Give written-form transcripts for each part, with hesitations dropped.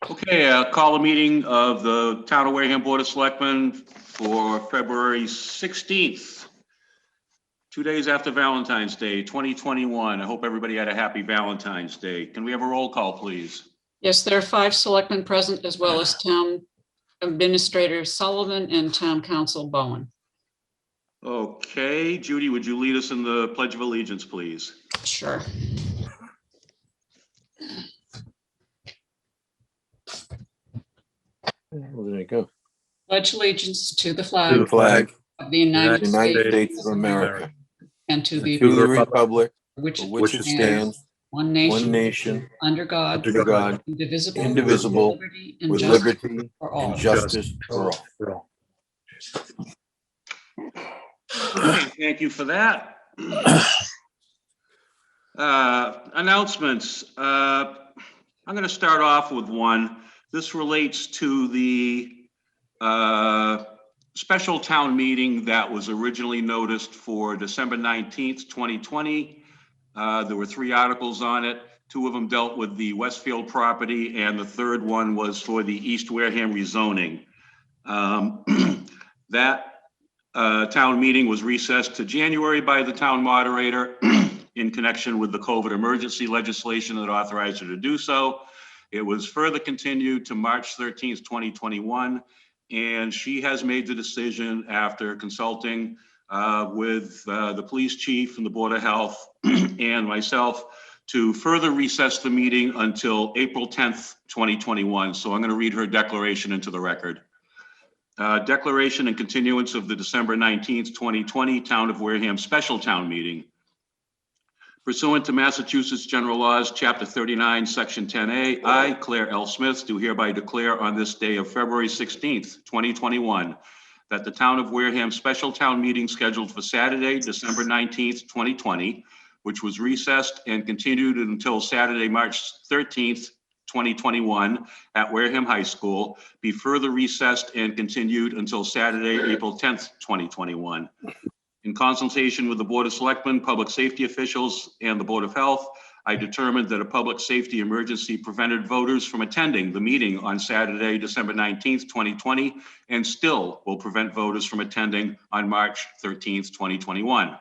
Okay, call a meeting of the Town of Wareham Board of Selectmen for February 16th, 2 days after Valentine's Day, 2021. I hope everybody had a happy Valentine's Day. Can we have a roll call, please? Yes, there are 5 selectmen present, as well as Town Administrator Sullivan and Town Council Bowen. Okay, Judy, would you lead us in the Pledge of Allegiance, please? Sure. Well, there you go. Pledge allegiance to the To flag the flag of the United United States States of America, and to the to the republic which for which it stands, one one nation, nation, under God, under God, indivisible, indivisible, liberty and with justice liberty for all. and justice for all. Okay, thank you for that. Announcements. I'm going to start off with one. This relates to the special town meeting that was originally noticed for December 19th, 2020. There were 3 articles on it. 2 of them dealt with the Westfield property, and the third one was for the East Wareham rezoning. That town meeting was recessed to January by the town moderator in connection with the COVID emergency legislation that authorized her to do so. It was further continued to March 13th, 2021, and she has made the decision after consulting with the police chief and the Board of Health and myself to further recess the meeting until April 10th, 2021. So I'm going to read her declaration into the record. Declaration and continuance of the December 19th, 2020 Town of Wareham Special Town Meeting. Pursuant to Massachusetts General Laws, Chapter 39, Section 10A, I, Claire L. Smith, do hereby declare on this day of February 16th, 2021, that the Town of Wareham Special Town Meeting scheduled for Saturday, December 19th, 2020, which was recessed and continued until Saturday, March 13th, 2021 at Wareham High School, be further recessed and continued until Saturday, April 10th, 2021. In consultation with the Board of Selectmen, public safety officials, and the Board of Health, I determined that a public safety emergency prevented voters from attending the meeting on Saturday, December 19th, 2020, and still will prevent voters from attending on March 13th, 2021.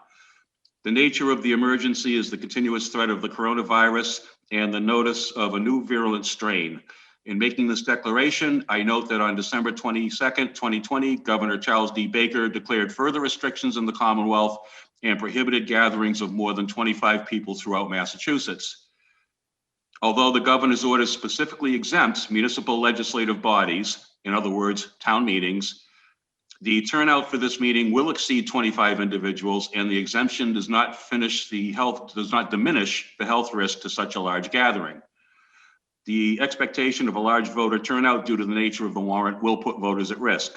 The nature of the emergency is the continuous threat of the coronavirus and the notice of a new virulent strain. In making this declaration, I note that on December 22nd, 2020, Governor Charles D. Baker declared further restrictions in the Commonwealth and prohibited gatherings of more than 25 people throughout Massachusetts. Although the governor's order specifically exempts municipal legislative bodies, in other words, town meetings, the turnout for this meeting will exceed 25 individuals, and the exemption does not diminish the health risk to such a large gathering. The expectation of a large voter turnout due to the nature of the warrant will put voters at risk.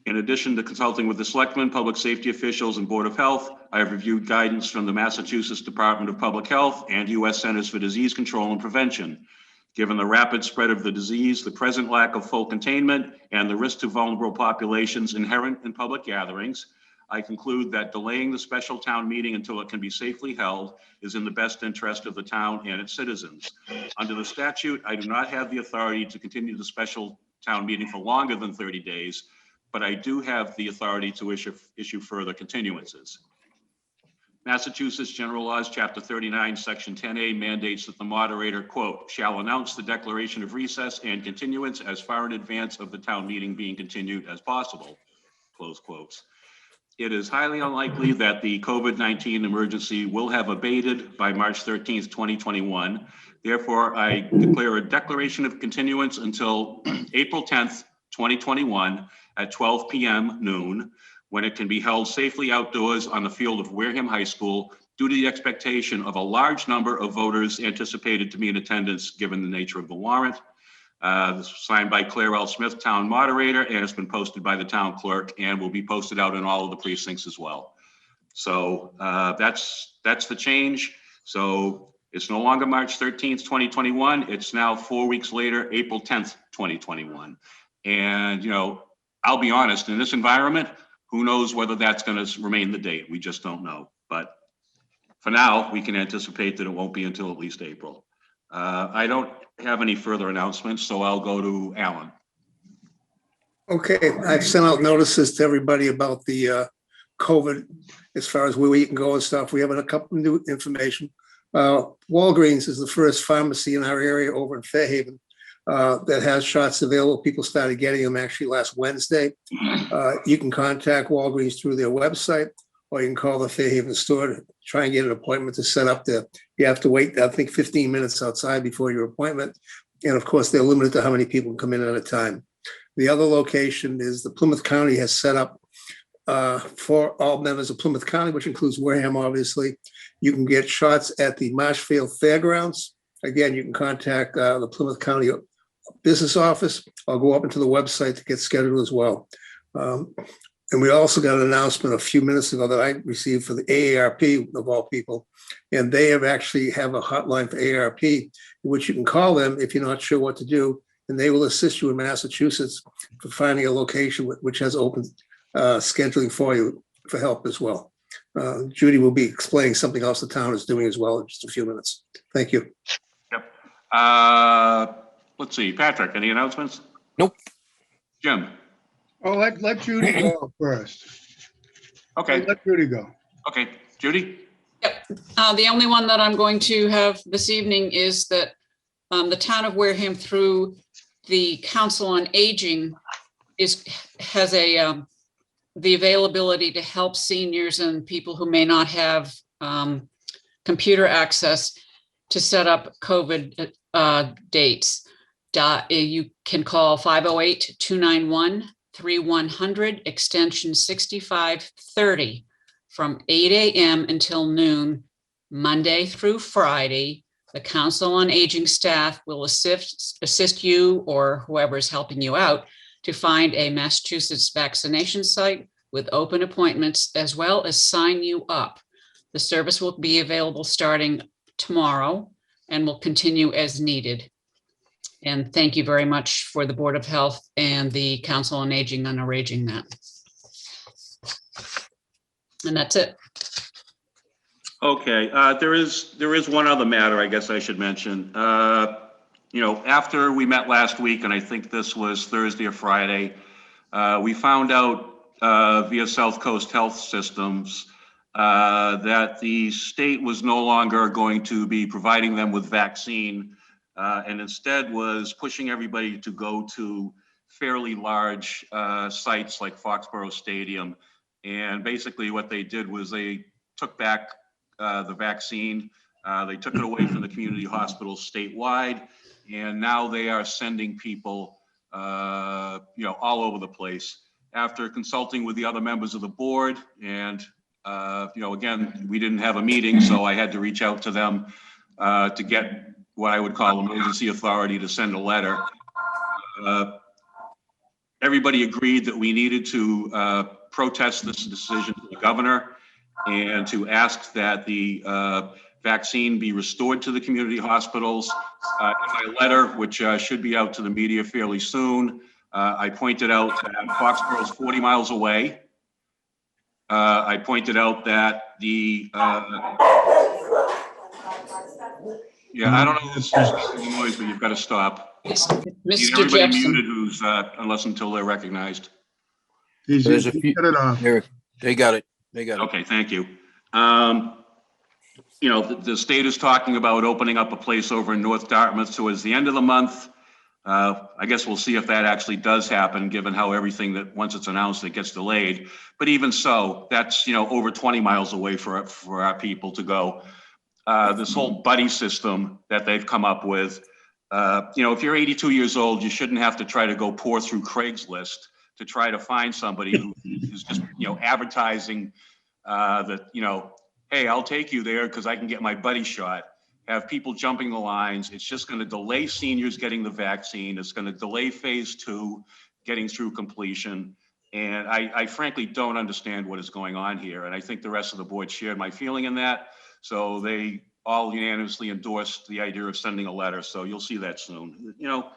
In addition to consulting with the Selectmen, public safety officials, and Board of Health, I have reviewed guidance from the Massachusetts Department of Public Health and U.S. Centers for Disease Control and Prevention. Given the rapid spread of the disease, the present lack of full containment, and the risk to vulnerable populations inherent in public gatherings, I conclude that delaying the special town meeting until it can be safely held is in the best interest of the town and its citizens. Under the statute, I do not have the authority to continue the special town meeting for longer than 30 days, but I do have the authority to issue further continuances. Massachusetts General Laws, Chapter 39, Section 10A mandates that the moderator, quote, shall announce the declaration of recess and continuance as far in advance of the town meeting being continued as possible, close quotes. It is highly unlikely that the COVID-19 emergency will have abated by March 13th, 2021. Therefore, I declare a declaration of continuance until April 10th, 2021 at 12 p.m. noon, when it can be held safely outdoors on the field of Wareham High School due to the expectation of a large number of voters anticipated to be in attendance given the nature of the warrant. This was signed by Claire L. Smith, town moderator, and it's been posted by the town clerk and will be posted out in all of the precincts as well. So that's the change. So it's no longer March 13th, 2021. It's now 4 weeks later, April 10th, 2021. And, you know, I'll be honest, in this environment, who knows whether that's going to remain the date? We just don't know. But for now, we can anticipate that it won't be until at least April. I don't have any further announcements, so I'll go to Alan. Okay, I've sent out notices to everybody about the COVID as far as where you can go and stuff. We have a couple of new information. Walgreens is the first pharmacy in our area over in Fairhaven that has shots available. People started getting them actually last Wednesday. You can contact Walgreens through their website, or you can call the Fairhaven store to try and get an appointment to set up there. You have to wait, I think, 15 minutes outside before your appointment. And of course, they're limited to how many people can come in at a time. The other location is the Plymouth County has set up for all members of Plymouth County, which includes Wareham, obviously. You can get shots at the Marshfield Fairgrounds. Again, you can contact the Plymouth County business office or go up into the website to get scheduled as well. And we also got an announcement a few minutes ago that I received for the AARP of all people. And they have actually have a hotline for AARP, in which you can call them if you're not sure what to do. And they will assist you in Massachusetts for finding a location which has open scheduling for you for help as well. Judy will be explaining something else the town is doing as well in just a few minutes. Thank you. Yep. Let's see, Patrick, any announcements? Nope. Jim? Oh, let Judy go first. Okay, Let Judy go. okay, Judy? The only one that I'm going to have this evening is that the town of Wareham, through the Council on Aging, has the availability to help seniors and people who may not have computer access to set up COVID dates. You can call 508-291-3100, extension 6530, from 8 a.m. until noon, Monday through Friday. The Council on Aging staff will assist you or whoever is helping you out to find a Massachusetts vaccination site with open appointments, as well as sign you up. The service will be available starting tomorrow and will continue as needed. And thank you very much for the Board of Health and the Council on Aging on arranging that. And that's it. Okay, there is one other matter I guess I should mention. You know, after we met last week, and I think this was Thursday or Friday, we found out via South Coast Health Systems that the state was no longer going to be providing them with vaccine, and instead was pushing everybody to go to fairly large sites like Foxborough Stadium. And basically what they did was they took back the vaccine. They took it away from the community hospitals statewide, and now they are sending people, you know, all over the place. After consulting with the other members of the board, and you know, again, we didn't have a meeting, so I had to reach out to them to get what I would call emergency authority to send a letter. Everybody agreed that we needed to protest this decision to the governor and to ask that the vaccine be restored to the community hospitals. In my letter, which should be out to the media fairly soon, I pointed out that Foxborough is 40 miles away. I pointed out that the, yeah, I don't know who's making noise, but you've got to stop. It's Need Mr. everybody Jepson. muted who's, unless until they're recognized. There's a few. Cut it off. There, they got it. They got it. Okay, thank you. You know, the state is talking about opening up a place over in North Dartmouth towards the end of the month. I guess we'll see if that actually does happen, given how everything that once it's announced, it gets delayed. But even so, that's, you know, over 20 miles away for our people to go. This whole buddy system that they've come up with, you know, if you're 82 years old, you shouldn't have to try to go pour through Craigslist to try to find somebody who is just, you know, advertising that, you know, hey, I'll take you there because I can get my buddy shot. Have people jumping the lines. It's just going to delay seniors getting the vaccine. It's going to delay phase 2 getting through completion. And I frankly don't understand what is going on here. And I think the rest of the board shared my feeling in that. So they all unanimously endorsed the idea of sending a letter. So you'll see that soon. You know,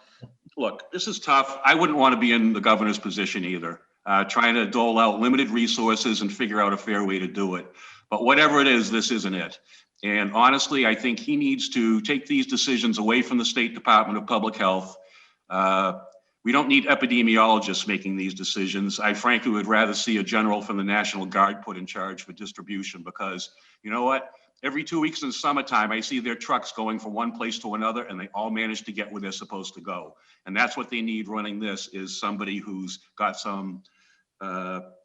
look, this is tough. I wouldn't want to be in the governor's position either, trying to dole out limited resources and figure out a fair way to do it. But whatever it is, this isn't it. And honestly, I think he needs to take these decisions away from the State Department of Public Health. We don't need epidemiologists making these decisions. I frankly would rather see a general from the National Guard put in charge for distribution, because you know what? Every 2 weeks in the summertime, I see their trucks going from one place to another, and they all manage to get where they're supposed to go. And that's what they need running this, is somebody who's got some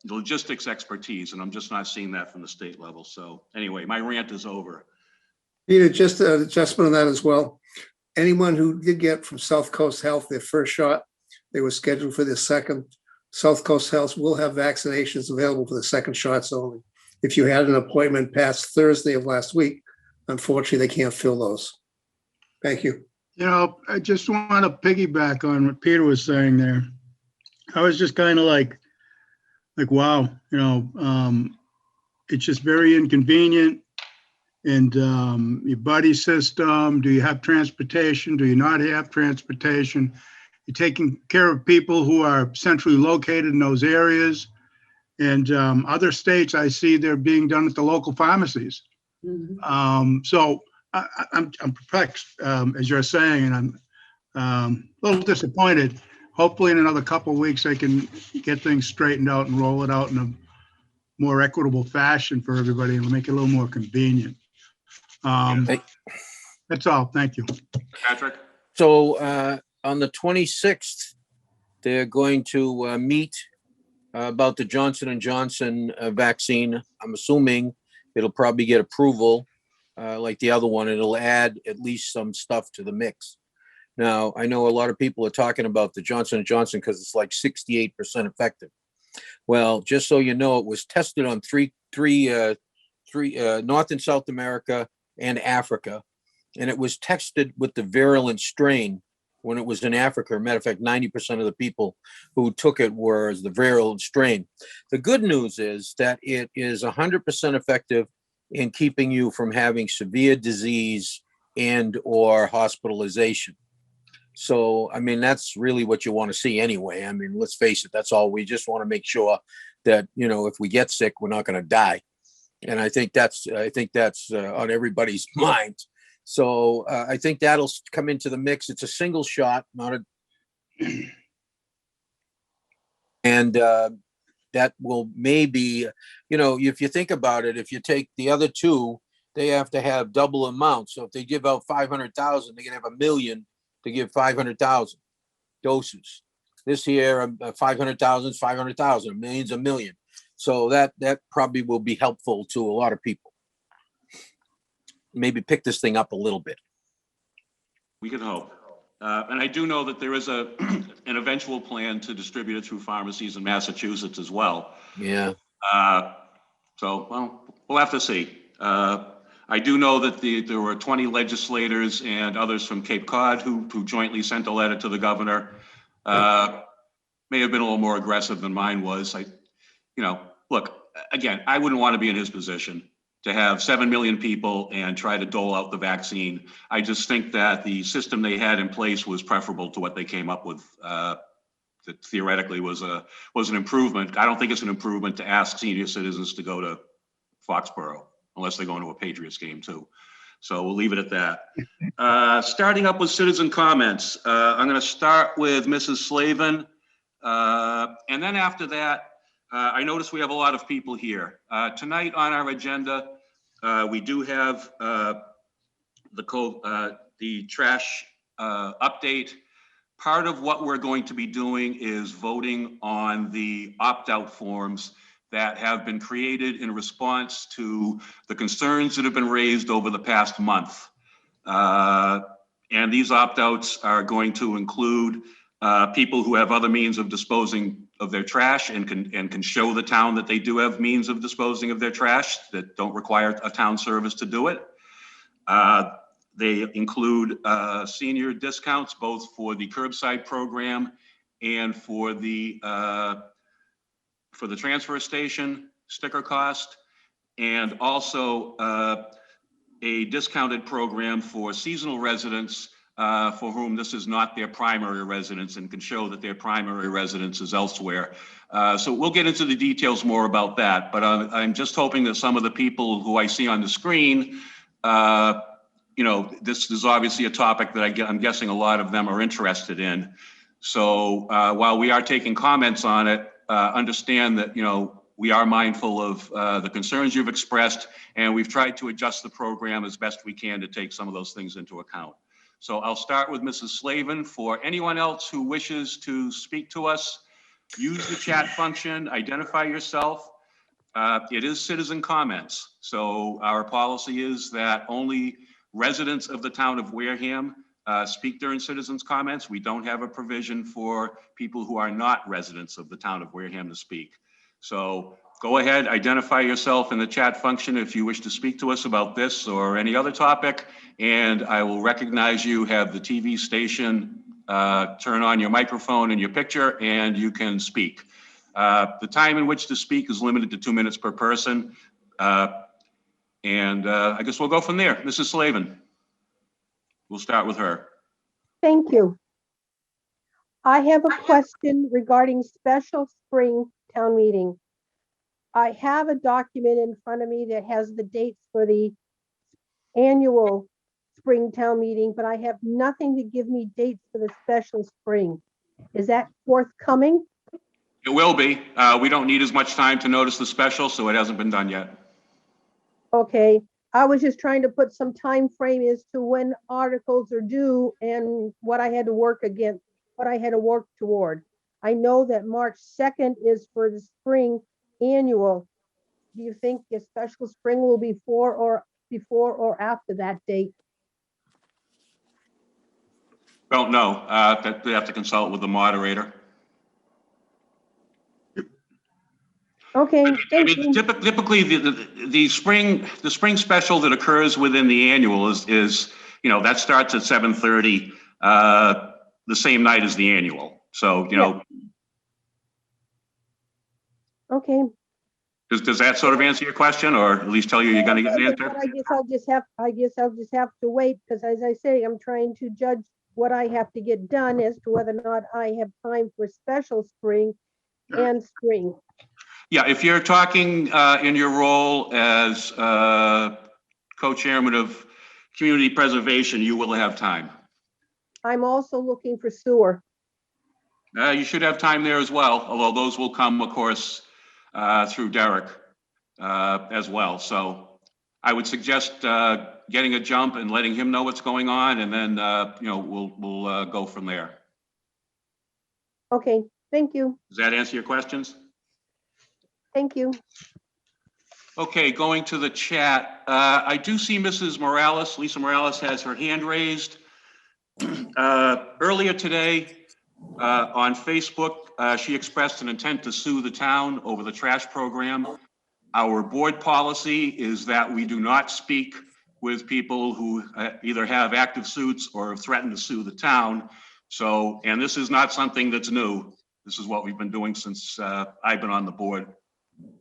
logistics expertise, and I'm just not seeing that from the state level. So anyway, my rant is over. Peter, just an adjustment on that as well. Anyone who did get from South Coast Health their first shot, they were scheduled for their second. South Coast Health will have vaccinations available for the second shots only. If you had an appointment past Thursday of last week, unfortunately, they can't fill those. Thank you. You know, I just want to piggyback on what Peter was saying there. I was just kind of like, wow, you know, it's just very inconvenient. And your buddy system, do you have transportation? Do you not have transportation? You're taking care of people who are centrally located in those areas. And other states, I see they're being done at the local pharmacies. Mhm. So I'm perplexed, as you're saying, and I'm a little disappointed. Hopefully in another couple of weeks, they can get things straightened out and roll it out in a more equitable fashion for everybody and make it a little more convenient. That's all. Thank you. Patrick? So on the 26th, they're going to meet about the Johnson & Johnson vaccine. I'm assuming it'll probably get approval like the other one. It'll add at least some stuff to the mix. Now, I know a lot of people are talking about the Johnson & Johnson because it's like 68% effective. Well, just so you know, it was tested on three North and South America and Africa, and it was tested with the virulent strain when it was in Africa. Matter of fact, 90% of the people who took it were the virulent strain. The good news is that it is 100% effective in keeping you from having severe disease and or hospitalization. So, I mean, that's really what you want to see anyway. I mean, let's face it, that's all. We just want to make sure that, you know, if we get sick, we're not going to die. And I think that's on everybody's mind. So I think that'll come into the mix. It's a single shot, not a, and that will maybe, you know, if you think about it, if you take the other two, they have to have double amount. So if they give out 500,000, they can have 1 million to give 500,000 doses. This year, 500,000 is 500,000, 1 million's 1 million. So that probably will be helpful to a lot of people. Maybe pick this thing up a little bit. We can hope. And I do know that there is an eventual plan to distribute it through pharmacies in Massachusetts as well. Yeah. So, well, we'll have to see. I do know that there were 20 legislators and others from Cape Cod who jointly sent a letter to the governor. May have been a little more aggressive than mine was. Look, again, I wouldn't want to be in his position to have 7 million people and try to dole out the vaccine. I just think that the system they had in place was preferable to what they came up with. That theoretically was an improvement. I don't think it's an improvement to ask senior citizens to go to Foxborough unless they're going to a Patriots game too. So we'll leave it at that. Starting up with citizen comments. I'm going to start with Mrs. Slavin. And then after that, I notice we have a lot of people here. Tonight on our agenda, we do have the trash update. Part of what we're going to be doing is voting on the opt-out forms that have been created in response to the concerns that have been raised over the past month. And these opt-outs are going to include people who have other means of disposing of their trash and can show the town that they do have means of disposing of their trash that don't require a town service to do it. They include senior discounts, both for the curbside program and for the transfer station sticker cost, and also a discounted program for seasonal residents for whom this is not their primary residence and can show that their primary residence is elsewhere. So we'll get into the details more about that, but I'm just hoping that some of the people who I see on the screen you know, this is obviously a topic that I'm guessing a lot of them are interested in. So while we are taking comments on it, understand that, you know, we are mindful of the concerns you've expressed, and we've tried to adjust the program as best we can to take some of those things into account. So I'll start with Mrs. Slavin. For anyone else who wishes to speak to us, use the chat function, identify yourself. It is citizen comments. So our policy is that only residents of the town of Wareham speak during citizens comments. We don't have a provision for people who are not residents of the town of Wareham to speak. So go ahead, identify yourself in the chat function if you wish to speak to us about this or any other topic, and I will recognize you, have the TV station turn on your microphone and your picture, and you can speak. The time in which to speak is limited to 2 minutes per person. And I guess we'll go from there. Mrs. Slavin, we'll start with her. Thank you. I have a question regarding special spring town meeting. I have a document in front of me that has the dates for the annual spring town meeting, but I have nothing to give me dates for the special spring. Is that forthcoming? It will be. We don't need as much time to notice the special, so it hasn't been done yet. Okay, I was just trying to put some time frame as to when articles are due and what I had to work against, what I had to work toward. I know that March 2nd is for the spring annual. Do you think the special spring will be before or after that date? Don't know. That we have to consult with the moderator. Okay, I thank mean, you. typically the spring special that occurs within the annual is you know, that starts at 7:30 the same night as the annual. So, you know, Okay. does that sort of answer your question, or at least tell you you're going to get an answer? I guess I'll just have to wait, because as I say, I'm trying to judge what I have to get done as to whether or not I have time for special spring and spring. Yeah, if you're talking in your role as co-chairman of community preservation, you will have time. I'm also looking for sewer. You should have time there as well, although those will come, of course, through Derek as well. So I would suggest getting a jump and letting him know what's going on, and then you know, we'll go from there. Okay, thank you. Does that answer your questions? Thank you. Okay, going to the chat. I do see Mrs. Morales. Lisa Morales has her hand raised. Earlier today on Facebook, she expressed an intent to sue the town over the trash program. Our board policy is that we do not speak with people who either have active suits or have threatened to sue the town. So, and this is not something that's new. This is what we've been doing since I've been on the board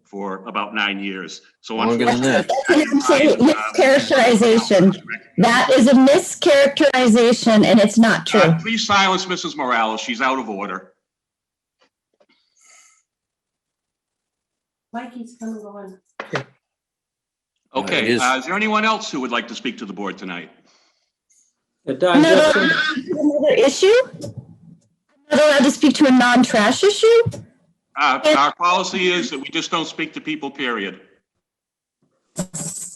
for about 9 years. So Longer than that. That's an absolute mischaracterization. That is a mischaracterization, and it's not true. Please silence Mrs. Morales. She's out of order. Mikey's coming on. Okay, It is. is there anyone else who would like to speak to the board tonight? Another issue? I'm not allowed to speak to a non-trash issue? Our policy is that we just don't speak to people, period.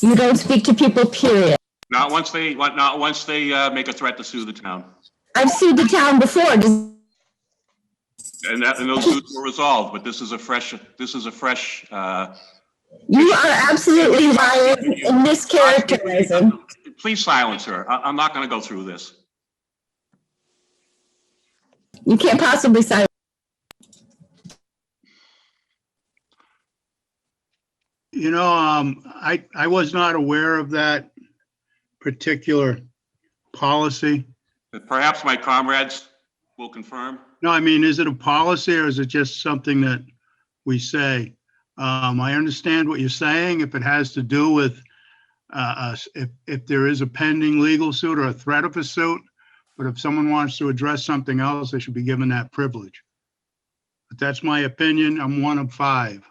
You don't speak to people, period. Not once they make a threat to sue the town. I've sued the town before. And those suits were resolved, but this is a fresh, You are absolutely lying and mischaracterizing. Please silence her. I'm not going to go through this. You can't possibly silence. You know, I was not aware of that particular policy. Perhaps my comrades will confirm. No, I mean, is it a policy or is it just something that we say? I understand what you're saying. If it has to do with if there is a pending legal suit or a threat of a suit, but if someone wants to address something else, they should be given that privilege. But that's my opinion. I'm one of 5.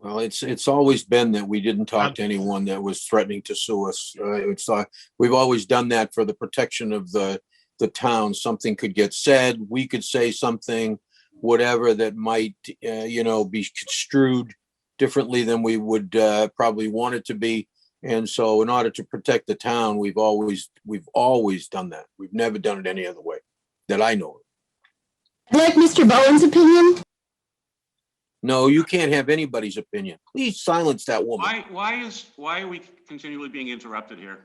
Well, it's always been that we didn't talk to anyone that was threatening to sue us. We've always done that for the protection of the town. Something could get said, we could say something, whatever that might, be construed differently than we would probably want it to be. And so in order to protect the town, we've always done that. We've never done it any other way that I know of. I'd like Mr. Bowen's opinion. No, you can't have anybody's opinion. Please silence that woman. Why are we continually being interrupted here?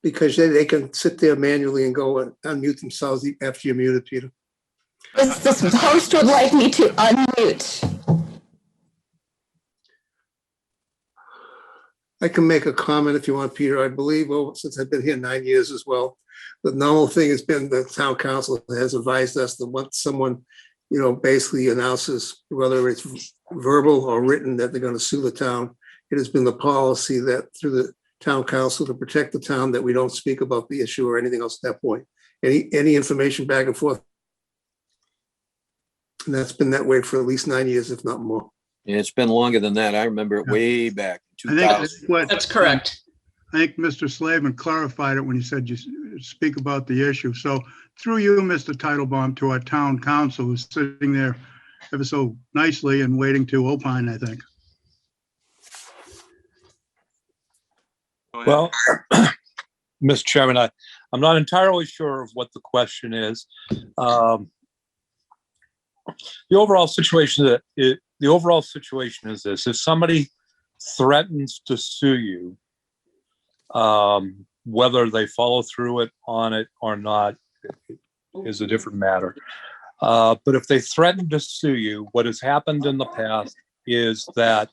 Because they can sit there manually and go and unmute themselves after you're muted, Peter. This host would like me to unmute. I can make a comment if you want, Peter. I believe, since I've been here 9 years as well, the normal thing has been the town council has advised us that once someone, basically announces, whether it's verbal or written, that they're going to sue the town, it has been the policy that through the town council to protect the town, that we don't speak about the issue or anything else at that point. Any information back and forth. And that's been that way for at least 9 years, if not more. And it's been longer than that. I remember it way back in I 2000. think That's correct. I think Mr. Slavin clarified it when he said you speak about the issue. So through you, Mr. Titlebaum, to our town council who's sitting there ever so nicely and waiting to opine, I think. Go ahead. Well, Mr. Chairman, I'm not entirely sure of what the question is. The overall situation is this: if somebody threatens to sue you, whether they follow through on it or not is a different matter. But if they threaten to sue you, what has happened in the past is that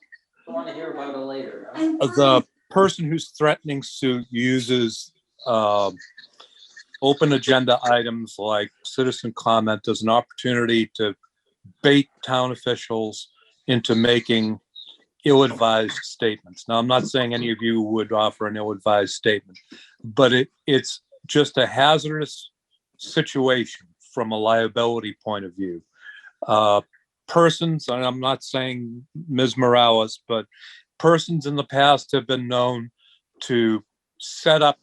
the person who's threatening suit uses open agenda items like citizen comment as an opportunity to bait town officials into making ill-advised statements. Now, I'm not saying any of you would offer an ill-advised statement, but it's just a hazardous situation from a liability point of view. Persons, and I'm not saying Ms. Morales, but persons in the past have been known to set up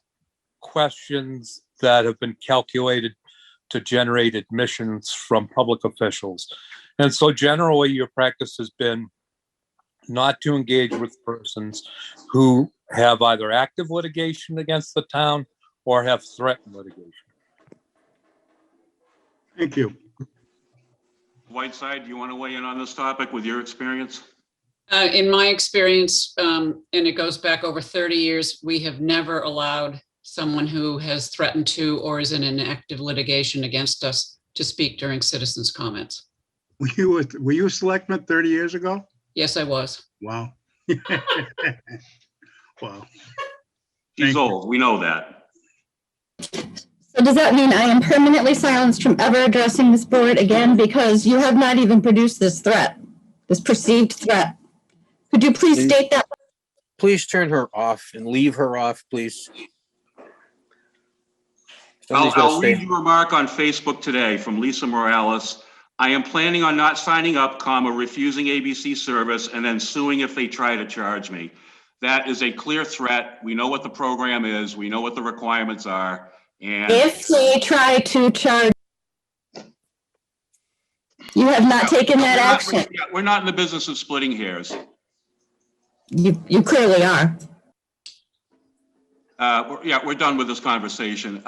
questions that have been calculated to generate admissions from public officials. And so generally your practice has been not to engage with persons who have either active litigation against the town or have threatened litigation. Thank you. Whiteside, do you want to weigh in on this topic with your experience? In my experience, and it goes back over 30 years, we have never allowed someone who has threatened to or is in an active litigation against us to speak during citizens' comments. Were you a selectman 30 years ago? Yes, I was. Wow. Wow. She's Thank you. old, we know that. So does that mean I am permanently silenced from ever addressing this board again because you have not even produced this threat, this perceived threat? Could you please state that? Please turn her off and leave her off, please. I'll read you a remark on Facebook today from Lisa Morales. I am planning on not signing up, refusing ABC service, and then suing if they try to charge me. That is a clear threat. We know what the program is. We know what the requirements are. And If they try to charge, you have not taken that action. we're not in the business of splitting hairs. You clearly are. We're done with this conversation.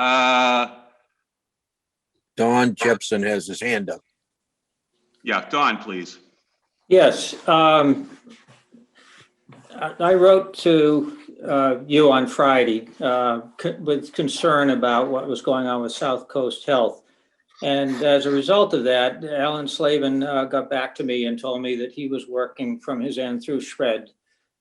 Don Jepson has his hand up. Yeah, Don, please. Yes, I wrote to you on Friday with concern about what was going on with South Coast Health. And as a result of that, Alan Slavin got back to me and told me that he was working from his end through Shred.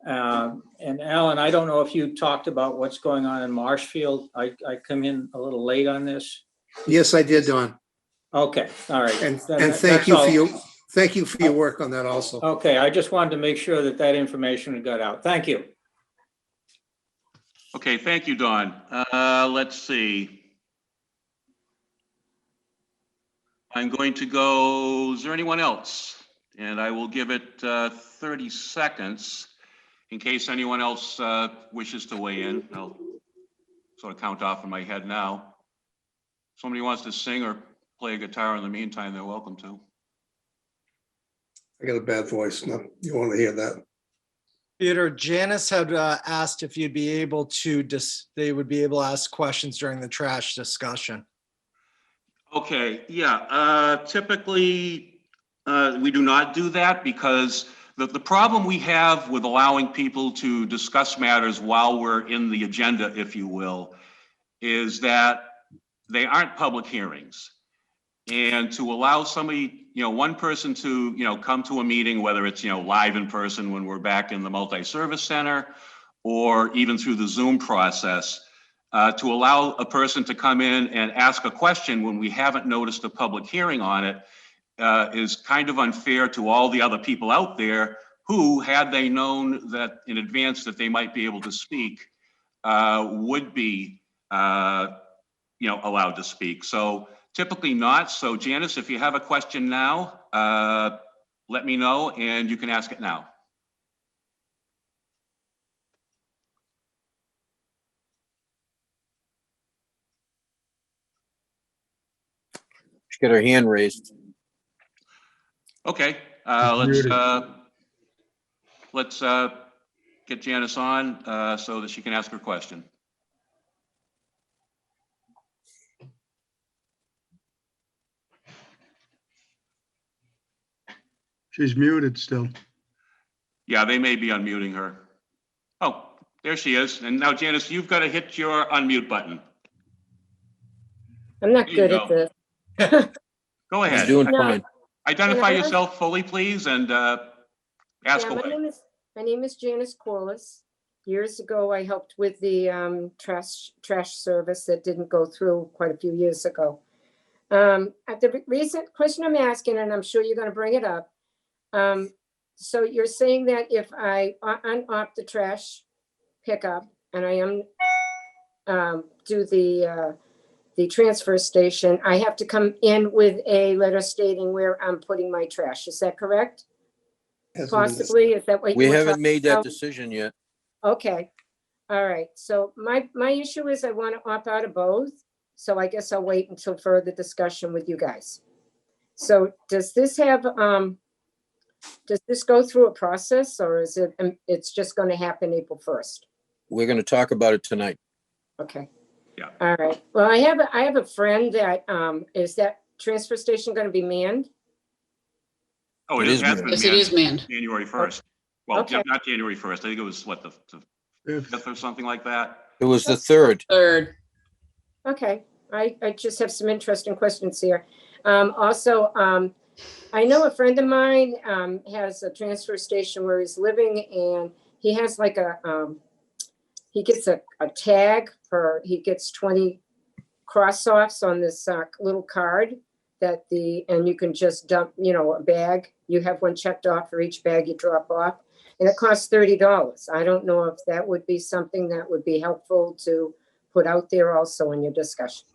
And Alan, I don't know if you talked about what's going on in Marshfield. I come in a little late on this. Yes, I did, Don. Okay, all right. And That's thank you all. for your work on that also. Okay, I just wanted to make sure that that information got out. Thank you. Okay, thank you, Don. Let's see. I'm going to go, is there anyone else? And I will give it 30 seconds in case anyone else wishes to weigh in. I'll sort of count off in my head now. If somebody wants to sing or play a guitar in the meantime, they're welcome to. I got a bad voice. No, you want to hear that? Peter, Janice had asked if you'd be able to, they would be able to ask questions during the trash discussion. Okay, yeah, typically, we do not do that because the problem we have with allowing people to discuss matters while we're in the agenda, if you will, is that they aren't public hearings. And to allow somebody, one person to, come to a meeting, whether it's, live in person when we're back in the multi-service center, or even through the Zoom process, to allow a person to come in and ask a question when we haven't noticed a public hearing on it is kind of unfair to all the other people out there who, had they known that in advance that they might be able to speak, would be, allowed to speak. So typically not. So Janice, if you have a question now, let me know and you can ask it now. She's got her hand raised. Okay, let's get Janice on so that she can ask her question. She's muted still. Yeah, they may be unmuting her. Oh, there she is. And now, Janice, you've got to hit your unmute button. I'm not There you good at go. this. Go She's ahead. doing No. fine. Identify Yeah, yourself fully, please, and ask Yeah, away. my name is Janice Corliss. Years ago, I helped with the trash service that didn't go through quite a few years ago. At the recent question I'm asking, and I'm sure you're going to bring it up. So you're saying that if I opt the trash pickup and I do the transfer station, I have to come in with a letter stating where I'm putting my trash. Is that correct? Possibly, is that what We you were haven't talking made that about? decision yet. Okay, all right. So my issue is I want to opt out of both. So I guess I'll wait until further discussion with you guys. So does this have, does this go through a process or is it, it's just going to happen April 1st? We're going to talk about it tonight. Okay. Yeah. All right. Well, I have a friend that, is that transfer station going to be manned? Oh, It it is has manned. been Yes, it is manned. January 1st. Well, Okay. not January 1st. I think it was what, the If 5th or something like that. It was the 3rd. Third, Okay, I just have some interesting questions here. Also, I know a friend of mine has a transfer station where he's living and he has like he gets a tag for, he gets 20 cross-offs on this little card that and you can just dump, a bag. You have one checked off for each bag you drop off and it costs $30. I don't know if that would be something that would be helpful to put out there also in your discussion.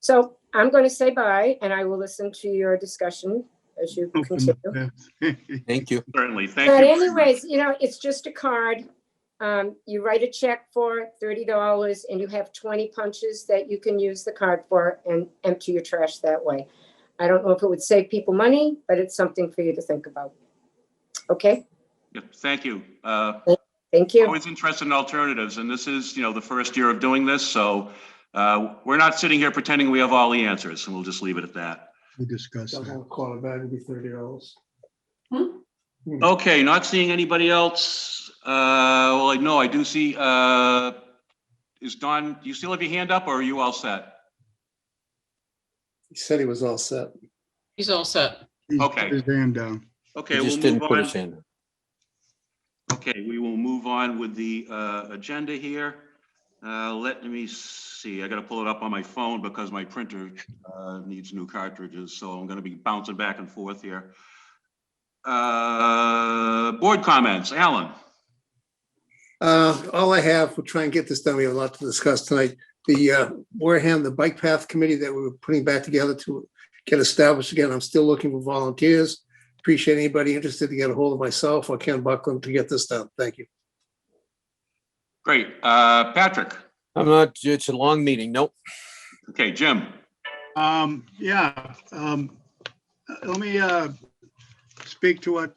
So I'm going to say bye and I will listen to your discussion as you continue. yeah. Thank you. Certainly. Thank But you. anyways, it's just a card. You write a check for $30 and you have 20 punches that you can use the card for and empty your trash that way. I don't know if it would save people money, but it's something for you to think about. Okay, Yep, thank you. thank you. Always interested in alternatives, and this is, the first year of doing this, so we're not sitting here pretending we have all the answers, and we'll just leave it at that. We discussed Don't that. have a quarter bag, it'd be $30. Okay, not seeing anybody else. Well, no, I do see, is Don, do you still have your hand up or are you all set? He said he was all set. he's all set. He's Okay. put his hand down. Okay, He we'll just didn't move put on. his hand up. Okay, we will move on with the agenda here. Let me see, I gotta pull it up on my phone because my printer needs new cartridges, so I'm gonna be bouncing back and forth here. Board comments, Alan. All I have, we'll try and get this done. We have a lot to discuss tonight. The Wareham, the bike path committee that we were putting back together to get established again. I'm still looking for volunteers. Appreciate anybody interested to get a hold of myself or Ken Buckland to get this done. Thank you. Great. Patrick? I'm not, it's a long meeting. Nope. Okay, Jim? Yeah, let me speak to what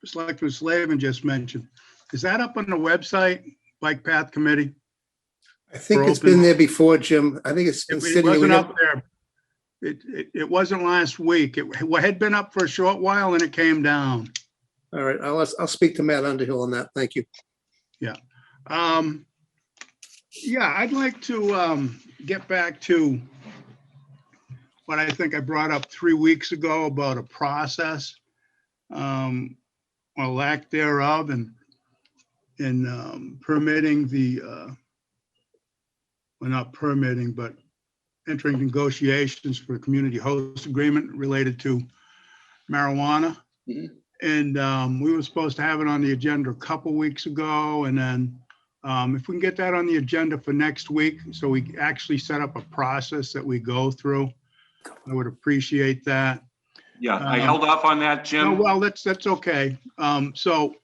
Selectman Slavin just mentioned. Is that up on the website, Bike Path Committee? I think We're it's open. been there before, Jim. I think it's been It sitting there. wasn't up there. It wasn't last week. It had been up for a short while and it came down. All right, I'll speak to Matt Underhill on that. Thank you. Yeah, I'd like to get back to what I think I brought up 3 weeks ago about a process or lack thereof in permitting the, well, not permitting, but entering negotiations for a community host agreement related to marijuana. Mhm. And we were supposed to have it on the agenda a couple weeks ago. And then if we can get that on the agenda for next week, so we actually set up a process that we go through, I would appreciate that. Yeah, I held off on that, Oh, Jim. well, that's okay. So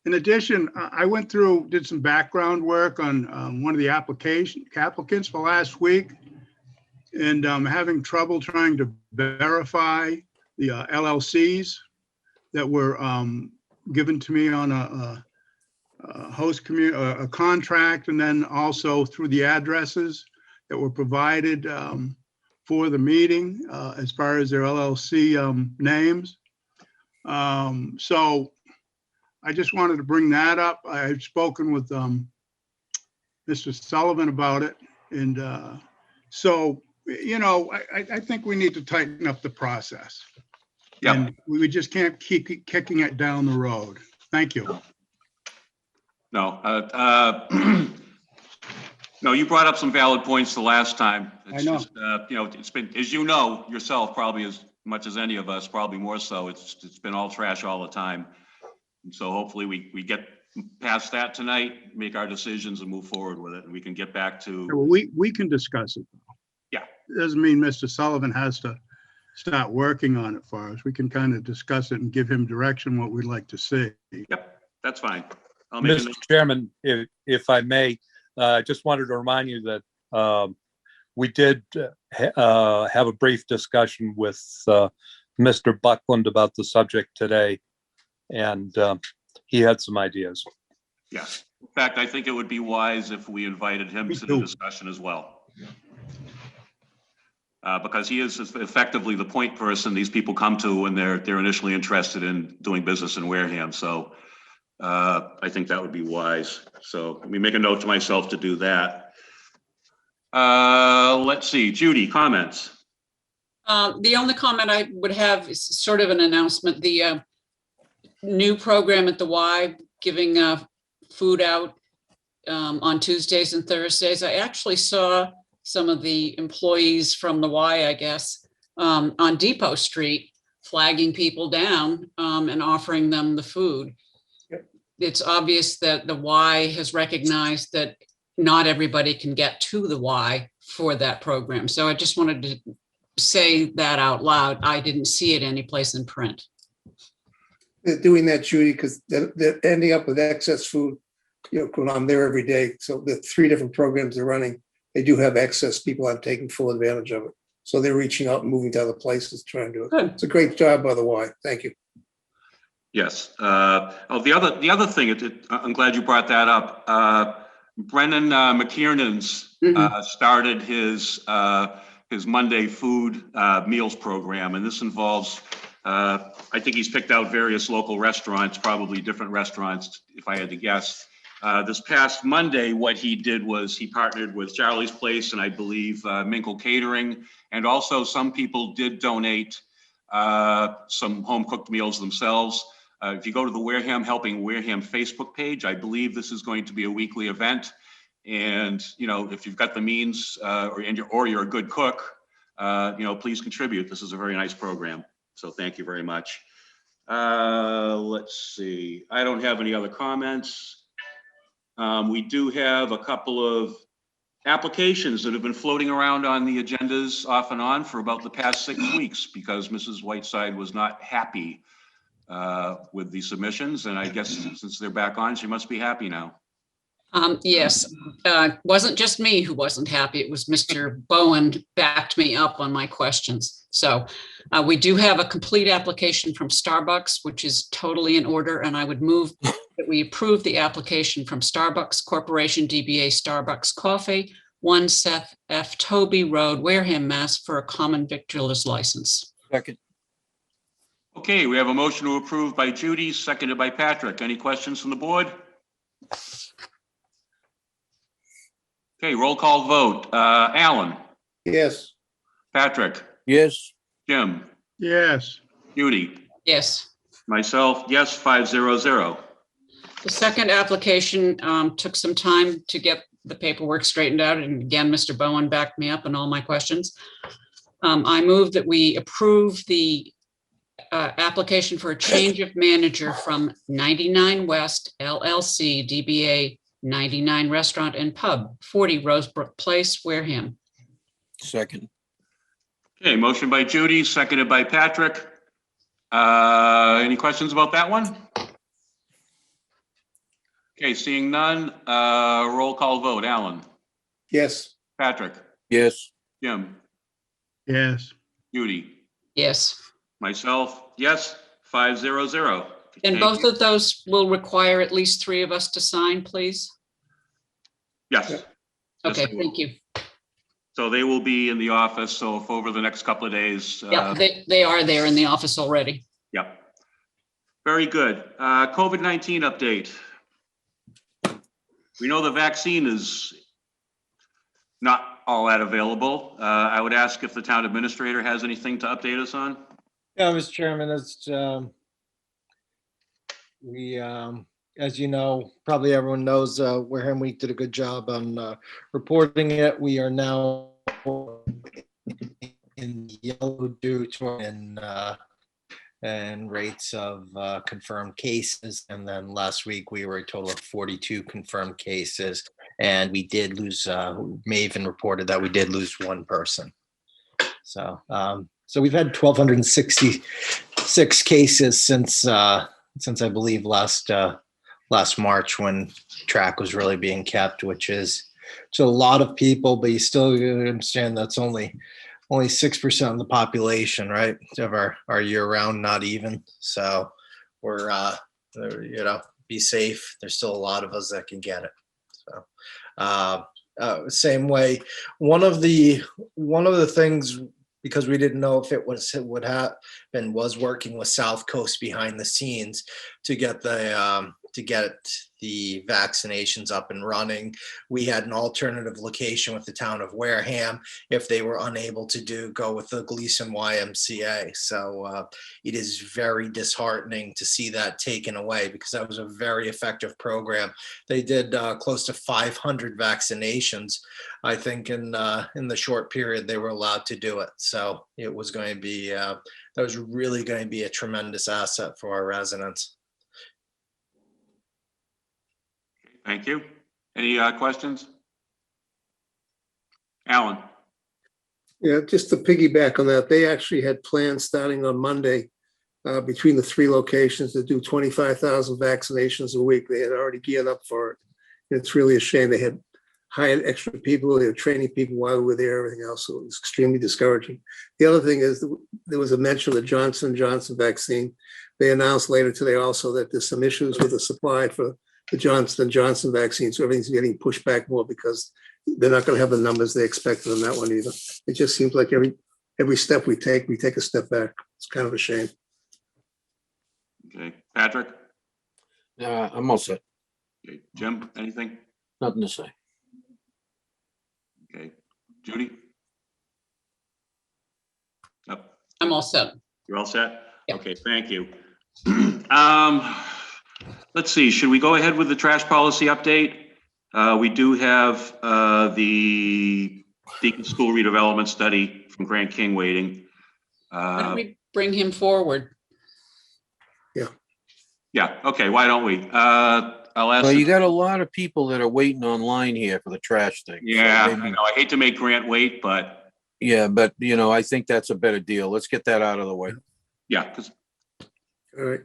in addition, I went through, did some background work on one of the applicants for last week. And I'm having trouble trying to verify the LLCs that were given to me on a contract, and then also through the addresses that were provided for the meeting as far as their LLC names. So I just wanted to bring that up. I've spoken with Mr. Sullivan about it. And so, you know, I think we need to tighten up the process. Yeah. And we just can't keep kicking it down the road. Thank you. No, no, you brought up some valid points the last time. It's I know. just, you know, it's been, as you know, yourself, probably as much as any of us, probably more so, it's been all trash all the time. And so hopefully we get past that tonight, make our decisions and move forward with it, and we can get back to. Well, we can discuss it. Yeah. Doesn't mean Mr. Sullivan has to start working on it for us. We can kind of discuss it and give him direction what we'd like to see. Yep, that's fine. I'll make a Mr. note. Chairman, if I may, I just wanted to remind you that we did have a brief discussion with Mr. Buckland about the subject today, and he had some ideas. Yes. In fact, I think it would be wise if we invited him Me to the too. discussion as well. Because he is effectively the point person these people come to when they're initially interested in doing business in Wareham. So I think that would be wise. So let me make a note to myself to do that. Let's see, Judy, comments? The only comment I would have is sort of an announcement. The new program at the Y, giving food out on Tuesdays and Thursdays. I actually saw some of the employees from the Y, I guess, on Depot Street, flagging people down and offering them the food. Yep. It's obvious that the Y has recognized that not everybody can get to the Y for that program. So I just wanted to say that out loud. I didn't see it anyplace in print. They're doing that, Judy, because they're ending up with excess food. You know, 'cause I'm there every day. So the 3 different programs they're running, they do have excess. People have taken full advantage of it. So they're reaching out and moving to other places, trying to do it. Good. It's a great job by the Y. Thank you. Yes. The other thing, I'm glad you brought that up. Brennan McKiernan's started his Monday food meals program, and this involves, I think he's picked out various local restaurants, probably different restaurants, if I had to guess. This past Monday, what he did was he partnered with Charlie's Place and I believe Minkle Catering, and also some people did donate some home cooked meals themselves. If you go to the Wareham Helping Wareham Facebook page, I believe this is going to be a weekly event. And, you know, if you've got the means or you're a good cook, you know, please contribute. This is a very nice program. So thank you very much. Let's see. I don't have any other comments. We do have a couple of applications that have been floating around on the agendas off and on for about the past 6 weeks because Mrs. Whiteside was not happy with the submissions, and I guess since they're back on, she must be happy now. Yes, wasn't just me who wasn't happy. It was Mr. Bowen backed me up on my questions. So we do have a complete application from Starbucks, which is totally in order, and I would move that we approve the application from Starbucks Corporation, DBA Starbucks Coffee, 1 Seth F. Toby Road, Wareham, Mass. For a common victualer's license. Second. Okay, we have a motion to approve by Judy, seconded by Patrick. Any questions from the board? Okay, roll call vote. Alan, Yes. Patrick, Yes. Jim, Yes. Judy, Yes. myself, yes, 500. The second application took some time to get the paperwork straightened out. And again, Mr. Bowen backed me up on all my questions. I move that we approve the application for a change of manager from 99 West LLC, DBA 99 Restaurant and Pub, 40 Rosebrook Place, Wareham. Second. Okay, motion by Judy, seconded by Patrick. Any questions about that one? Okay, seeing none, roll call vote. Alan, Yes. Patrick, Yes. Jim, Yes. Judy, Yes. myself, yes, 500. And Thank both you. of those will require at least 3 of us to sign, please. Yes. Yeah. Yes, Okay, they will. thank you. So they will be in the office, so if over the next couple of days. Yeah, they are there in the office already. Yep. Very good. COVID-19 update. We know the vaccine is not all that available. I would ask if the town administrator has anything to update us on. Yeah, Mr. Chairman, as you know, probably everyone knows, Wareham Week did a good job on reporting it. We are now in yellow due to and rates of confirmed cases. And then last week we were a total of 42 confirmed cases, and we did lose. Maven reported that we did lose 1 person. So we've had 1,266 cases since I believe last March, when track was really being kept, which is a lot of people, but you still understand that's only 6% of the population, right? Of our year-round, not even. So we're be safe. There's still a lot of us that can get it. So same way, one of the things, because we didn't know if it would happen, was working with South Coast behind the scenes to get the vaccinations up and running. We had an alternative location with the town of Wareham if they were unable to go with the Gleason YMCA. So it is very disheartening to see that taken away, because that was a very effective program. They did close to 500 vaccinations, I think, in the short period they were allowed to do it. So it was going to be that was really going to be a tremendous asset for our residents. Thank you. Any questions? Alan? Yeah, just to piggyback on that, they actually had plans starting on Monday between the 3 locations to do 25,000 vaccinations a week. They had already geared up for it. It's really a shame. They had hired extra people, they were training people while we were there, everything else. So it was extremely discouraging. The other thing is there was a mention of the Johnson & Johnson vaccine. They announced later today also that there's some issues with the supply for the Johnson & Johnson vaccine. So everything's getting pushed back more because they're not going to have the numbers they expected on that one either. It just seems like every step we take a step back. It's kind of a shame. Okay. Patrick? I'm all set. Okay. Jim, anything? Nothing to say. Okay. Judy? Nope. I'm all set. You're all set? Yep. Okay, thank you. Let's see, should we go ahead with the trash policy update? We do have the Deacon School redevelopment study from Grant King waiting. Why don't we bring him forward? Yeah, okay, why don't we? I'll ask. Well, you got a lot of people that are waiting online here for the trash thing. Yeah, So I maybe- know, I hate to make Grant wait, but Yeah, but I think that's a better deal. Let's get that out of the way. yeah, because All right.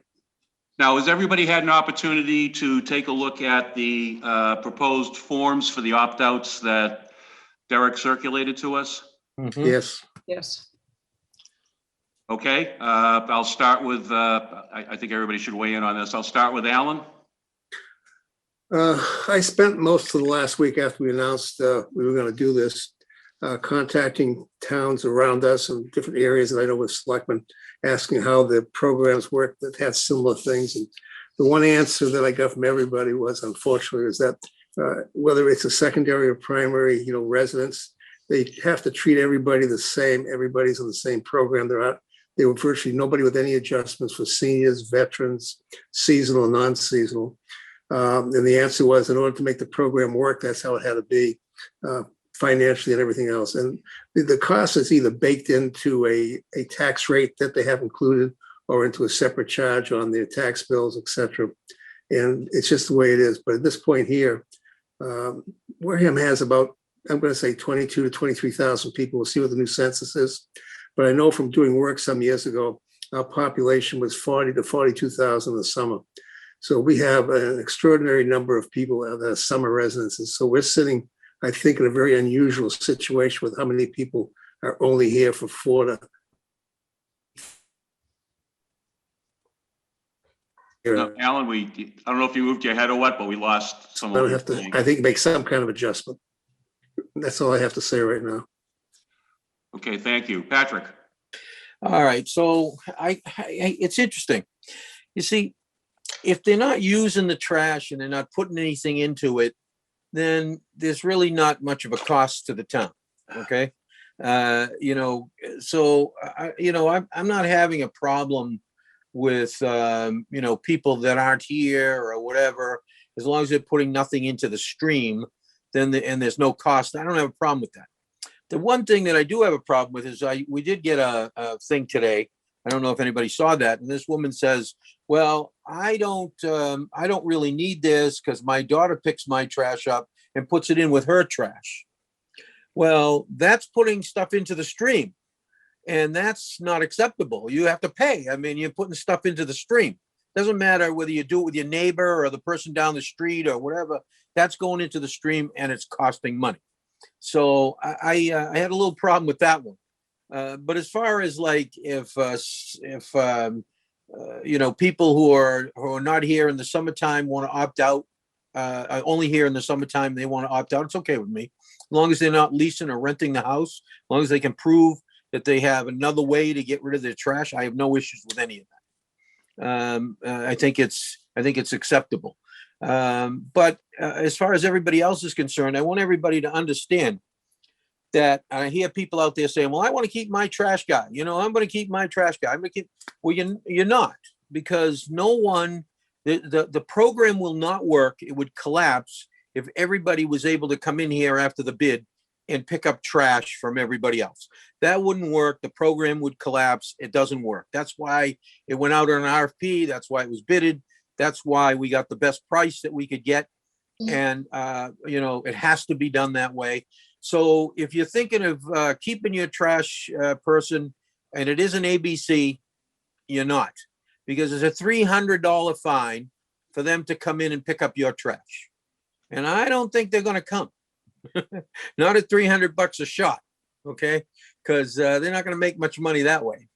Now, has everybody had an opportunity to take a look at the proposed forms for the opt-outs that Derek circulated to us? Mhm. Yes. Yes. Okay, I'll start with, I think everybody should weigh in on this. I'll start with Alan. I spent most of the last week after we announced we were going to do this, contacting towns around us and different areas that I know with selectmen, asking how the programs work that had similar things. And the one answer that I got from everybody was, unfortunately, is that whether it's a secondary or primary, residents, they have to treat everybody the same. Everybody's on the same program. There were virtually nobody with any adjustments for seniors, veterans, seasonal, non-seasonal. And the answer was, in order to make the program work, that's how it had to be, financially and everything else. And the cost is either baked into a tax rate that they have included or into a separate charge on their tax bills, et cetera. And it's just the way it is. But at this point here, Wareham has about, I'm going to say 22 to 23,000 people. We'll see what the new census is. But I know from doing work some years ago, our population was 40 to 42,000 in the summer. So we have an extraordinary number of people that are summer residences. So we're sitting, I think, in a very unusual situation with how many people are only here for 4 to. No, Alan, I don't know if you moved your head or what, but we lost some I of don't your have to, thing. I think, make some kind of adjustment. That's all I have to say right now. Okay, thank you. Patrick? All right, so it's interesting. You see, if they're not using the trash and they're not putting anything into it, then there's really not much of a cost to the town. Okay, so I'm not having a problem with people that aren't here or whatever, as long as they're putting nothing into the stream. And there's no cost. I don't have a problem with that. The one thing that I do have a problem with is we did get a thing today. I don't know if anybody saw that. And this woman says, well, I don't really need this because my daughter picks my trash up and puts it in with her trash. Well, that's putting stuff into the stream, and that's not acceptable. You have to pay. I mean, you're putting stuff into the stream. Doesn't matter whether you do it with your neighbor or the person down the street or whatever, that's going into the stream and it's costing money. So I had a little problem with that one. But as far as like if people who are not here in the summertime want to opt out, only here in the summertime they want to opt out, it's okay with me. As long as they're not leasing or renting the house, as long as they can prove that they have another way to get rid of their trash, I have no issues with any of that. I think it's acceptable. But as far as everybody else is concerned, I want everybody to understand that I hear people out there saying, well, I want to keep my trash guy. I'm going to keep my trash guy. I'm going to keep, well, you're not, because the program will not work. It would collapse if everybody was able to come in here after the bid and pick up trash from everybody else. That wouldn't work. The program would collapse. It doesn't work. That's why it went out on an RFP. That's why it was bidded. That's why we got the best price that we could get. And, it has to be done that way. So if you're thinking of keeping your trash person and it is an ABC, you're not, because there's a $300 fine for them to come in and pick up your trash. And I don't think they're going to come. Not at $300 a shot. Okay. Because they're not going to make much money that way.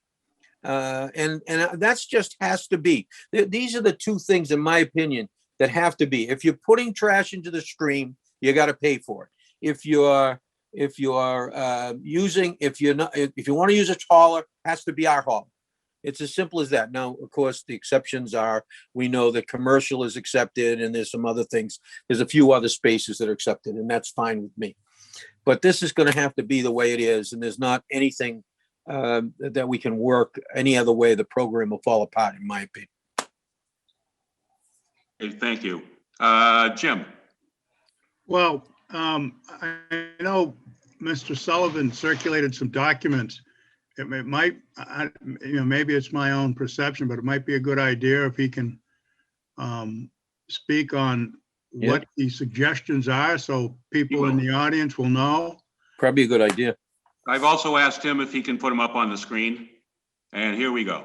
And that's just has to be. These are the two things, in my opinion, that have to be. If you're putting trash into the stream, you got to pay for it. If you want to use a hauler, has to be our hauler. It's as simple as that. Now, of course, the exceptions are, we know that commercial is accepted and there's some other things. There's a few other spaces that are accepted, and that's fine with me. But this is going to have to be the way it is. And there's not anything that we can work any other way. The program will fall apart, in my opinion. Okay, thank you. Jim? Well, I know Mr. Sullivan circulated some documents. It might, maybe it's my own perception, but it might be a good idea if he can speak on what the suggestions are, so people in the audience will know. Probably a good idea. I've also asked him if he can put them up on the screen, and here we go.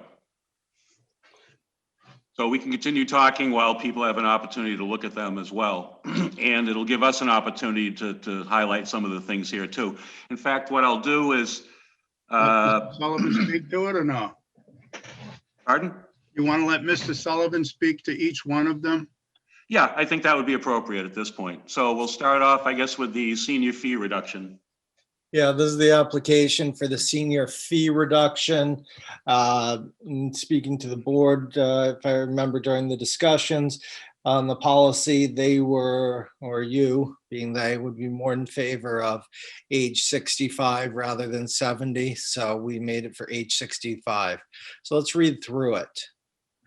So we can continue talking while people have an opportunity to look at them as well. And it'll give us an opportunity to highlight some of the things here too. In fact, what I'll do is, Let Mr. Sullivan speak to it or no? pardon? You want to let Mr. Sullivan speak to each one of them? Yeah, I think that would be appropriate at this point. So we'll start off, I guess, with the senior fee reduction. Yeah, this is the application for the senior fee reduction. Speaking to the board, if I remember during the discussions on the policy, they were, or you, being they, would be more in favor of age 65 rather than 70. So we made it for age 65. So let's read through it.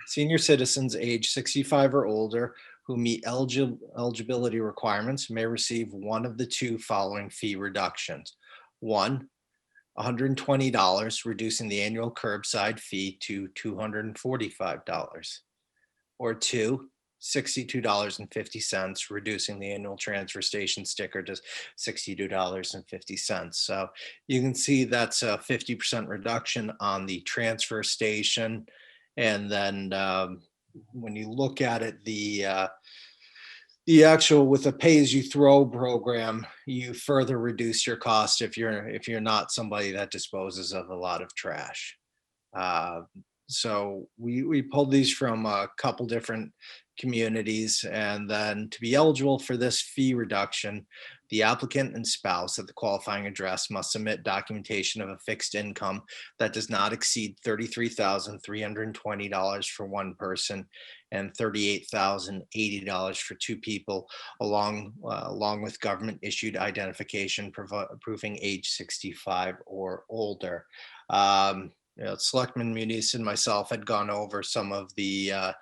Senior citizens age 65 or older who meet eligibility requirements may receive one of the two following fee reductions. One, $120, reducing the annual curbside fee to $245. Or two, $62.50, reducing the annual transfer station sticker to $62.50. So you can see that's a 50% reduction on the transfer station. And then when you look at it, the actual with a pay-as-you-throw program, you further reduce your cost if you're not somebody that disposes of a lot of trash. So we pulled these from a couple different communities, and then to be eligible for this fee reduction, the applicant and spouse at the qualifying address must submit documentation of a fixed income that does not exceed $33,320 for one person and $38,080 for two people, along with government issued identification proving age 65 or older. Selectmen Muniz and myself had gone over some of the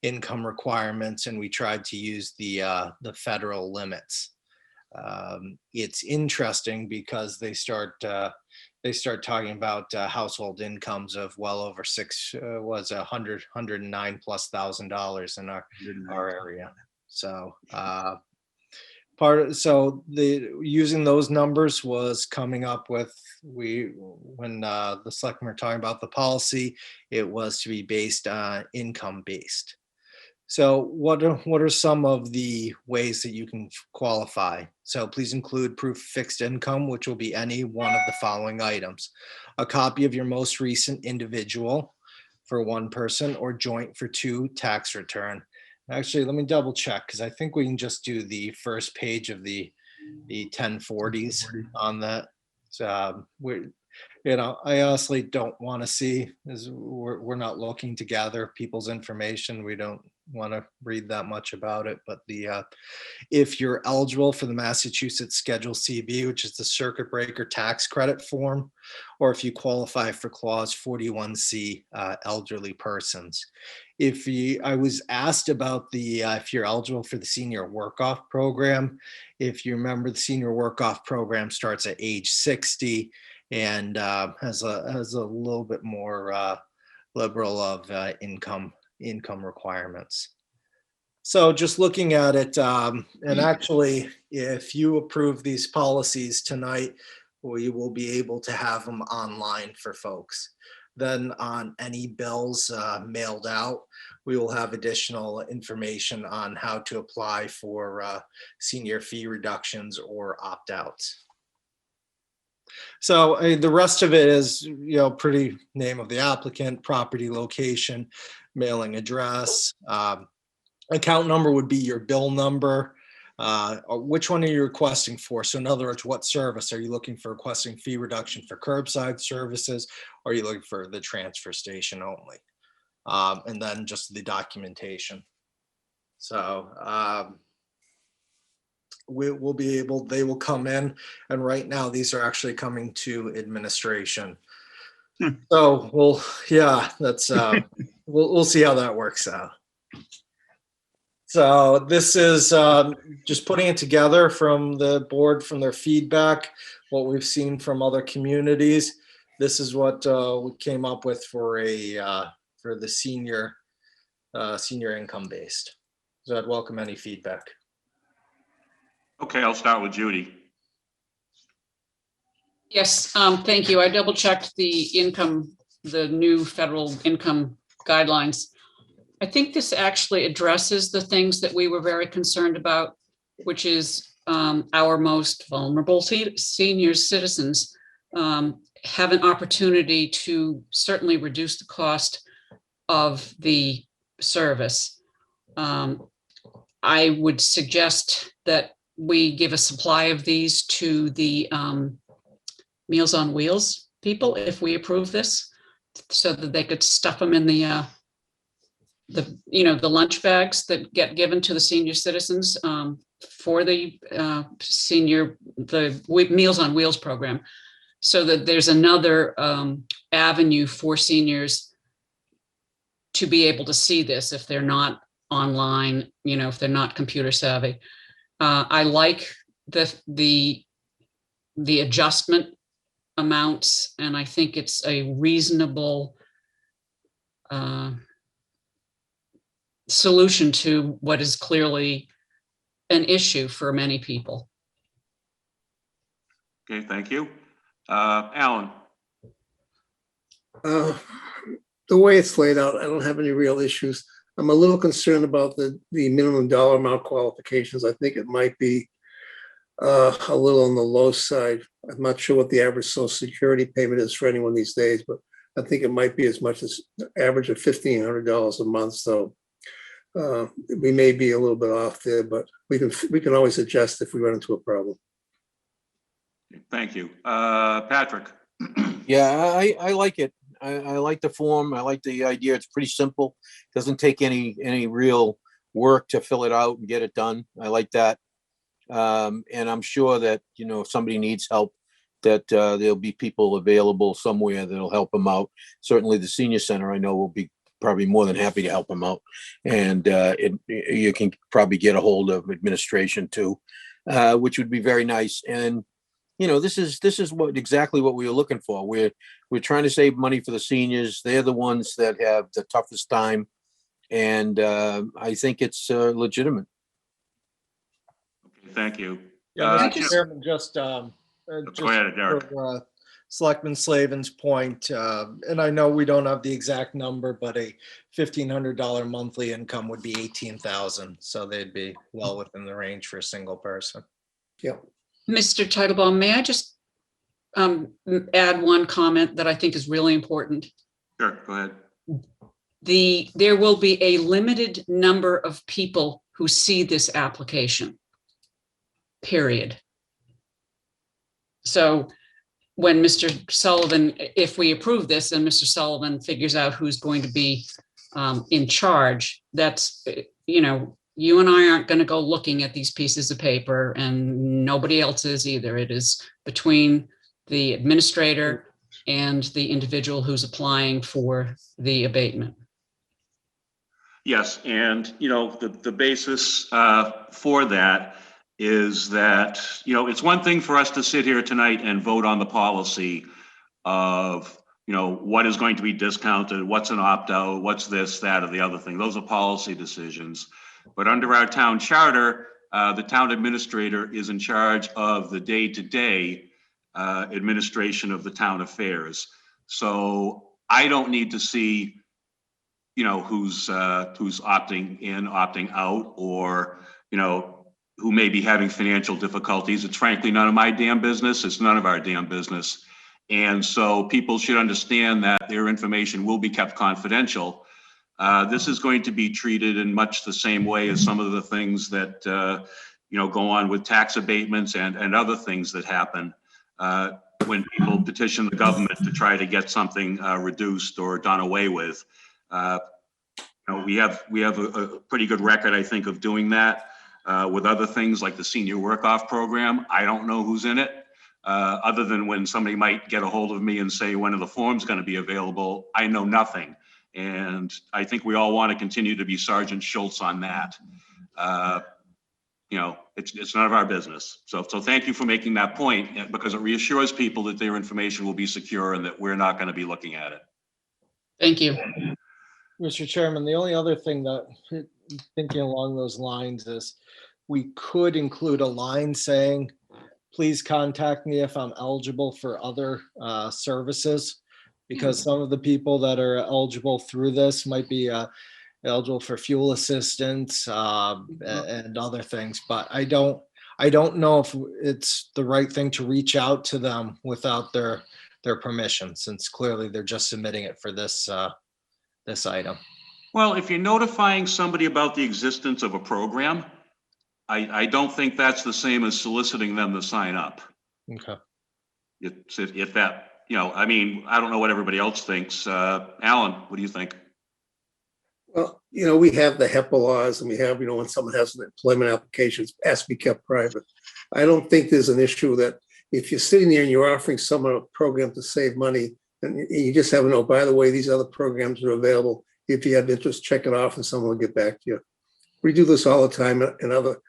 income requirements, and we tried to use the federal limits. It's interesting because they start talking about household incomes of well over $109,000+ in our area. So using those numbers was coming up with when the selectmen were talking about the policy, it was to be based on income based. So what are some of the ways that you can qualify? So please include proof of fixed income, which will be any one of the following items: a copy of your most recent individual for one person or joint for two tax return. Actually, let me double check, because I think we can just do the first page of the 1040s on that. So I honestly don't want to see, as we're not looking to gather people's information. We don't want to read that much about it, but if you're eligible for the Massachusetts Schedule CB, which is the circuit breaker tax credit form, or if you qualify for Clause 41C, elderly persons. I was asked about if you're eligible for the senior work-off program. If you remember, the senior work-off program starts at age 60 and has a little bit more liberal of income requirements. So just looking at it, and actually, if you approve these policies tonight, we will be able to have them online for folks. Then on any bills mailed out, we will have additional information on how to apply for senior fee reductions or opt-outs. So the rest of it is, pretty name of the applicant, property location, mailing address, account number would be your bill number. Which one are you requesting for? So in other words, what service are you looking for? Requesting fee reduction for curbside services, or are you looking for the transfer station only? And then just the documentation. So they will come in, and right now these are actually coming to administration. So we'll see how that works out. So this is just putting it together from the board, from their feedback, what we've seen from other communities. This is what we came up with for the senior income based. So I'd welcome any feedback. Okay, I'll start with Judy. Yes, thank you. I double checked the new federal income guidelines. I think this actually addresses the things that we were very concerned about, which is our most vulnerable senior citizens have an opportunity to certainly reduce the cost of the service. I would suggest that we give a supply of these to the Meals on Wheels people if we approve this, so that they could stuff them in the lunch bags that get given to the senior citizens for the Meals on Wheels program, so that there's another avenue for seniors to be able to see this if they're not online, if they're not computer savvy. I like the adjustment amounts, and I think it's a reasonable solution to what is clearly an issue for many people. Okay, thank you. Alan? The way it's laid out, I don't have any real issues. I'm a little concerned about the minimum dollar amount qualifications. I think it might be a little on the low side. I'm not sure what the average Social Security payment is for anyone these days, but I think it might be as much as average of $1,500 a month. So we may be a little bit off there, but we can always adjust if we run into a problem. Thank you. Patrick? Yeah, I like it. I like the form. I like the idea. It's pretty simple. Doesn't take any real work to fill it out and get it done. I like that. And I'm sure that, if somebody needs help, that there'll be people available somewhere that'll help them out. Certainly the senior center, I know, will be probably more than happy to help them out. And you can probably get a hold of administration too, which would be very nice. And this is exactly what we were looking for. We're trying to save money for the seniors. They're the ones that have the toughest time, and I think it's legitimate. Okay, thank you. Yeah, Mr. Chairman, just go ahead, Derek. for, Selectman Slavin's point, and I know we don't have the exact number, but a $1,500 monthly income would be $18,000, so they'd be well within the range for a single person. Yeah. Mr. Titlebaum, may I just add one comment that I think is really important? Sure, go ahead. There will be a limited number of people who see this application, period. So when Mr. Sullivan, if we approve this and Mr. Sullivan figures out who's going to be in charge, that's, you and I aren't going to go looking at these pieces of paper, and nobody else is either. It is between the administrator and the individual who's applying for the abatement. Yes, and the basis for that is that it's one thing for us to sit here tonight and vote on the policy of what is going to be discounted, what's an opt-out, what's this, that, or the other thing. Those are policy decisions. But under our town charter, the town administrator is in charge of the day-to-day administration of the town affairs. So I don't need to see, who's opting in, opting out, or, who may be having financial difficulties. It's frankly none of my damn business. It's none of our damn business. And so people should understand that their information will be kept confidential. This is going to be treated in much the same way as some of the things that go on with tax abatements and other things that happen when people petition the government to try to get something reduced or done away with. We have a pretty good record, I think, of doing that with other things like the senior work-off program. I don't know who's in it. Other than when somebody might get a hold of me and say, when are the forms going to be available? I know nothing. And I think we all want to continue to be Sergeant Schultz on that. It's none of our business. So thank you for making that point, because it reassures people that their information will be secure and that we're not going to be looking at it. Thank you. Mr. Chairman, the only other thing that, thinking along those lines, is we could include a line saying, please contact me if I'm eligible for other services, because some of the people that are eligible through this might be eligible for fuel assistance, and other things, but I don't know if it's the right thing to reach out to them without their permission, since clearly they're just submitting it for this item. Well, if you're notifying somebody about the existence of a program, I don't think that's the same as soliciting them to sign up. Okay. If that, I mean, I don't know what everybody else thinks. Alan, what do you think? Well, we have the HEPA laws, and we have, when someone has an employment application, it has to be kept private. I don't think there's an issue that if you're sitting there and you're offering someone a program to save money, and you just have to know, by the way, these other programs are available. If you have interest, check it off and someone will get back to you. We do this all the time in other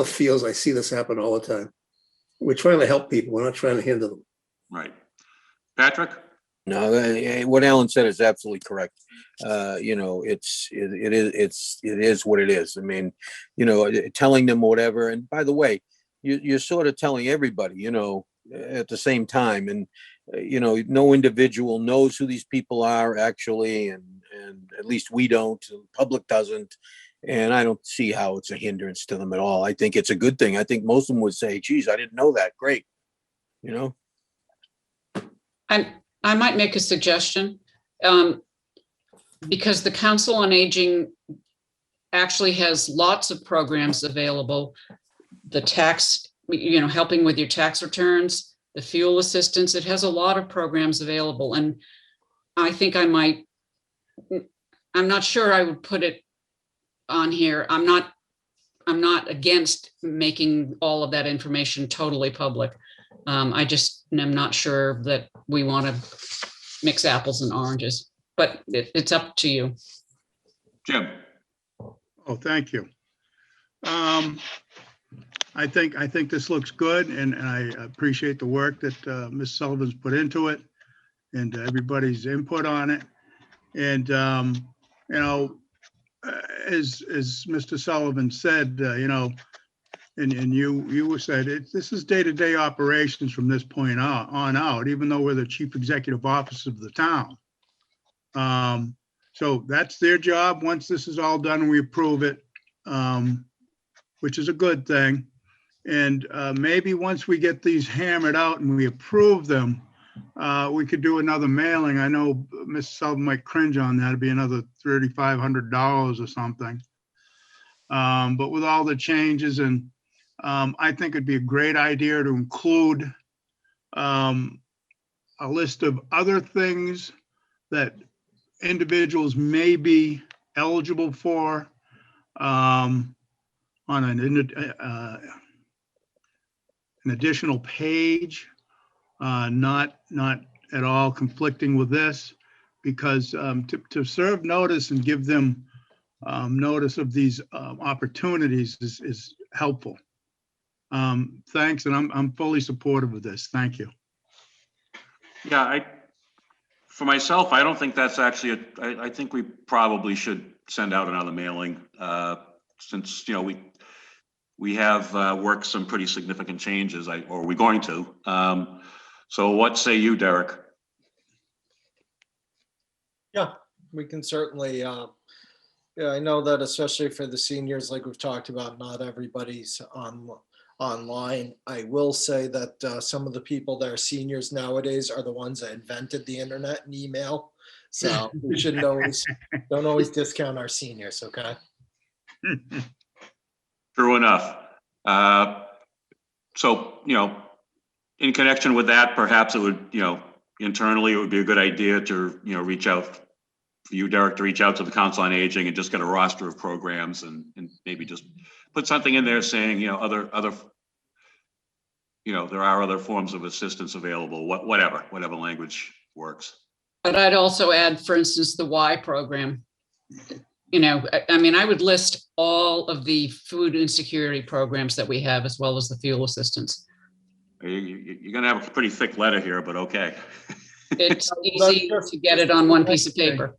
fields. I see this happen all the time. We're trying to help people. We're not trying to hinder them. Right. Patrick? No, what Alan said is absolutely correct. It is what it is. I mean, telling them whatever. And by the way, you're sort of telling everybody, at the same time. And, no individual knows who these people are actually. And at least we don't, the public doesn't. And I don't see how it's a hindrance to them at all. I think it's a good thing. I think most of them would say, geez, I didn't know that. Great. I might make a suggestion, because the Council on Aging actually has lots of programs available. The tax, helping with your tax returns, the fuel assistance, it has a lot of programs available. And I think I'm not sure I would put it on here. I'm not against making all of that information totally public. I just am not sure that we want to mix apples and oranges, but it's up to you. Jim? Oh, thank you. I think this looks good, and I appreciate the work that Ms. Sullivan's put into it and everybody's input on it. And, as Mr. Sullivan said, and you said this is day-to-day operations from this point on out, even though we're the chief executive officer of the town. So that's their job. Once this is all done, we approve it, which is a good thing. And maybe once we get these hammered out and we approve them, we could do another mailing. I know Ms. Sullivan might cringe on that. It'd be another $3,500 or something. But with all the changes, and I think it'd be a great idea to include a list of other things that individuals may be eligible for on an additional page, not at all conflicting with this, because to serve notice and give them notice of these opportunities is helpful. Thanks, and I'm fully supportive of this. Thank you. Yeah, for myself, I don't think that's actually I think we probably should send out another mailing, since we have worked some pretty significant changes, or we're going to. So what say you, Derek? Yeah, we can certainly, yeah, I know that especially for the seniors, like we've talked about, not everybody's online. I will say that some of the people that are seniors nowadays are the ones that invented the internet and email. So we shouldn't don't always discount our seniors, okay? True enough. So, in connection with that, perhaps it would, internally, it would be a good idea to, reach out, for you, Derek, to reach out to the Council on Aging and just get a roster of programs and maybe just put something in there saying, there are other forms of assistance available, whatever language works. But I'd also add, for instance, the Y program. I would list all of the food insecurity programs that we have, as well as the fuel assistance. You're going to have a pretty thick letter here, but okay. It's easy to get it on one piece of paper.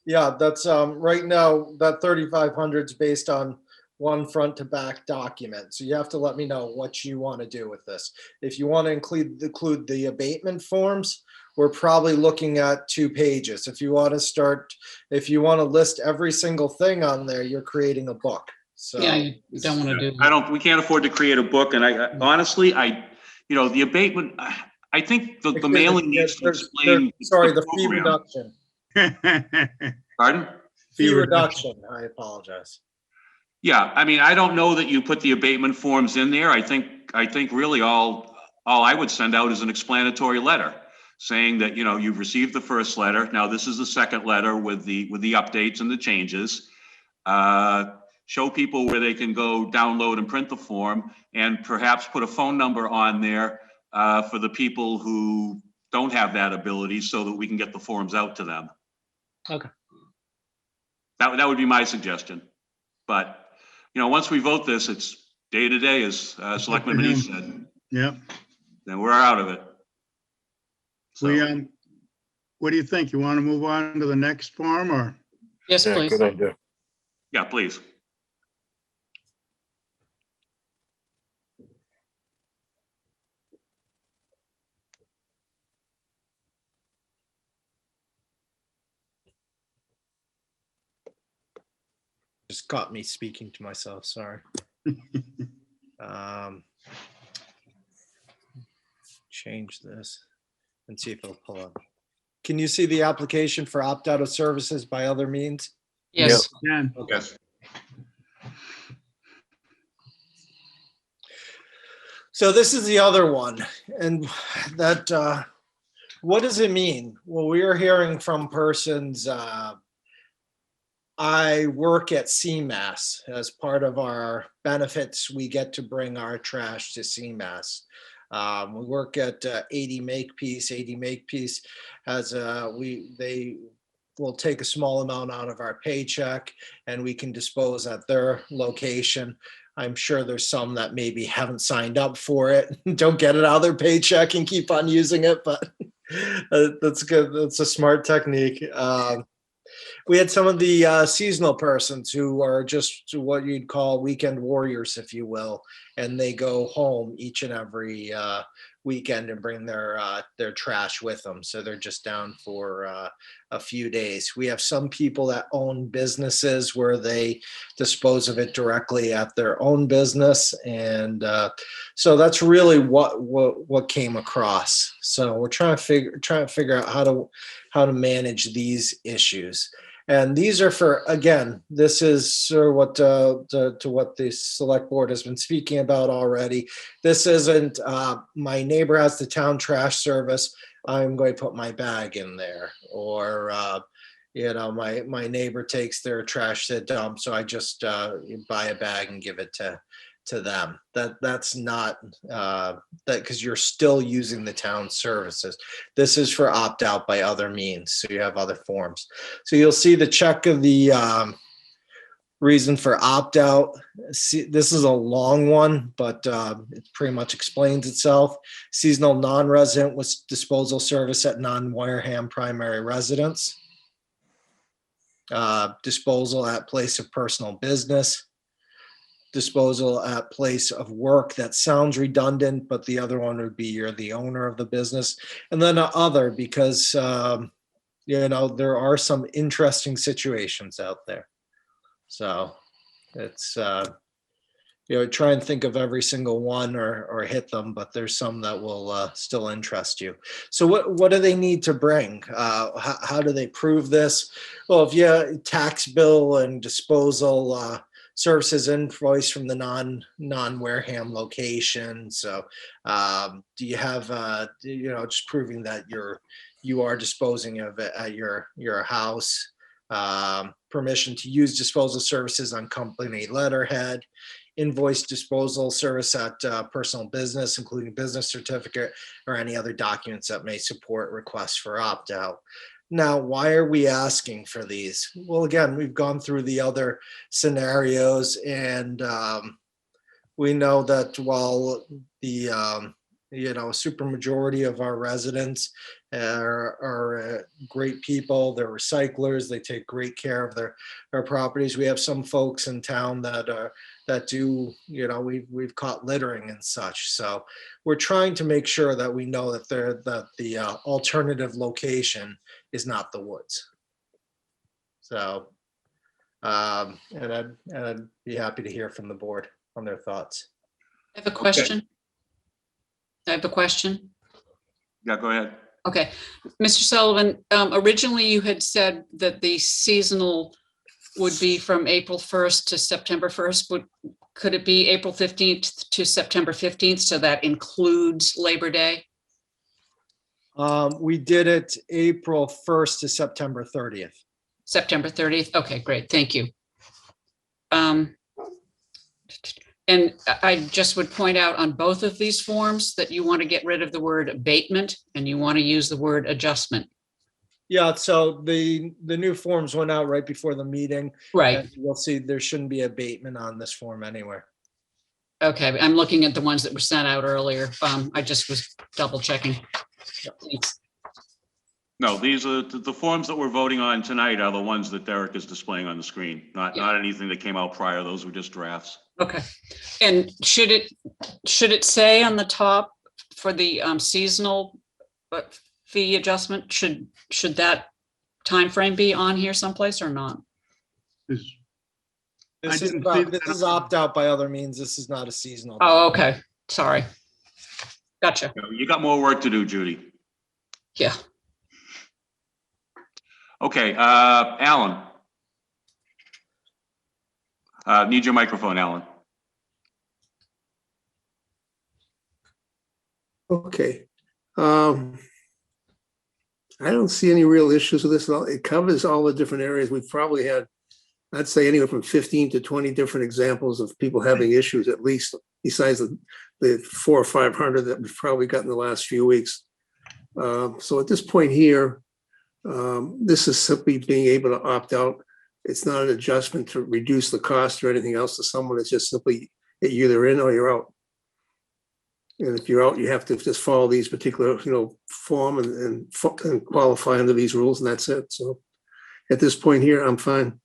Yeah, that's right now, that 3,500 is based on one front to back document. So you have to let me know what you want to do with this. If you want to include the abatement forms, we're probably looking at 2 pages. If you want to list every single thing on there, you're creating a book. So Yeah, you don't want to do that. We can't afford to create a book, and I honestly, the abatement, I think the mailing needs to explain. Sorry, the fee program. reduction. Pardon? Fee reduction, I apologize. Yeah, I mean, I don't know that you put the abatement forms in there. I think really all I would send out is an explanatory letter saying that, you've received the first letter. Now this is the second letter with the updates and the changes. Show people where they can go download and print the form, and perhaps put a phone number on there for the people who don't have that ability, so that we can get the forms out to them. Okay. That would be my suggestion. But, once we vote this, it's day to day, as Selectman Manise said. Yep. Then we're out of it. So, What do you think? You want to move on to the next form, or? Yes, Yeah, please. good idea. yeah, please. Just got me speaking to myself, sorry. Change this and see if it'll pull up. Can you see the application for opt-out of services by other means? Yes. Yeah. Yes. So this is the other one, and that, what does it mean? Well, we are hearing from persons, I work at CMAS. As part of our benefits, we get to bring our trash to CMAS. We work at 80 Makepeace. 80 Makepeace has they will take a small amount out of our paycheck, and we can dispose at their location. I'm sure there's some that maybe haven't signed up for it, don't get it out of their paycheck and keep on using it, but that's good. That's a smart technique. We had some of the seasonal persons who are just what you'd call weekend warriors, if you will, and they go home each and every weekend and bring their trash with them. So they're just down for a few days. We have some people that own businesses where they dispose of it directly at their own business, and so that's really what came across. So we're trying to figure out how to manage these issues. And these are for, again, this is sort of what to what the select board has been speaking about already. This isn't my neighbor has the town trash service, I'm going to put my bag in there, or my neighbor takes their trash to dump, so I just buy a bag and give it to them. That's not that, because you're still using the town services. This is for opt out by other means, so you have other forms. So you'll see the check of the reason for opt out. See, this is a long one, but it pretty much explains itself. Seasonal non-resident with disposal service at non-Wareham primary residence. Disposal at place of personal business. Disposal at place of work. That sounds redundant, but the other one would be you're the owner of the business. And then other, because there are some interesting situations out there. So it's try and think of every single one or hit them, but there's some that will still interest you. So what do they need to bring? How do they prove this? Well, if you tax bill and disposal services invoice from the non-Wareham location. So do you have just proving that you are disposing of it at your house? Permission to use disposal services on company letterhead, invoice disposal service at personal business, including business certificate or any other documents that may support requests for opt-out. Now, why are we asking for these? Well, again, we've gone through the other scenarios, and we know that while the super majority of our residents are great people, they're recyclers, they take great care of their properties. We have some folks in town that that do, we've caught littering and such. So we're trying to make sure that we know that the alternative location is not the woods. So, and I'd be happy to hear from the board on their thoughts. I have a question. I have a question. Yeah, go ahead. Okay, Mr. Sullivan, originally you had said that the seasonal would be from April 1st to September 1st. Could it be April 15th to September 15th? So that includes Labor Day? We did it April 1st to September 30th. September 30th. Okay, great. Thank you. And I just would point out on both of these forms that you want to get rid of the word abatement and you want to use the word adjustment. Yeah, so the new forms went out right before the meeting. Right. And you'll see there shouldn't be abatement on this form anywhere. Okay, I'm looking at the ones that were sent out earlier. I just was double checking. Thanks. No, these are the forms that we're voting on tonight are the ones that Derek is displaying on the screen, not anything that came out prior. Those were just drafts. Okay. And should it say on the top for the seasonal fee adjustment, should that time frame be on here someplace or not? Is- I This didn't see that. is opt out by other means. This is not a seasonal. Oh, okay. Sorry. Gotcha. You got more work to do, Judy. Yeah. Okay, Alan. Need your microphone, Alan. Okay. I don't see any real issues with this. It covers all the different areas. We've probably had, I'd say anywhere from 15 to 20 different examples of people having issues, at least, besides the 400 or 500 that we've probably got in the last few weeks. So at this point here, this is simply being able to opt out. It's not an adjustment to reduce the cost or anything else to someone. It's just simply you're either in or you're out. And if you're out, you have to just follow these particular, form and qualify under these rules, and that's it. So at this point here, I'm fine.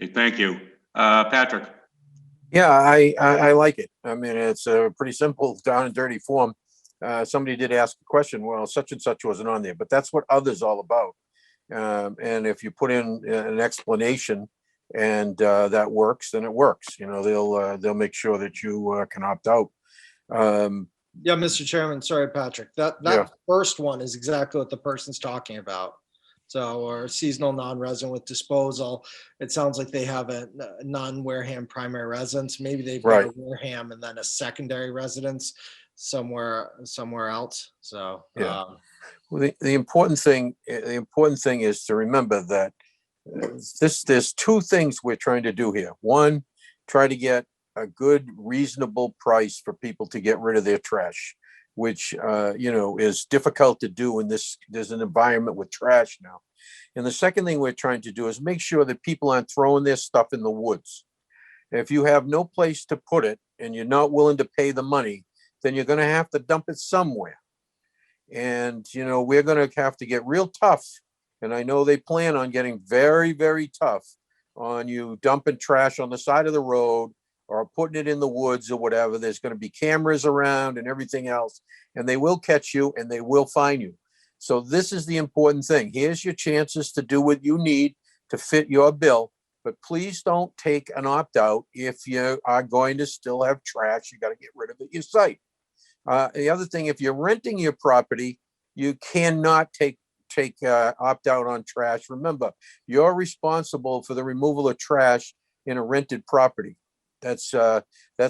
Okay, thank you. Patrick. Yeah, I like it. I mean, it's a pretty simple down and dirty form. Somebody did ask a question, well, such and such wasn't on there, but that's what others all about. And if you put in an explanation and that works, then it works. They'll make sure that you can opt out. Yeah, Mr. Chairman, sorry, Patrick. That first one is exactly what the person's talking about. So, or seasonal non-resident with disposal. It sounds like they have a non-Wareham primary residence. Maybe they've got a Wareham and then a secondary residence somewhere else. So, well, the important thing is to remember that there's two things we're trying to do here. One, try to get a good, reasonable price for people to get rid of their trash, which, is difficult to do in there's an environment with trash now. And the second thing we're trying to do is make sure that people aren't throwing their stuff in the woods. If you have no place to put it and you're not willing to pay the money, then you're going to have to dump it somewhere. And, we're going to have to get real tough. And I know they plan on getting very, very tough on you dumping trash on the side of the road or putting it in the woods or whatever. There's going to be cameras around and everything else, and they will catch you and they will fine you. So this is the important thing. Here's your chances to do what you need to fit your bill, but please don't take an opt-out if you are going to still have trash. You got to get rid of it your site. The other thing, if you're renting your property, you cannot take opt-out on trash. Remember, you're responsible for the removal of trash in a rented property. That's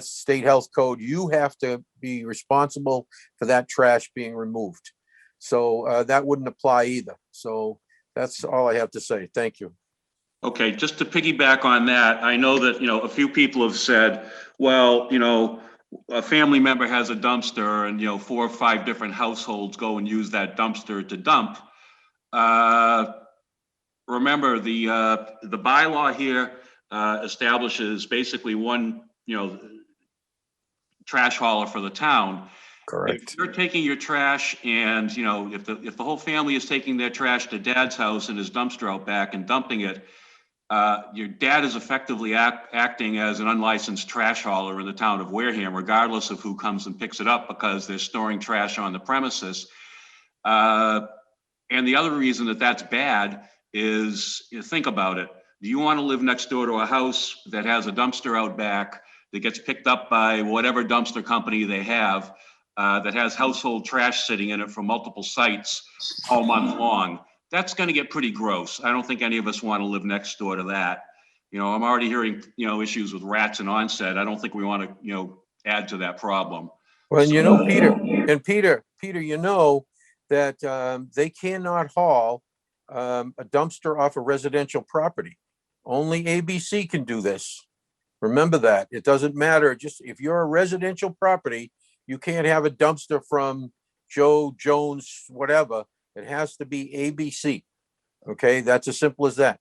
state health code. You have to be responsible for that trash being removed. So that wouldn't apply either. So that's all I have to say. Thank you. Okay, just to piggyback on that, I know that, a few people have said, well, a family member has a dumpster and, 4 or 5 different households go and use that dumpster to dump. Remember, the bylaw here establishes basically one, trash hauler for the town. Correct. If you're taking your trash and, if the whole family is taking their trash to dad's house and his dumpster out back and dumping it, Your dad is effectively acting as an unlicensed trash hauler in the town of Wareham, regardless of who comes and picks it up, because they're storing trash on the premises. And the other reason that that's bad is, you think about it. Do you want to live next door to a house that has a dumpster out back that gets picked up by whatever dumpster company they have, that has household trash sitting in it from multiple sites all month long? That's going to get pretty gross. I don't think any of us want to live next door to that. You know, I'm already hearing, issues with rats and onset. I don't think we want to, add to that problem. Well, and Peter, you know that they cannot haul a dumpster off a residential property. Only ABC can do this. Remember that. It doesn't matter. Just if you're a residential property, you can't have a dumpster from Joe Jones, whatever. It has to be ABC. Okay, that's as simple as that.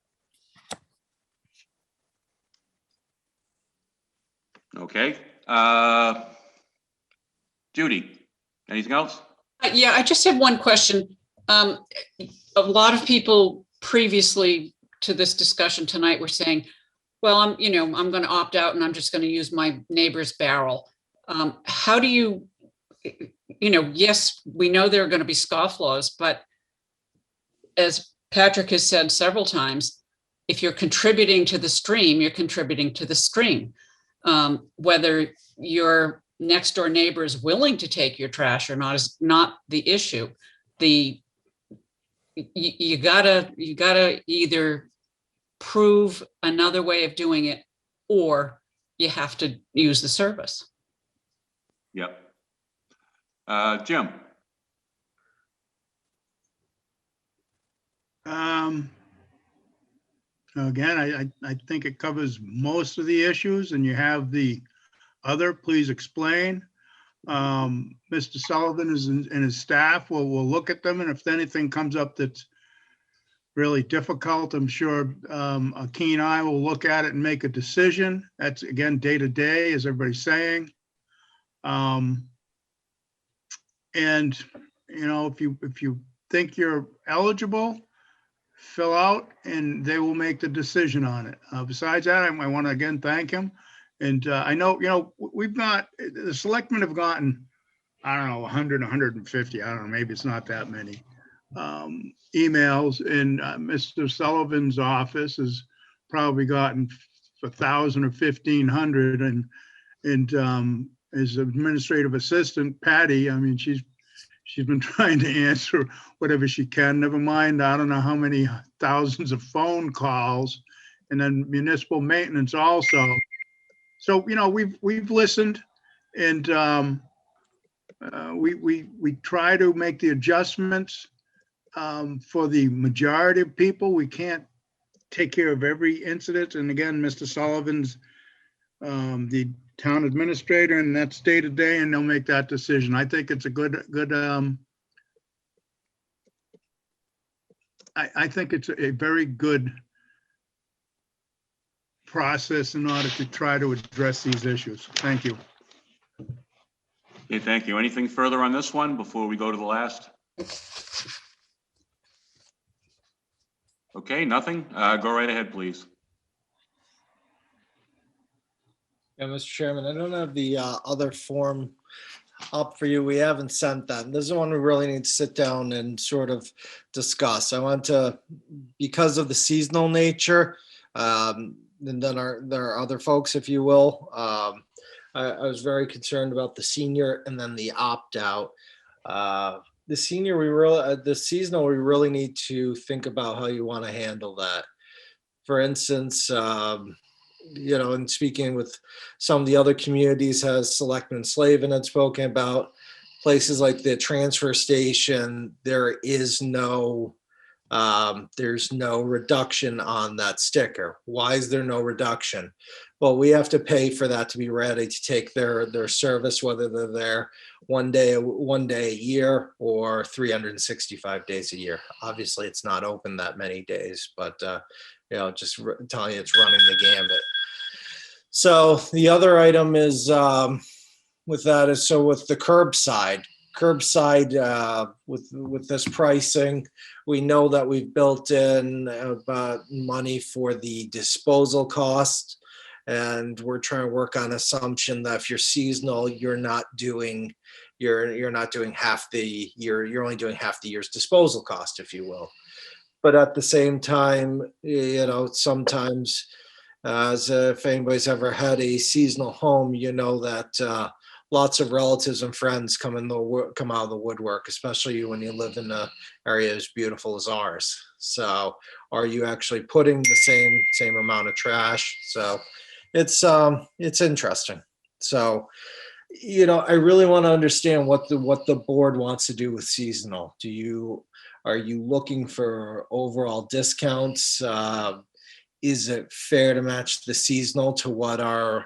Okay. Judy, anything else? Yeah, I just have one question. A lot of people previously to this discussion tonight were saying, well, I'm going to opt out and I'm just going to use my neighbor's barrel. How do you, yes, we know there are going to be scofflaws, but as Patrick has said several times, if you're contributing to the stream, you're contributing to the stream. Whether your next door neighbor is willing to take your trash or not is not the issue. You gotta either prove another way of doing it, or you have to use the service. Yep. Jim. Again, I think it covers most of the issues, and you have the other, please explain. Mr. Sullivan and his staff will look at them, and if anything comes up that's really difficult, I'm sure a keen eye will look at it and make a decision. That's, again, day to day, as everybody's saying. And if you think you're eligible, fill out and they will make the decision on it. Besides that, I want to again thank him. And I know, the selectmen have gotten, I don't know, 100, 150, I don't know, maybe it's not that many emails. And Mr. Sullivan's office has probably gotten 1,000 or 1,500. And his administrative assistant, Patty, I mean, she's been trying to answer whatever she can. Never mind, I don't know how many thousands of phone calls, and then municipal maintenance also. So we've listened, and we try to make the adjustments for the majority of people. We can't take care of every incident, and again, Mr. Sullivan's the town administrator, and that's day to day, and they'll make that decision. I think it's a good. I think it's a very good process in order to try to address these issues. Thank you. Okay, thank you. Anything further on this one before we go to the last? Okay, nothing. Go right ahead, please. Yeah, Mr. Chairman, I don't have the other form up for you. We haven't sent that. This is one we really need to sit down and sort of discuss. I want to, because of the seasonal nature, and then there are other folks, if you will. I was very concerned about the senior and then the opt-out. The senior, the seasonal, we really need to think about how you want to handle that. For instance, and speaking with some of the other communities, as Selectmen Slavin had spoken about, places like the transfer station, there's no reduction on that sticker. Why is there no reduction? Well, we have to pay for that to be ready to take their service, whether they're there one day a year or 365 days a year. Obviously, it's not open that many days, but just telling you it's running the gambit. So the other item is with the curbside. curbside, with this pricing, we know that we've built in money for the disposal cost. And we're trying to work on assumption that if you're seasonal, you're not doing half the year, you're only doing half the year's disposal cost, if you will. But at the same time, sometimes, as if anybody's ever had a seasonal home, you know that lots of relatives and friends come out of the woodwork, especially when you live in an area as beautiful as ours. So, are you actually putting the same amount of trash? So, it's interesting. So, I really want to understand what the board wants to do with seasonal. Are you looking for overall discounts? Is it fair to match the seasonal to what our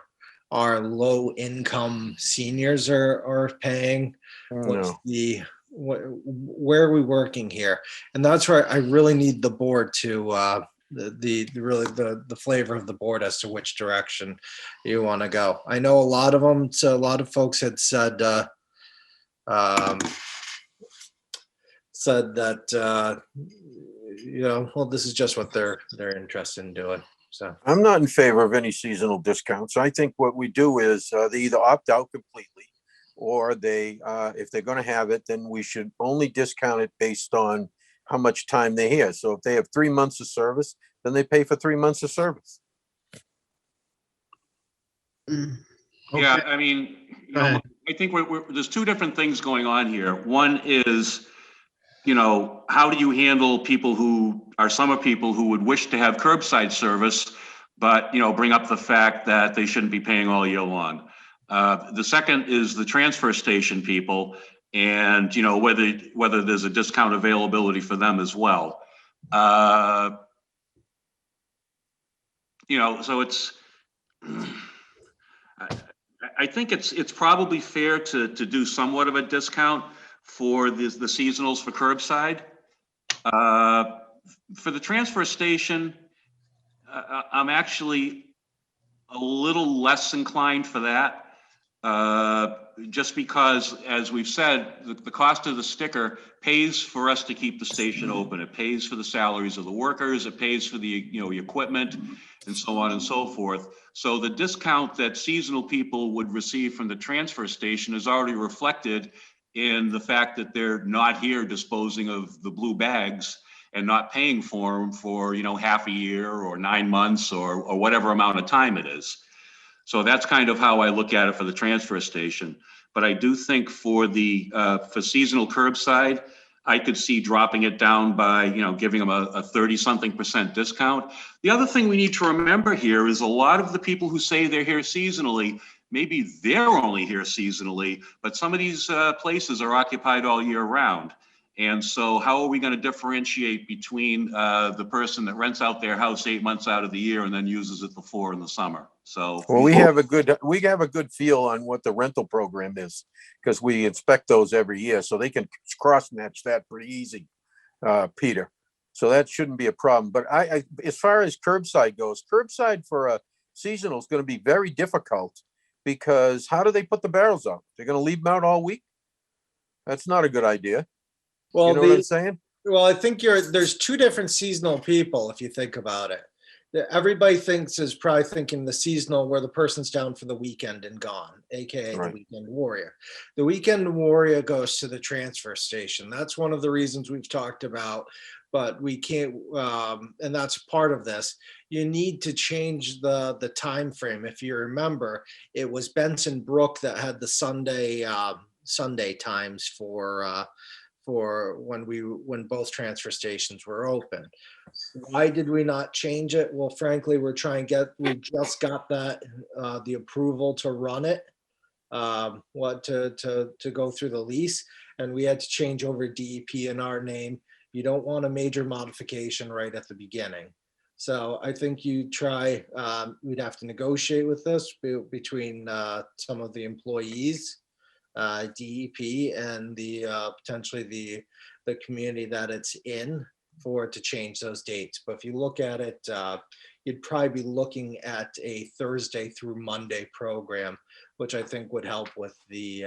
low income seniors are paying? What's No. where are we working here? And that's where I really need the board to the flavor of the board as to which direction you want to go. I know a lot of them. So a lot of folks had said that well, this is just what they're interested in doing. So I'm not in favor of any seasonal discounts. I think what we do is they either opt out completely, or they, if they're going to have it, then we should only discount it based on how much time they're here. So if they have 3 months of service, then they pay for 3 months of service. Yeah, I mean, Go ahead. I think there's two different things going on here. One is, how do you handle summer people who would wish to have curbside service, but, bring up the fact that they shouldn't be paying all year long. The second is the transfer station people, and, whether there's a discount availability for them as well. So it's, I think it's probably fair to do somewhat of a discount for the seasonals for curbside. For the transfer station, I'm actually a little less inclined for that. Just because, as we've said, the cost of the sticker pays for us to keep the station open. It pays for the salaries of the workers. It pays for the equipment, and so on and so forth. So the discount that seasonal people would receive from the transfer station is already reflected in the fact that they're not here disposing of the blue bags and not paying for them for half a year or 9 months or whatever amount of time it is. So that's kind of how I look at it for the transfer station. But I do think for seasonal curbside, I could see dropping it down by, giving them a 30-something% discount. The other thing we need to remember here is a lot of the people who say they're here seasonally, maybe they're only here seasonally, but some of these places are occupied all year round. And so how are we going to differentiate between the person that rents out their house 8 months out of the year and then uses it before in the summer? So, well, we have a good feel on what the rental program is, because we inspect those every year, so they can cross match that pretty easy, Peter. So that shouldn't be a problem. But I as far as curbside goes, curbside for a seasonal is going to be very difficult, because how do they put the barrels out? They're going to leave them out all week? That's not a good idea. Well, you know what I'm saying? Well, I think there's two different seasonal people, if you think about it. Everybody is probably thinking the seasonal where the person's down for the weekend and gone, aka Right. The weekend warrior. The weekend warrior goes to the transfer station. That's one of the reasons we've talked about, but we can't, and that's part of this. You need to change the time frame. If you remember, it was Benson Brook that had the Sunday times for when both transfer stations were open. Why did we not change it? Well, frankly, we just got that the approval to run it, to go through the lease, and we had to change over DEP in our name. You don't want a major modification right at the beginning. So I think we'd have to negotiate with this between some of the employees, DEP, and potentially the community that it's in, for it to change those dates. But if you look at it, you'd probably be looking at a Thursday through Monday program, which I think would help with the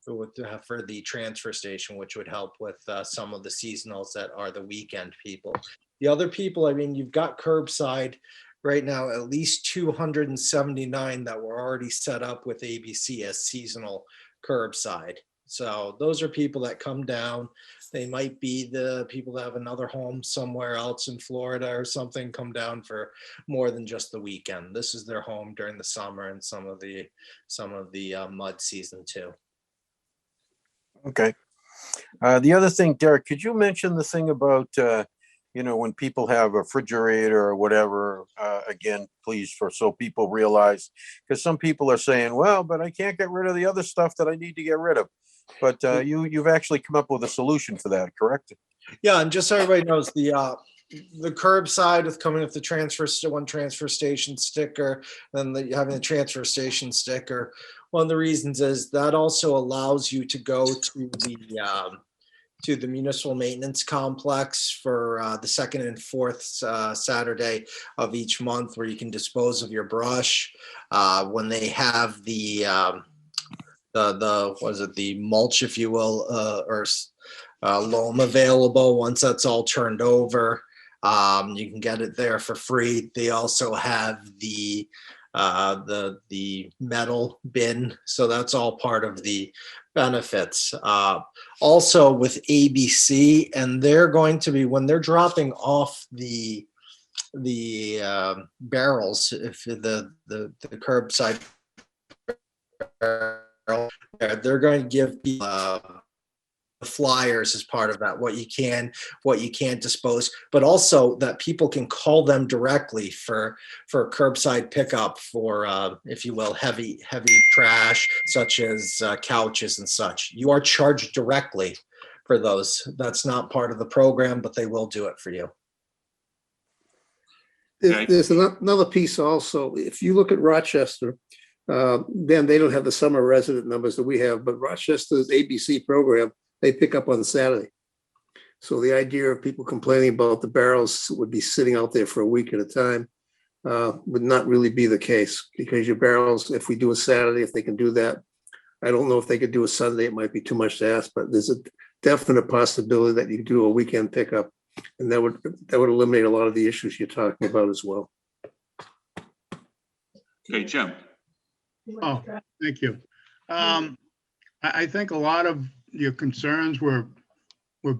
for the transfer station, which would help with some of the seasonals that are the weekend people. The other people, I mean, you've got Curbside right now, at least 279 that were already set up with ABC as seasonal Curbside. So those are people that come down. They might be the people that have another home somewhere else in Florida or something, come down for more than just the weekend. This is their home during the summer and some of the mud season too. Okay. The other thing, Derek, could you mention the thing about, when people have a refrigerator or whatever, again, please, so people realize, because some people are saying, well, but I can't get rid of the other stuff that I need to get rid of. But you've actually come up with a solution for that, correct? Yeah, and just so everybody knows, the Curbside with coming with the one transfer station sticker, then having the transfer station sticker. One of the reasons is that also allows you to go to the municipal maintenance complex for the second and fourth Saturday of each month, where you can dispose of your brush. When they have the mulch, if you will, or loam available, once that's all turned over, you can get it there for free. They also have the metal bin, so that's all part of the benefits. Also with ABC, and they're going to be, when they're dropping off the barrels, if the Curbside barrel, they're going to give flyers as part of that, what you can't dispose, but also that people can call them directly for curbside pickup for, if you will, heavy trash such as couches and such. You are charged directly for those. That's not part of the program, but they will do it for you. Okay. There's another piece also. If you look at Rochester, then they don't have the summer resident numbers that we have, but Rochester's ABC program, they pick up on Saturday. So the idea of people complaining about the barrels would be sitting out there for a week at a time would not really be the case, because your barrels, if we do a Saturday, if they can do that, I don't know if they could do a Sunday, it might be too much to ask, but there's a definite possibility that you could do a weekend pickup, and that would eliminate a lot of the issues you're talking about as well. Okay, Jim. Oh, thank you. I think a lot of your concerns were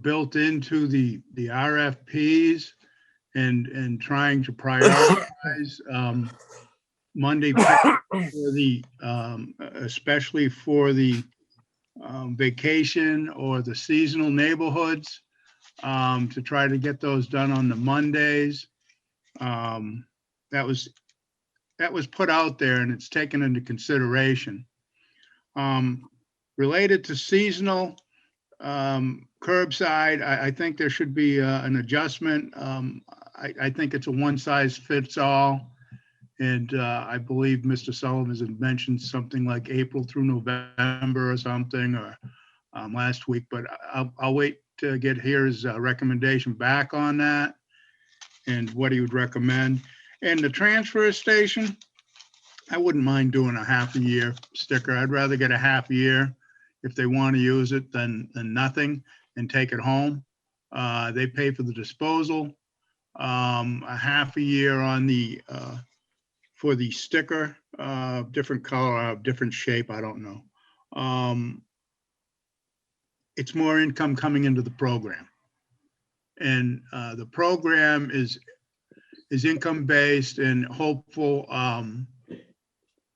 built into the RFPs and trying to prioritize Monday for the especially for the vacation or the seasonal neighborhoods, to try to get those done on the Mondays. That was put out there, and it's taken into consideration. Related to seasonal curbside, I think there should be an adjustment. I think it's a one size fits all. And I believe Mr. Sullivan has mentioned something like April through November or something, or last week, but I'll wait to get his recommendation back on that and what he would recommend. And the transfer station, I wouldn't mind doing a half a year sticker. I'd rather get a half a year if they want to use it than nothing and take it home. They pay for the disposal. A half a year on the for the sticker, different color, different shape, I don't know. It's more income coming into the program. And the program is income based and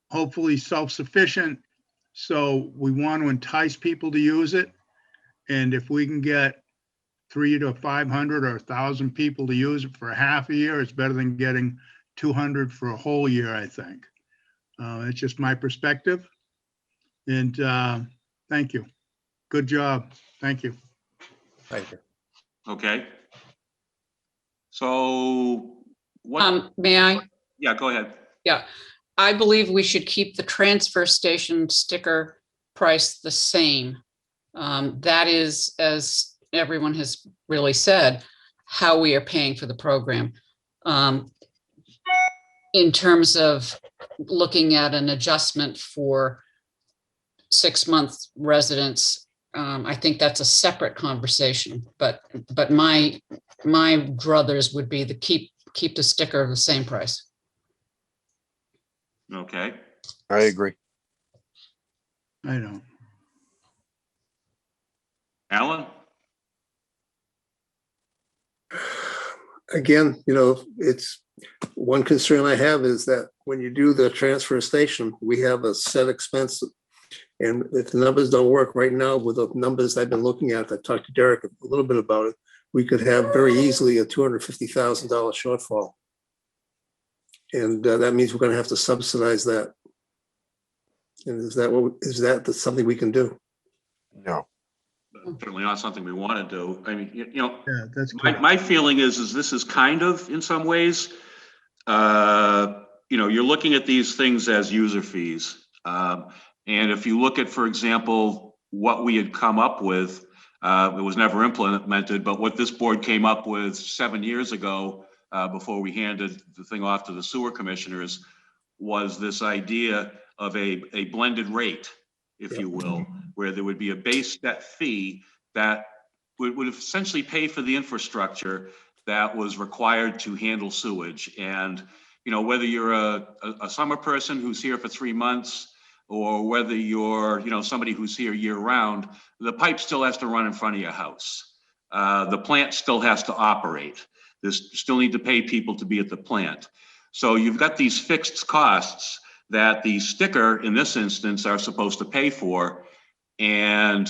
hopefully self-sufficient. So we want to entice people to use it. And if we can get 300 to 500 or 1,000 people to use it for a half a year, it's better than getting 200 for a whole year, I think. It's just my perspective. And thank you. Good job. Thank you. Thank you. Okay. So what? May I? Yeah, go ahead. Yeah, I believe we should keep the transfer station sticker price the same. That is, as everyone has really said, how we are paying for the program. In terms of looking at an adjustment for 6-month residents, I think that's a separate conversation, but my druthers would be to keep the sticker the same price. Okay. I agree. I don't. Alan? Again, it's, one concern I have is that when you do the transfer station, we have a set expense. And if the numbers don't work right now with the numbers I've been looking at, I talked to Derek a little bit about it, we could have very easily a $250,000 shortfall. And that means we're going to have to subsidize that. And is that something we can do? No. Certainly not something we want to do. I mean, Yeah, that's good. my feeling is this is kind of, in some ways, you're looking at these things as user fees. And if you look at, for example, what we had come up with, it was never implemented, but what this board came up with 7 years ago, before we handed the thing off to the sewer commissioners, was this idea of a blended rate, if you will, where there would be a base set fee that would essentially pay for the infrastructure that was required to handle sewage. And, whether you're a summer person who's here for 3 months, or whether you're, somebody who's here year round, the pipe still has to run in front of your house. The plant still has to operate. There's still need to pay people to be at the plant. So you've got these fixed costs that the sticker, in this instance, are supposed to pay for. And,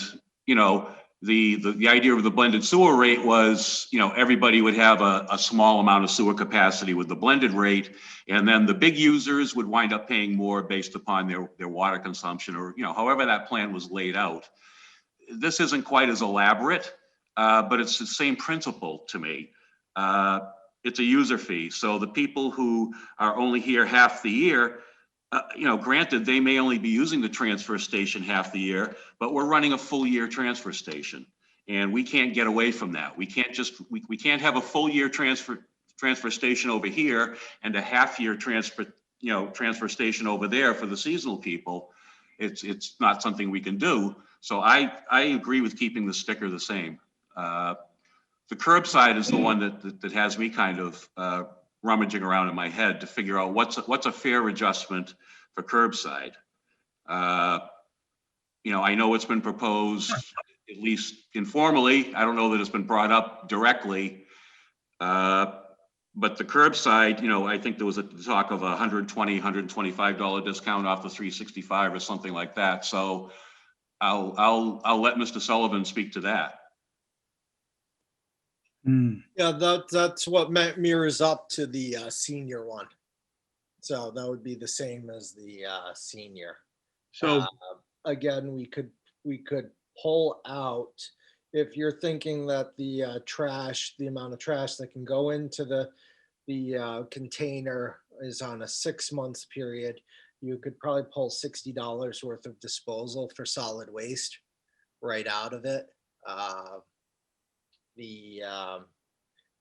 the idea of the blended sewer rate was, everybody would have a small amount of sewer capacity with the blended rate. And then the big users would wind up paying more based upon their water consumption, or, however that plan was laid out. This isn't quite as elaborate, but it's the same principle to me. It's a user fee. So the people who are only here half the year, granted, they may only be using the transfer station half the year, but we're running a full year transfer station, and we can't get away from that. We can't have a full year transfer station over here and a half year transfer station over there for the seasonal people. It's not something we can do. So I agree with keeping the sticker the same. The curbside is the one that has me kind of rummaging around in my head to figure out what's a fair adjustment for curbside. I know it's been proposed, at least informally. I don't know that it's been brought up directly. But the curbside, I think there was a talk of $120, $125 discount off the 365 or something like that. So I'll let Mr. Sullivan speak to that. Yeah, that's what mirrors up to the senior one. So that would be the same as the senior. So Again, we could pull out, if you're thinking that the amount of trash that can go into the container is on a 6-month period, you could probably pull $60 worth of disposal for solid waste right out of it. The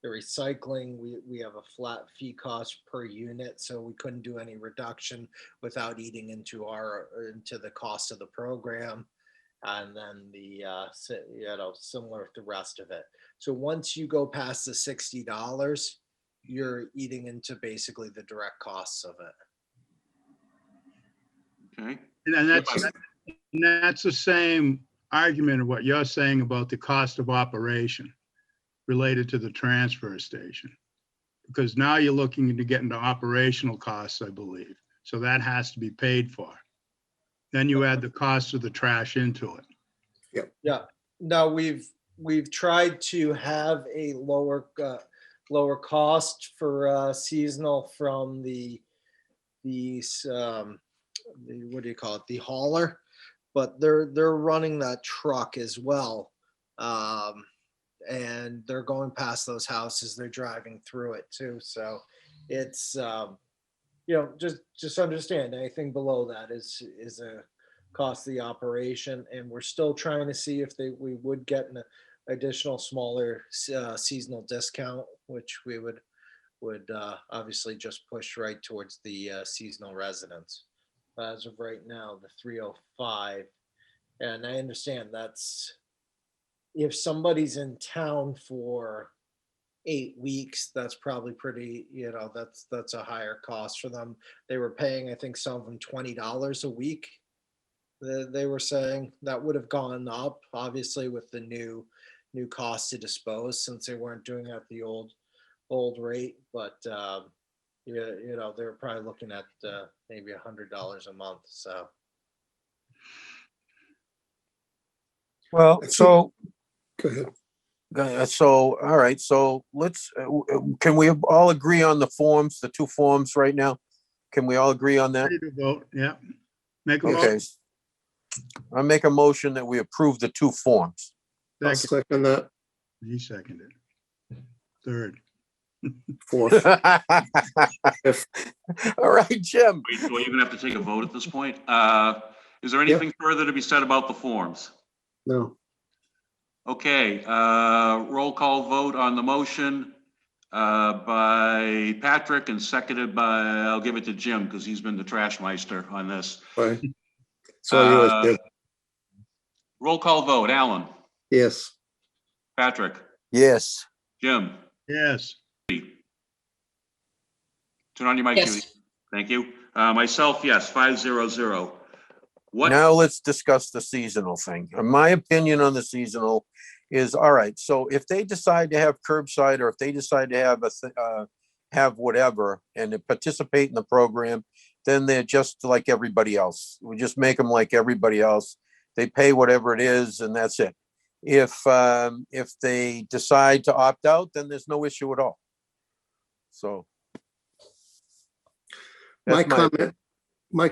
recycling, we have a flat fee cost per unit, so we couldn't do any reduction without eating into the cost of the program. And then similar with the rest of it. So once you go past the $60, you're eating into basically the direct costs of it. Okay. and that's the same argument of what you're saying about the cost of operation related to the transfer station, because now you're looking to get into operational costs, I believe. So that has to be paid for. Then you add the cost of the trash into it. Yeah. Now we've tried to have a lower cost for seasonal from the what do you call it? The hauler, but they're running that truck as well. And they're going past those houses, they're driving through it too. So it's, just understand anything below that is a cost of the operation. And we're still trying to see if we would get an additional smaller seasonal discount, which we would obviously just push right towards the seasonal residents. But as of right now, the 305 And I understand that's, if somebody's in town for 8 weeks, that's probably pretty, that's a higher cost for them. They were paying, I think some of them $20 a week. They were saying that would have gone up, obviously, with the new cost to dispose, since they weren't doing it at the old rate. But they were probably looking at maybe $100 a month. So Well, so, Go ahead. all right, so let's, can we all agree on the forms, the two forms right now? Can we all agree on that? Ready to vote, yeah. Make a Okay. motion. I make a motion that we approve the two forms. I'll Second, second that. he seconded. Third. Fourth. All right, Jim. Wait, do I even have to take a vote at this point? Is there anything further to be said about the forms? No. Okay, roll call vote on the motion by Patrick and seconded by, I'll give it to Jim because he's been the trash meister on this. Fine. It's all yours, Jim. Roll call vote, Alan, Yes. Patrick, Yes. Jim. Yes. Turn on your mic, Yes. Judy. Thank you. Myself, yes, 500. What? Now let's discuss the seasonal thing. My opinion on the seasonal is, all right, so if they decide to have curbside, or if they decide to have have whatever and to participate in the program, then they're just like everybody else. We just make them like everybody else. They pay whatever it is and that's it. If they decide to opt out, then there's no issue at all. So. My that's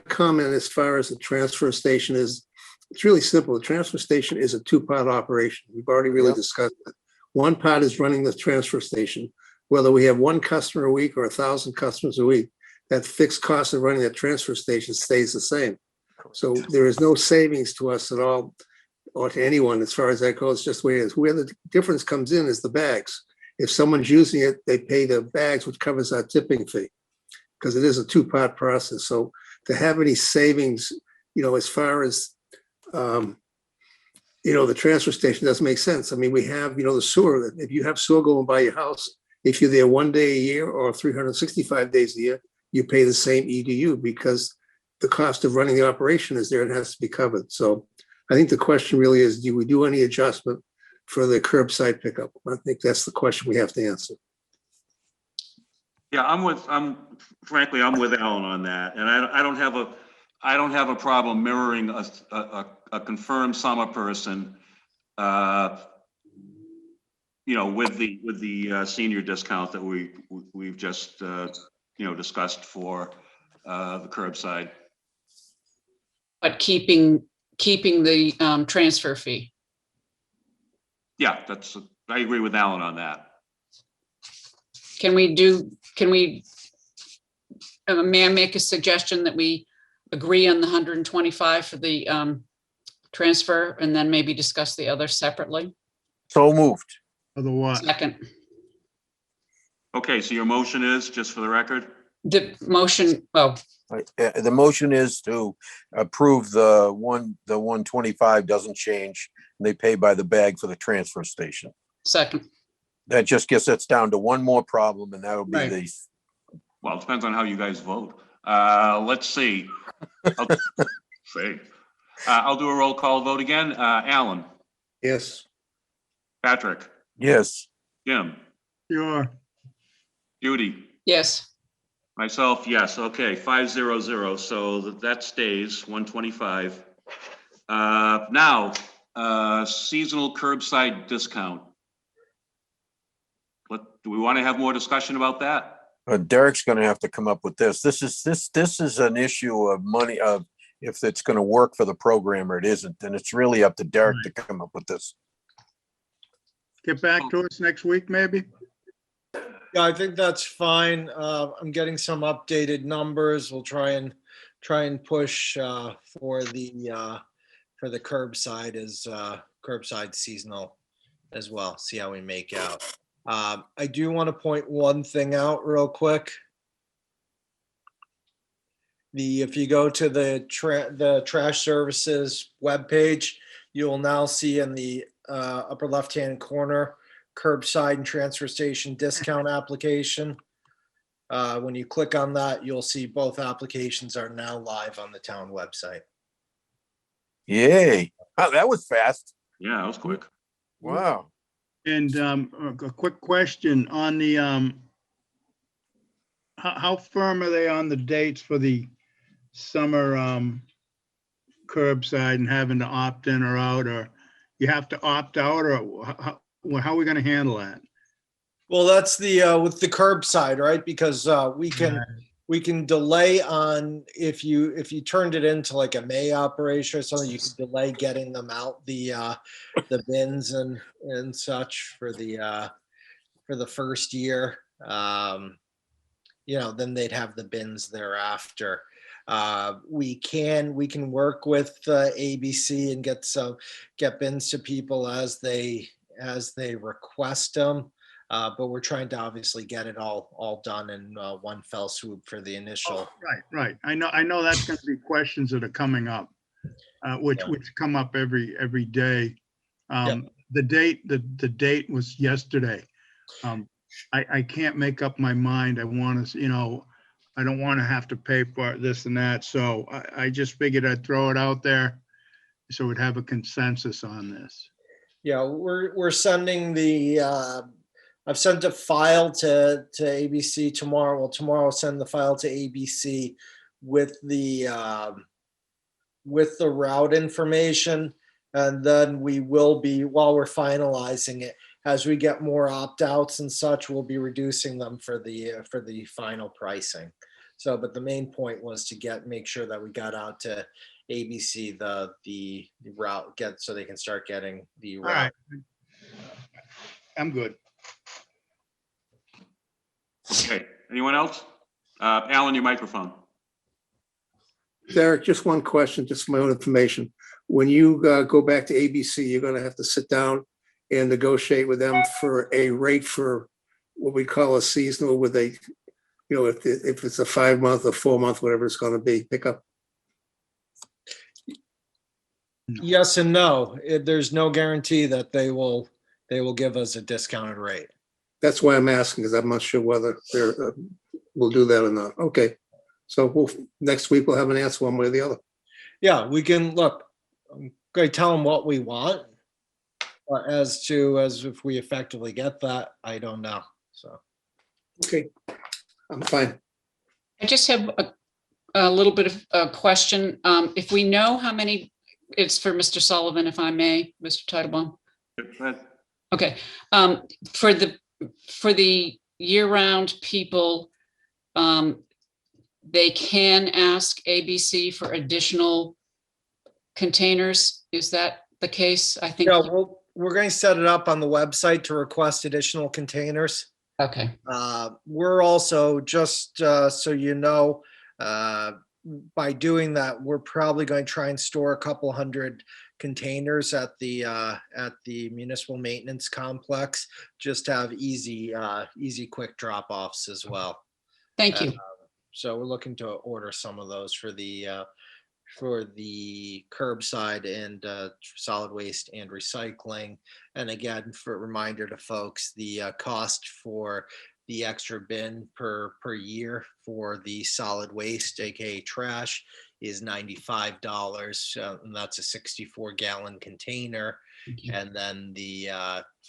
comment as far as the transfer station is, it's really simple. The transfer station is a two-part operation. We've already really Yep. discussed it. One part is running the transfer station. Whether we have one customer a week or 1,000 customers a week, that fixed cost of running that transfer station stays the same. So there is no savings to us at all, or to anyone as far as that goes, just the way it is. Where the difference comes in is the bags. If someone's using it, they pay the bags, which covers our tipping fee, because it is a two-part process. So to have any savings, as far as, the transfer station doesn't make sense. I mean, we have, the sewer. If you have sewer going by your house, if you're there 1 day a year or 365 days a year, you pay the same EDU because the cost of running the operation is there and has to be covered. So I think the question really is, do we do any adjustment for the curbside pickup? I think that's the question we have to answer. Yeah, frankly, I'm with Alan on that, and I don't have a problem mirroring a confirmed summer person, with the senior discount that we've just discussed for the curbside. But keeping the transfer fee. Yeah, I agree with Alan on that. May I make a suggestion that we agree on the 125 for the transfer and then maybe discuss the other separately? So moved. For the what? Second, Okay, so your motion is, just for the record? the motion, The motion is to approve the 125 doesn't change. And they pay by the bag for the transfer station. second, That just gets us down to one more problem, and that'll be Right. the, Well, it depends on how you guys vote. Let's see. I'll do a roll call vote again. Alan, Yes. Patrick, yes. Jim, Sure. Judy, yes. myself, yes. Okay, 500. So that stays 125. Now, seasonal curbside discount. Do we want to have more discussion about that? Derek's gonna have to come up with this. This is an issue of money, of if it's gonna work for the program or it isn't, and it's really up to Derek to come up with this. Get back to us next week, maybe? yeah, I think that's fine. I'm getting some updated numbers. We'll try and push for the curbside as curbside seasonal as well. See how we make out. I do want to point one thing out real quick. if you go to the trash services webpage, you will now see in the upper left-hand corner, curbside and transfer station discount application. When you click on that, you'll see both applications are now live on the town website. Yay. Oh, that was fast. Yeah, that was quick. Wow. And a quick question on the, how firm are they on the dates for the summer curbside and having to opt in or out, or you have to opt out, or how are we going to handle that? Well, that's the with the curbside, right? Because we can delay on if you turned it into like a May operation or something, you could delay getting them out the bins and such for the first year. Then they'd have the bins thereafter. We can work with ABC and get bins to people as they request them. But we're trying to obviously get it all done in one fell swoop for the initial. Right. I know that's going to be questions that are coming up, which come up every day. The date was yesterday. I can't make up my mind. I want to, I don't want to have to pay for this and that. So I just figured I'd throw it out there so we'd have a consensus on this. Yeah, we're sending I've sent a file to ABC tomorrow. Well, tomorrow I'll send the file to ABC with the route information. And then we will be, while we're finalizing it, as we get more opt-outs and such, we'll be reducing them for the final pricing. So, but the main point was to make sure that we got out to ABC the route, so they can start getting the route. All right. I'm good. Okay, anyone else? Alan, your microphone. Derek, just one question, just for my own information. When you go back to ABC, you're gonna have to sit down and negotiate with them for a rate for what we call a seasonal, with a, if it's a 5-month or 4-month, whatever it's gonna be, pickup. Yes and no. There's no guarantee that they will give us a discounted rate. That's why I'm asking, because I'm not sure whether we'll do that or not. Okay, so next week we'll have an answer one way or the other. Yeah, we can look. I'm going to tell them what we want, but as if we effectively get that, I don't know. So, okay, I'm fine. I just have a little bit of a question. If we know how many, it's for Mr. Sullivan, if I may, Mr. Titlebaum. Okay, for the year-round people, they can ask ABC for additional containers. Is that the case? I think. Yeah, we're going to set it up on the website to request additional containers. Okay. We're also, just so you know, by doing that, we're probably going to try and store a couple hundred containers at the municipal maintenance complex, just to have easy quick drop-offs as well. Thank you. So we're looking to order some of those for the curbside and solid waste and recycling. And again, for a reminder to folks, the cost for the extra bin per year for the solid waste, aka trash, is $95, and that's a 64-gallon container. And then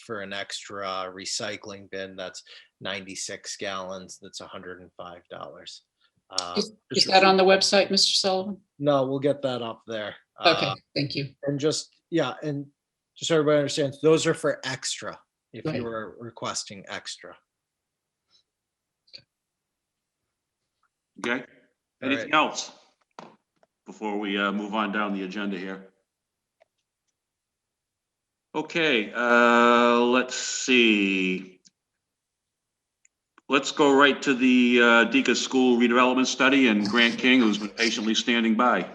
for an extra recycling bin, that's 96 gallons. That's $105. Is that on the website, Mr. Sullivan? No, we'll get that up there. Okay, thank you. And just so everybody understands, those are for extra, if Right. you were requesting extra. Okay, anything else before we move on down the agenda here? Okay, let's see. Let's go right to the Deacon School redevelopment study and Grant King, who's been patiently standing by.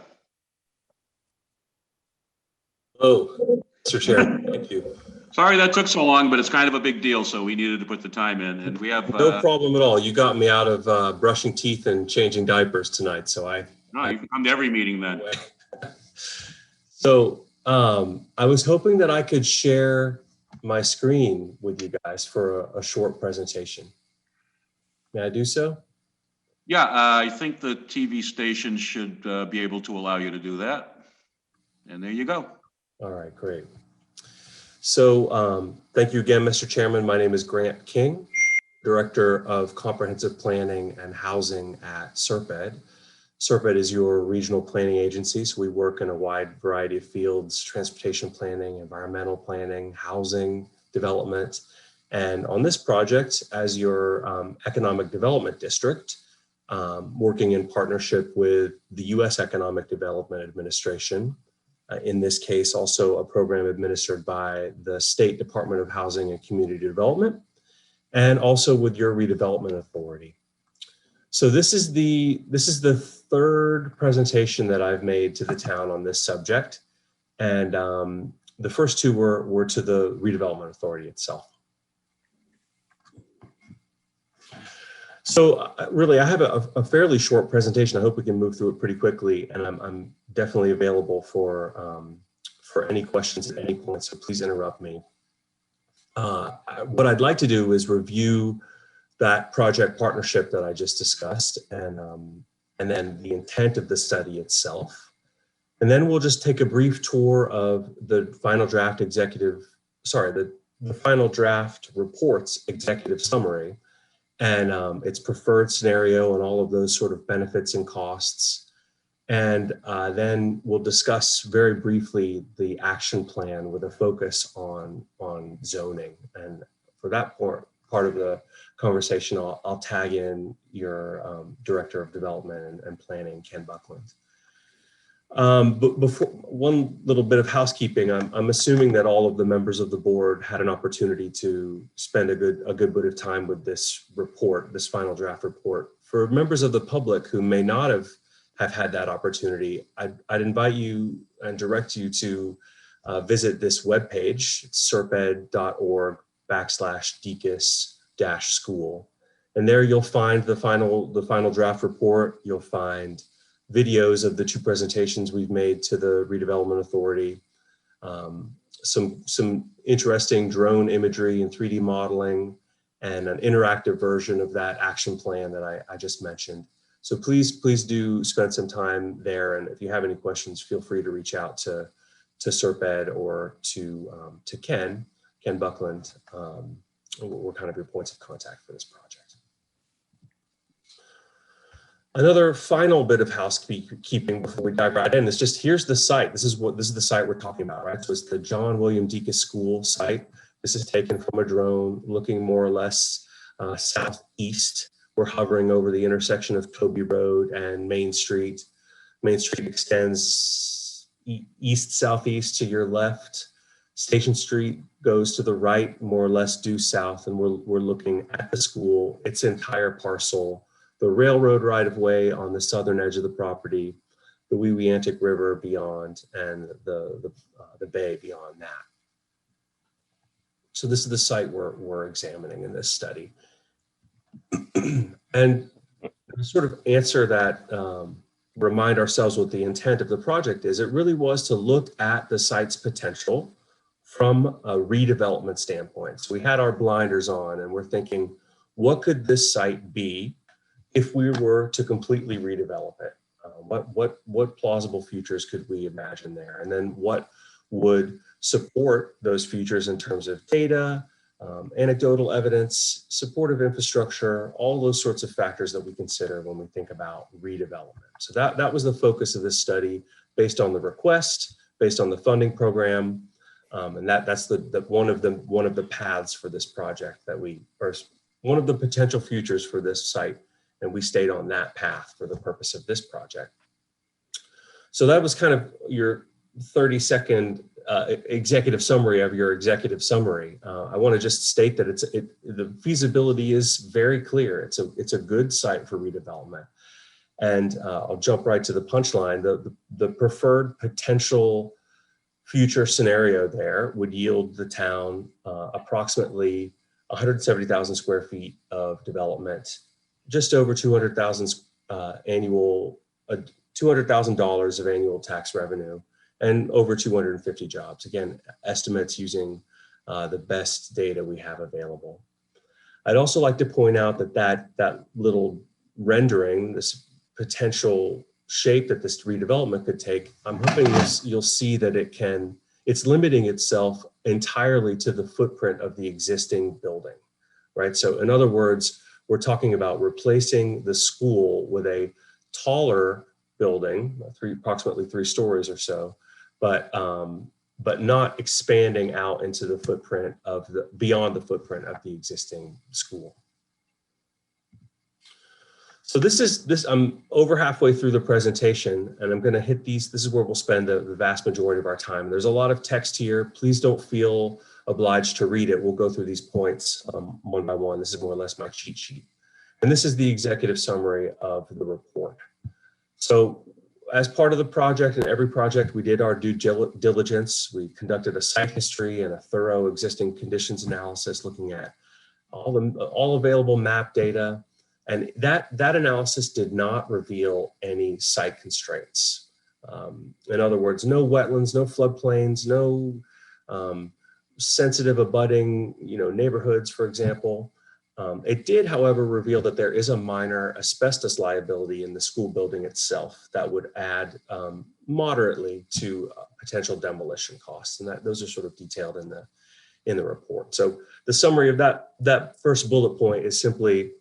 Oh, Mr. Chair, thank you. Sorry that took so long, but it's kind of a big deal, so we needed to put the time in, and we have No problem at all. You got me out of brushing teeth and changing diapers tonight, so I No, you can come to every meeting then. So I was hoping that I could share my screen with you guys for a short presentation. May I do so? Yeah, I think the TV station should be able to allow you to do that. And there you go. All right, great. So thank you again, Mr. Chairman. My name is Grant King, Director of Comprehensive Planning and Housing at SERPED. SERPED is your regional planning agency, so we work in a wide variety of fields: transportation planning, environmental planning, housing, development. And on this project, as your economic development district, working in partnership with the U.S. Economic Development Administration, in this case, also a program administered by the State Department of Housing and Community Development, and also with your redevelopment authority. So this is the third presentation that I've made to the town on this subject, and the first two were to the redevelopment authority itself. So really, I have a fairly short presentation. I hope we can move through it pretty quickly, and I'm definitely available for any questions at any point, so please interrupt me. What I'd like to do is review that project partnership that I just discussed, and then the intent of the study itself. And then we'll just take a brief tour of the final draft the final draft report's executive summary, and its preferred scenario and all of those sort of benefits and costs. And then we'll discuss very briefly the action plan with a focus on zoning. And for that part of the conversation, I'll tag in your Director of Development and Planning, Ken Buckland. But before, one little bit of housekeeping. I'm assuming that all of the members of the board had an opportunity to spend a good bit of time with this report, this final draft report. For members of the public who may not have had that opportunity, I'd invite you and direct you to visit this webpage, serped.org/decus-school. And there you'll find the final draft report. You'll find videos of the two presentations we've made to the redevelopment authority, some interesting drone imagery and 3D modeling, and an interactive version of that action plan that I just mentioned. So please do spend some time there. And if you have any questions, feel free to reach out to SERPED or to Ken Buckland. We're kind of your points of contact for this project. Another final bit of housekeeping before we dive right in is just, here's the site. This is the site we're talking about, right? So it's the John William Deacon School site. This is taken from a drone looking more or less southeast. We're hovering over the intersection of Toby Road and Main Street. Main Street extends east-southeast to your left. Station Street goes to the right, more or less due south, and we're looking at the school, its entire parcel, the railroad right-of-way on the southern edge of the property, the Weweantic River beyond, and the bay beyond that. So this is the site we're examining in this study. And to sort of answer that, remind ourselves what the intent of the project is, it really was to look at the site's potential from a redevelopment standpoint. So we had our blinders on and we're thinking, what could this site be if we were to completely redevelop it? What plausible futures could we imagine there? And then what would support those futures in terms of data, anecdotal evidence, supportive infrastructure, all those sorts of factors that we consider when we think about redevelopment. So that was the focus of this study, based on the request, based on the funding program, and that's one of the paths for this project one of the potential futures for this site, and we stayed on that path for the purpose of this project. So that was kind of your 30-second executive summary of your executive summary. I want to just state that the feasibility is very clear. It's a good site for redevelopment. And I'll jump right to the punchline. The preferred potential future scenario there would yield the town approximately 170,000 square feet of development, just over 200,000 $200,000 of annual tax revenue and over 250 jobs. Again, estimates using the best data we have available. I'd also like to point out that little rendering, this potential shape that this redevelopment could take, I'm hoping you'll see that it's limiting itself entirely to the footprint of the existing building, right? So in other words, we're talking about replacing the school with a taller building, approximately 3 stories or so, but not expanding out into the footprint beyond the footprint of the existing school. So I'm over halfway through the presentation, and I'm going to hit these. This is where we'll spend the vast majority of our time. There's a lot of text here. Please don't feel obliged to read it. We'll go through these points one by one. This is more or less my cheat sheet. And this is the executive summary of the report. So as part of the project, and every project, we did our due diligence. We conducted a site history and a thorough existing conditions analysis, looking at all available map data. And that analysis did not reveal any site constraints. In other words, no wetlands, no floodplains, no sensitive abutting, neighborhoods, for example. It did, however, reveal that there is a minor asbestos liability in the school building itself that would add moderately to potential demolition costs, and those are sort of detailed in the report. So the summary of that first bullet point is simply,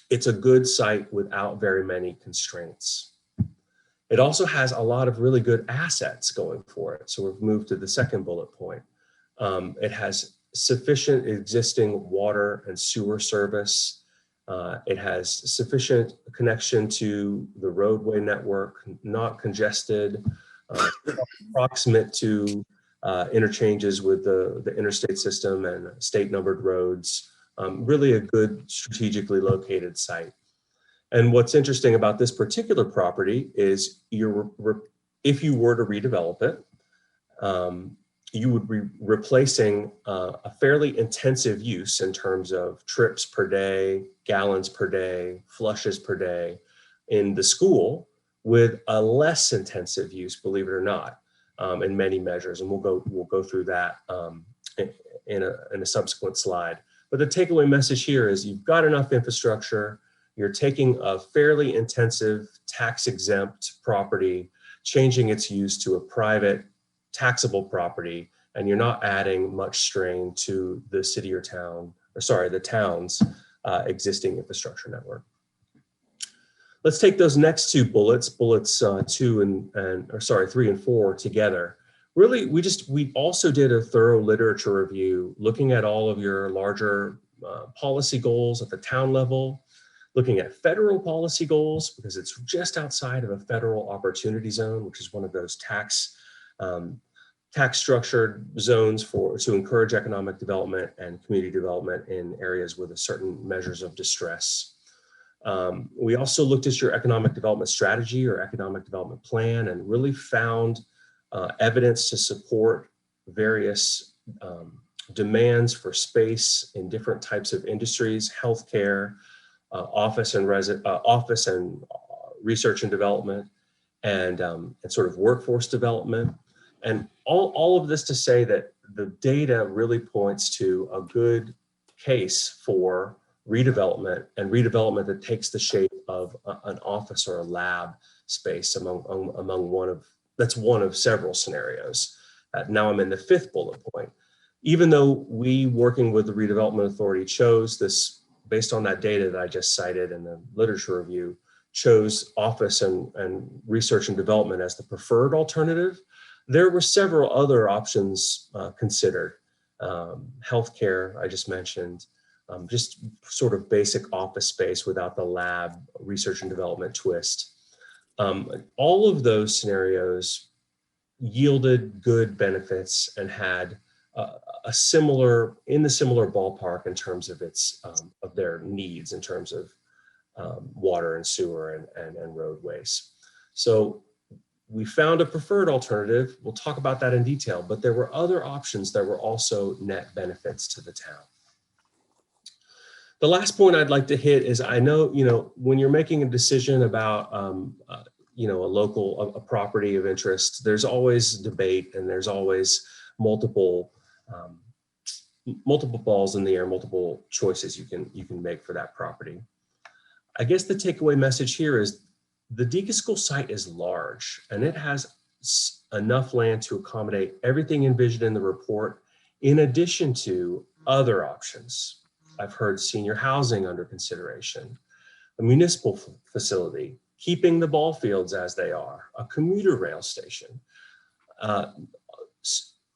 it's a good site without very many constraints. It also has a lot of really good assets going for it. So we've moved to the second bullet point. It has sufficient existing water and sewer service. It has sufficient connection to the roadway network, not congested, proximate to interchanges with the interstate system and state numbered roads. Really a good strategically located site. And what's interesting about this particular property is if you were to redevelop it, you would be replacing a fairly intensive use in terms of trips per day, gallons per day, flushes per day in the school with a less intensive use, believe it or not, in many measures. And we'll go through that in a subsequent slide. But the takeaway message here is you've got enough infrastructure, you're taking a fairly intensive tax exempt property, changing its use to a private taxable property, and you're not adding much strain to the city or town, the town's existing infrastructure network. Let's take those next two bullets 3 and 4 together. Really, we also did a thorough literature review, looking at all of your larger policy goals at the town level, looking at federal policy goals, because it's just outside of a federal opportunity zone, which is one of those tax structured zones to encourage economic development and community development in areas with a certain measures of distress. We also looked at your economic development strategy or economic development plan and really found evidence to support various demands for space in different types of industries, healthcare, office and research and development, and sort of workforce development. And all of this to say that the data really points to a good case for redevelopment, and redevelopment that takes the shape of an office or a lab space that's one of several scenarios. Now I'm in the 5th bullet point. Even though we, working with the Redevelopment Authority, chose this, based on that data that I just cited in the literature review, chose office and research and development as the preferred alternative, there were several other options considered. Healthcare, I just mentioned, just sort of basic office space without the lab research and development twist. All of those scenarios yielded good benefits and had a similar ballpark in terms of of their needs in terms of water and sewer and roadways. So we found a preferred alternative. We'll talk about that in detail, but there were other options that were also net benefits to the town. The last point I'd like to hit is, I know, when you're making a decision about, a property of interest, there's always debate and there's always multiple balls in the air, multiple choices you can make for that property. I guess the takeaway message here is the Deacon School site is large and it has enough land to accommodate everything envisioned in the report, in addition to other options. I've heard senior housing under consideration, a municipal facility, keeping the ball fields as they are, a commuter rail station.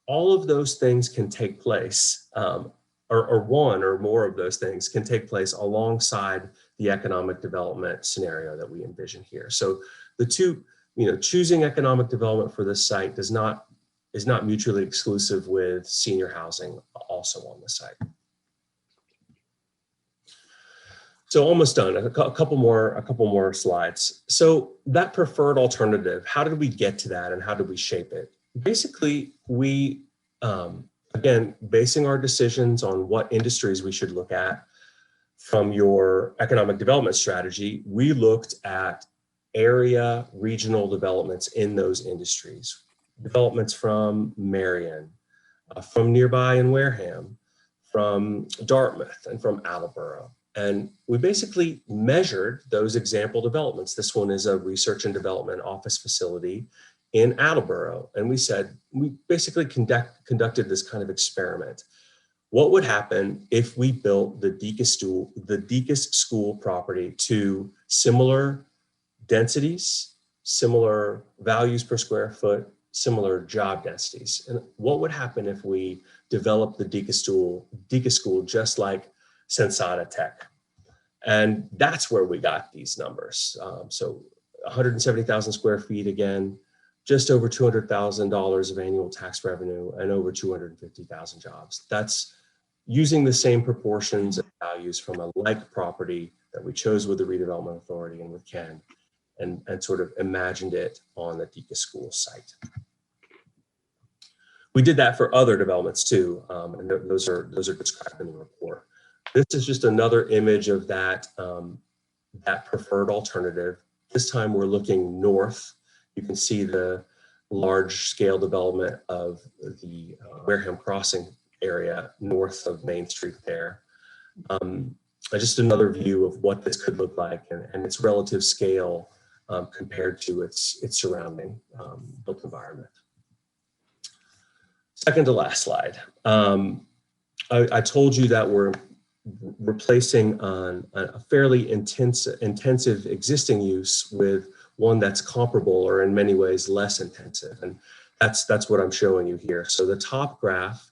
All of those things can take place, or one or more of those things can take place alongside the economic development scenario that we envision here. So the two, choosing economic development for this site is not mutually exclusive with senior housing also on the site. So almost done, a couple more slides. So that preferred alternative, how did we get to that and how did we shape it? Basically, we, again, basing our decisions on what industries we should look at from your economic development strategy, we looked at area regional developments in those industries. Developments from Marion, from nearby in Wareham, from Dartmouth, and from Attleboro. And we basically measured those example developments. This one is a research and development office facility in Attleboro. And we said, we basically conducted this kind of experiment. What would happen if we built the Deacon School property to similar densities, similar values per square foot, similar job densities? And what would happen if we developed the Deacon School just like Sensata Tech? And that's where we got these numbers. So 170,000 square feet again, just over $200,000 of annual tax revenue and over 250,000 jobs. That's using the same proportions and values from a like property that we chose with the Redevelopment Authority and with Ken, and sort of imagined it on the Deacon School site. We did that for other developments too, and those are described in the report. This is just another image of that, that preferred alternative. This time we're looking north. You can see the large scale development of the Wareham Crossing area north of Main Street there. Just another view of what this could look like and its relative scale compared to its surrounding built environment. Second to last slide. I told you that we're replacing on a fairly intensive existing use with one that's comparable or in many ways less intensive. And that's what I'm showing you here. So the top graph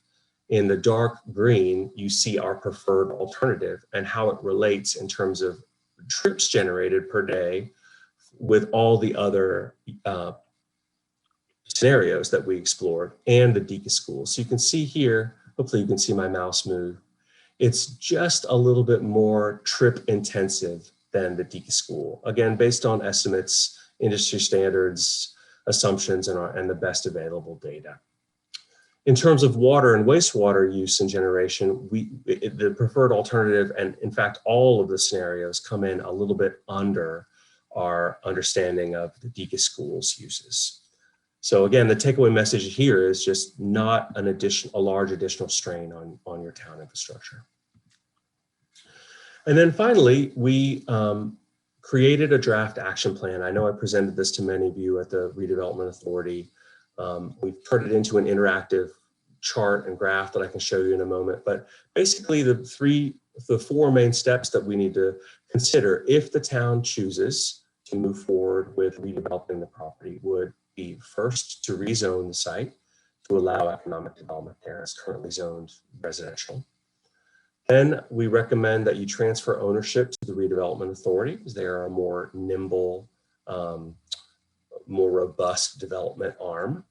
in the dark green, you see our preferred alternative and how it relates in terms of trips generated per day with all the other scenarios that we explored and the Deacon School. So you can see here, hopefully you can see my mouse move. It's just a little bit more trip intensive than the Deacon School. Again, based on estimates, industry standards, assumptions, and the best available data. In terms of water and wastewater use and generation, the preferred alternative, and in fact, all of the scenarios come in a little bit under our understanding of the Deacon School's uses. So again, the takeaway message here is just not a large additional strain on your town infrastructure. And then finally, we created a draft action plan. I know I presented this to many of you at the Redevelopment Authority. We've turned it into an interactive chart and graph that I can show you in a moment. But basically the four main steps that we need to consider if the town chooses to move forward with redeveloping the property would be first to rezone the site to allow economic development there. It's currently zoned residential. Then we recommend that you transfer ownership to the Redevelopment Authority, because they are a more nimble, more robust development arm.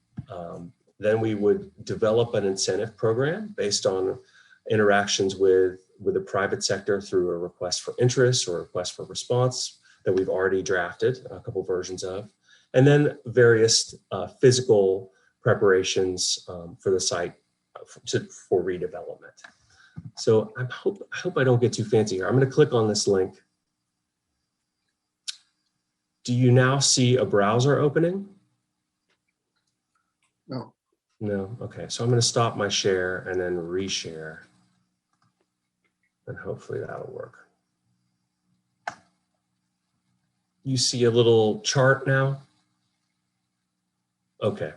Then we would develop an incentive program based on interactions with the private sector through a request for interest or a request for response that we've already drafted a couple versions of. And then various physical preparations for the site for redevelopment. So I hope I don't get too fancy here. I'm going to click on this link. Do you now see a browser opening? No. No, okay, so I'm gonna stop my share and then reshare. And hopefully that'll work. You see a little chart now? Okay,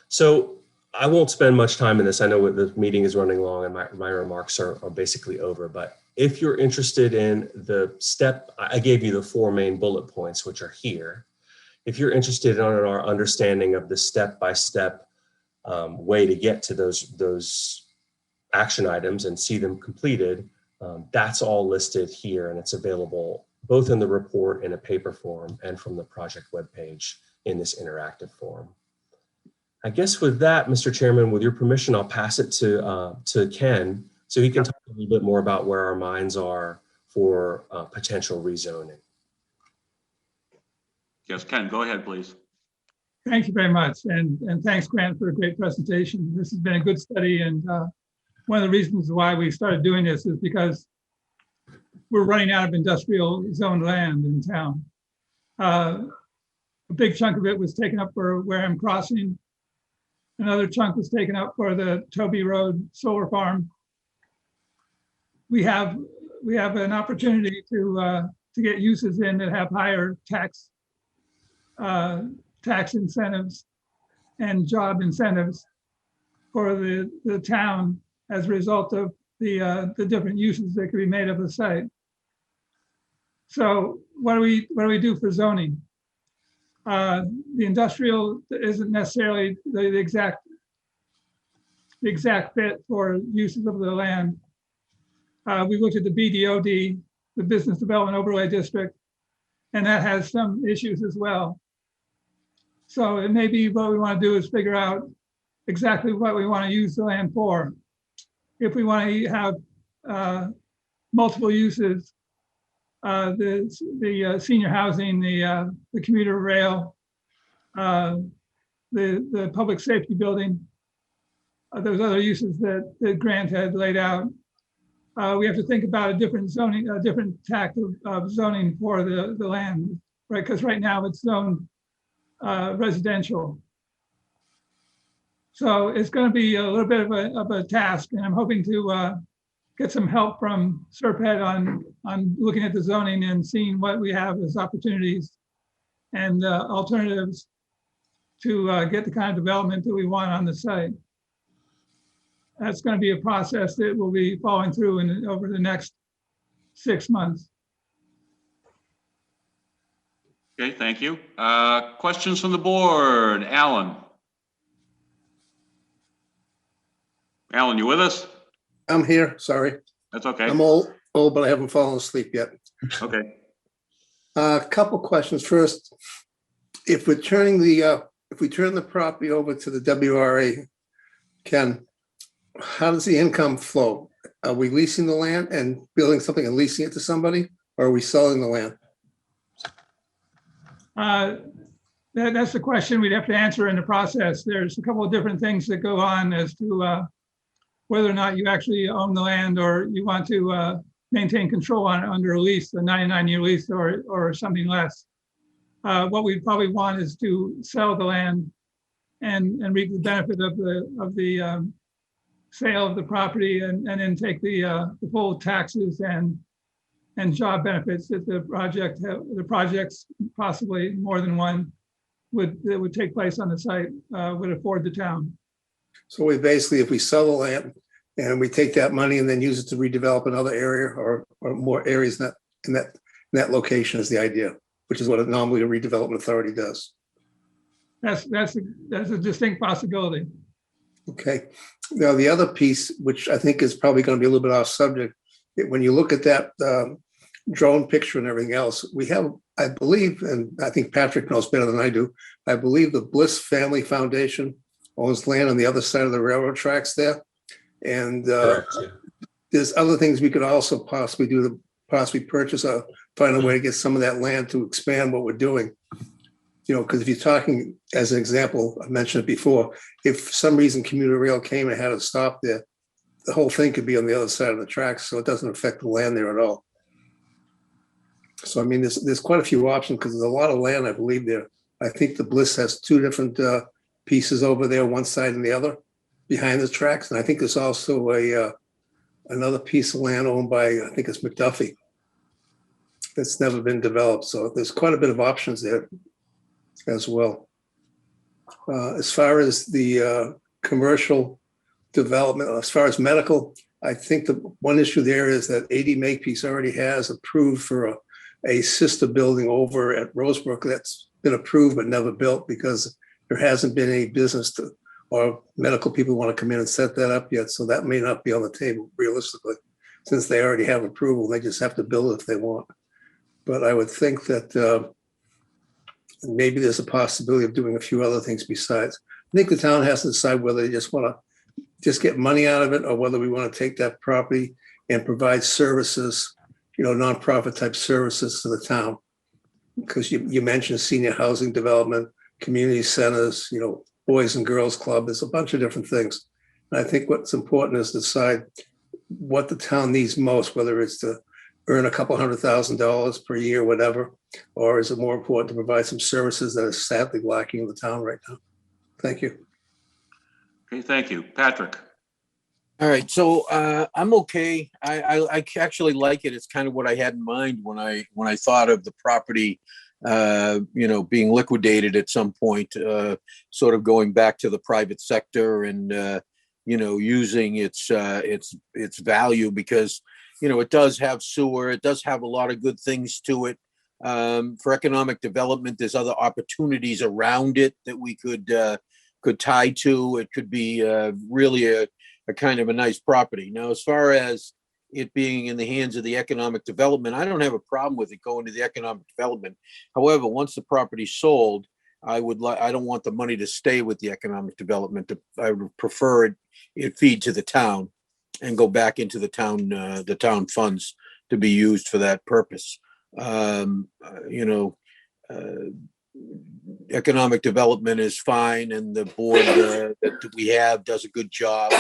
so I won't spend much time in this. I know the meeting is running long and my remarks are basically over, but if you're interested in the step, I gave you the 4 main bullet points, which are here. If you're interested in our understanding of the step-by-step way to get to those action items and see them completed, that's all listed here, and it's available both in the report in a paper form and from the project webpage in this interactive form. I guess with that, Mr. Chairman, with your permission, I'll pass it to Ken so he can talk a little bit more about where our minds are for potential rezoning. Yes, Ken, go ahead, please. Thank you very much. And thanks, Grant, for a great presentation. This has been a good study. And one of the reasons why we started doing this is because we're running out of industrial zoned land in town. A big chunk of it was taken up for Wareham Crossing. Another chunk was taken up for the Toby Road solar farm. We have an opportunity to get uses in that have higher tax incentives and job incentives for the town as a result of the different uses that could be made of the site. So what do we do for zoning? The industrial isn't necessarily the exact fit for uses of the land. We looked at the BDOD, the Business Development Overlay District, and that has some issues as well. So it may be what we want to do is figure out exactly what we want to use the land for. If we want to have multiple uses, the senior housing, the commuter rail, the public safety building, those other uses that Grant had laid out. We have to think about a different zoning, a different tack of zoning for the land, right? Because right now it's zoned residential. So it's going to be a little bit of a task, and I'm hoping to get some help from Serped on looking at the zoning and seeing what we have as opportunities and alternatives to get the kind of development that we want on the site. That's going to be a process that we'll be following through over the next 6 months. Okay, thank you. Questions from the board? Alan? Alan, you with us? I'm here, sorry. That's okay. I'm old, but I haven't fallen asleep yet. Okay. A couple questions. First, if we're turning if we turn the property over to the WRA, Ken, how does the income flow? Are we leasing the land and building something and leasing it to somebody, or are we selling the land? That's the question we'd have to answer in the process. There's a couple of different things that go on as to whether or not you actually own the land or you want to maintain control on it under a lease, a 99-year lease or something less. What we probably want is to sell the land and reap the benefit of the sale of the property and then take the full taxes and job benefits that the projects, possibly more than one, that would take place on the site would afford the town. So we basically, if we sell the land and we take that money and then use it to redevelop another area or more areas in that location is the idea, which is what normally a redevelopment authority does. That's a distinct possibility. Okay. Now the other piece, which I think is probably going to be a little bit off subject, when you look at that drone picture and everything else, we have, I believe, and I think Patrick knows better than I do, I believe the Bliss Family Foundation owns land on the other side of the railroad tracks there. And Correct, yeah. There's other things we could also possibly do to possibly purchase find a way to get some of that land to expand what we're doing. You know, because if you're talking, as an example, I mentioned it before, if for some reason commuter rail came and had to stop there, the whole thing could be on the other side of the tracks, so it doesn't affect the land there at all. So I mean, there's quite a few options because there's a lot of land, I believe there. I think the Bliss has two different pieces over there, one side and the other, behind the tracks. And I think there's also another piece of land owned by, I think it's McDuffie, that's never been developed. So there's quite a bit of options there as well. As far as the commercial development, as far as medical, I think the one issue there is that AD Makepeace already has approved for a sister building over at Rosebrook that's been approved but never built because there hasn't been any business to, or medical people want to come in and set that up yet. So that may not be on the table realistically, since they already have approval. They just have to build it if they want. But I would think that maybe there's a possibility of doing a few other things besides. I think the town has to decide whether they just want to just get money out of it or whether we want to take that property and provide services, nonprofit type services to the town. Because you mentioned senior housing development, community centers, Boys and Girls Club. There's a bunch of different things. And I think what's important is to decide what the town needs most, whether it's to earn a couple $100,000 per year, whatever, or is it more important to provide some services that are sadly lacking in the town right now? Thank you. Okay, thank you. Patrick? All right, so I'm okay. I actually like it. It's kind of what I had in mind when I thought of the property, being liquidated at some point, sort of going back to the private sector and using its value because it does have sewer. It does have a lot of good things to it. For economic development, there's other opportunities around it that we could tie to. It could be really a kind of a nice property. Now, as far as it being in the hands of the economic development, I don't have a problem with it going to the economic development. However, once the property's sold, I don't want the money to stay with the economic development. I would prefer it feed to the town and go back into the town funds to be used for that purpose. Economic development is fine, and the board that we have does a good job.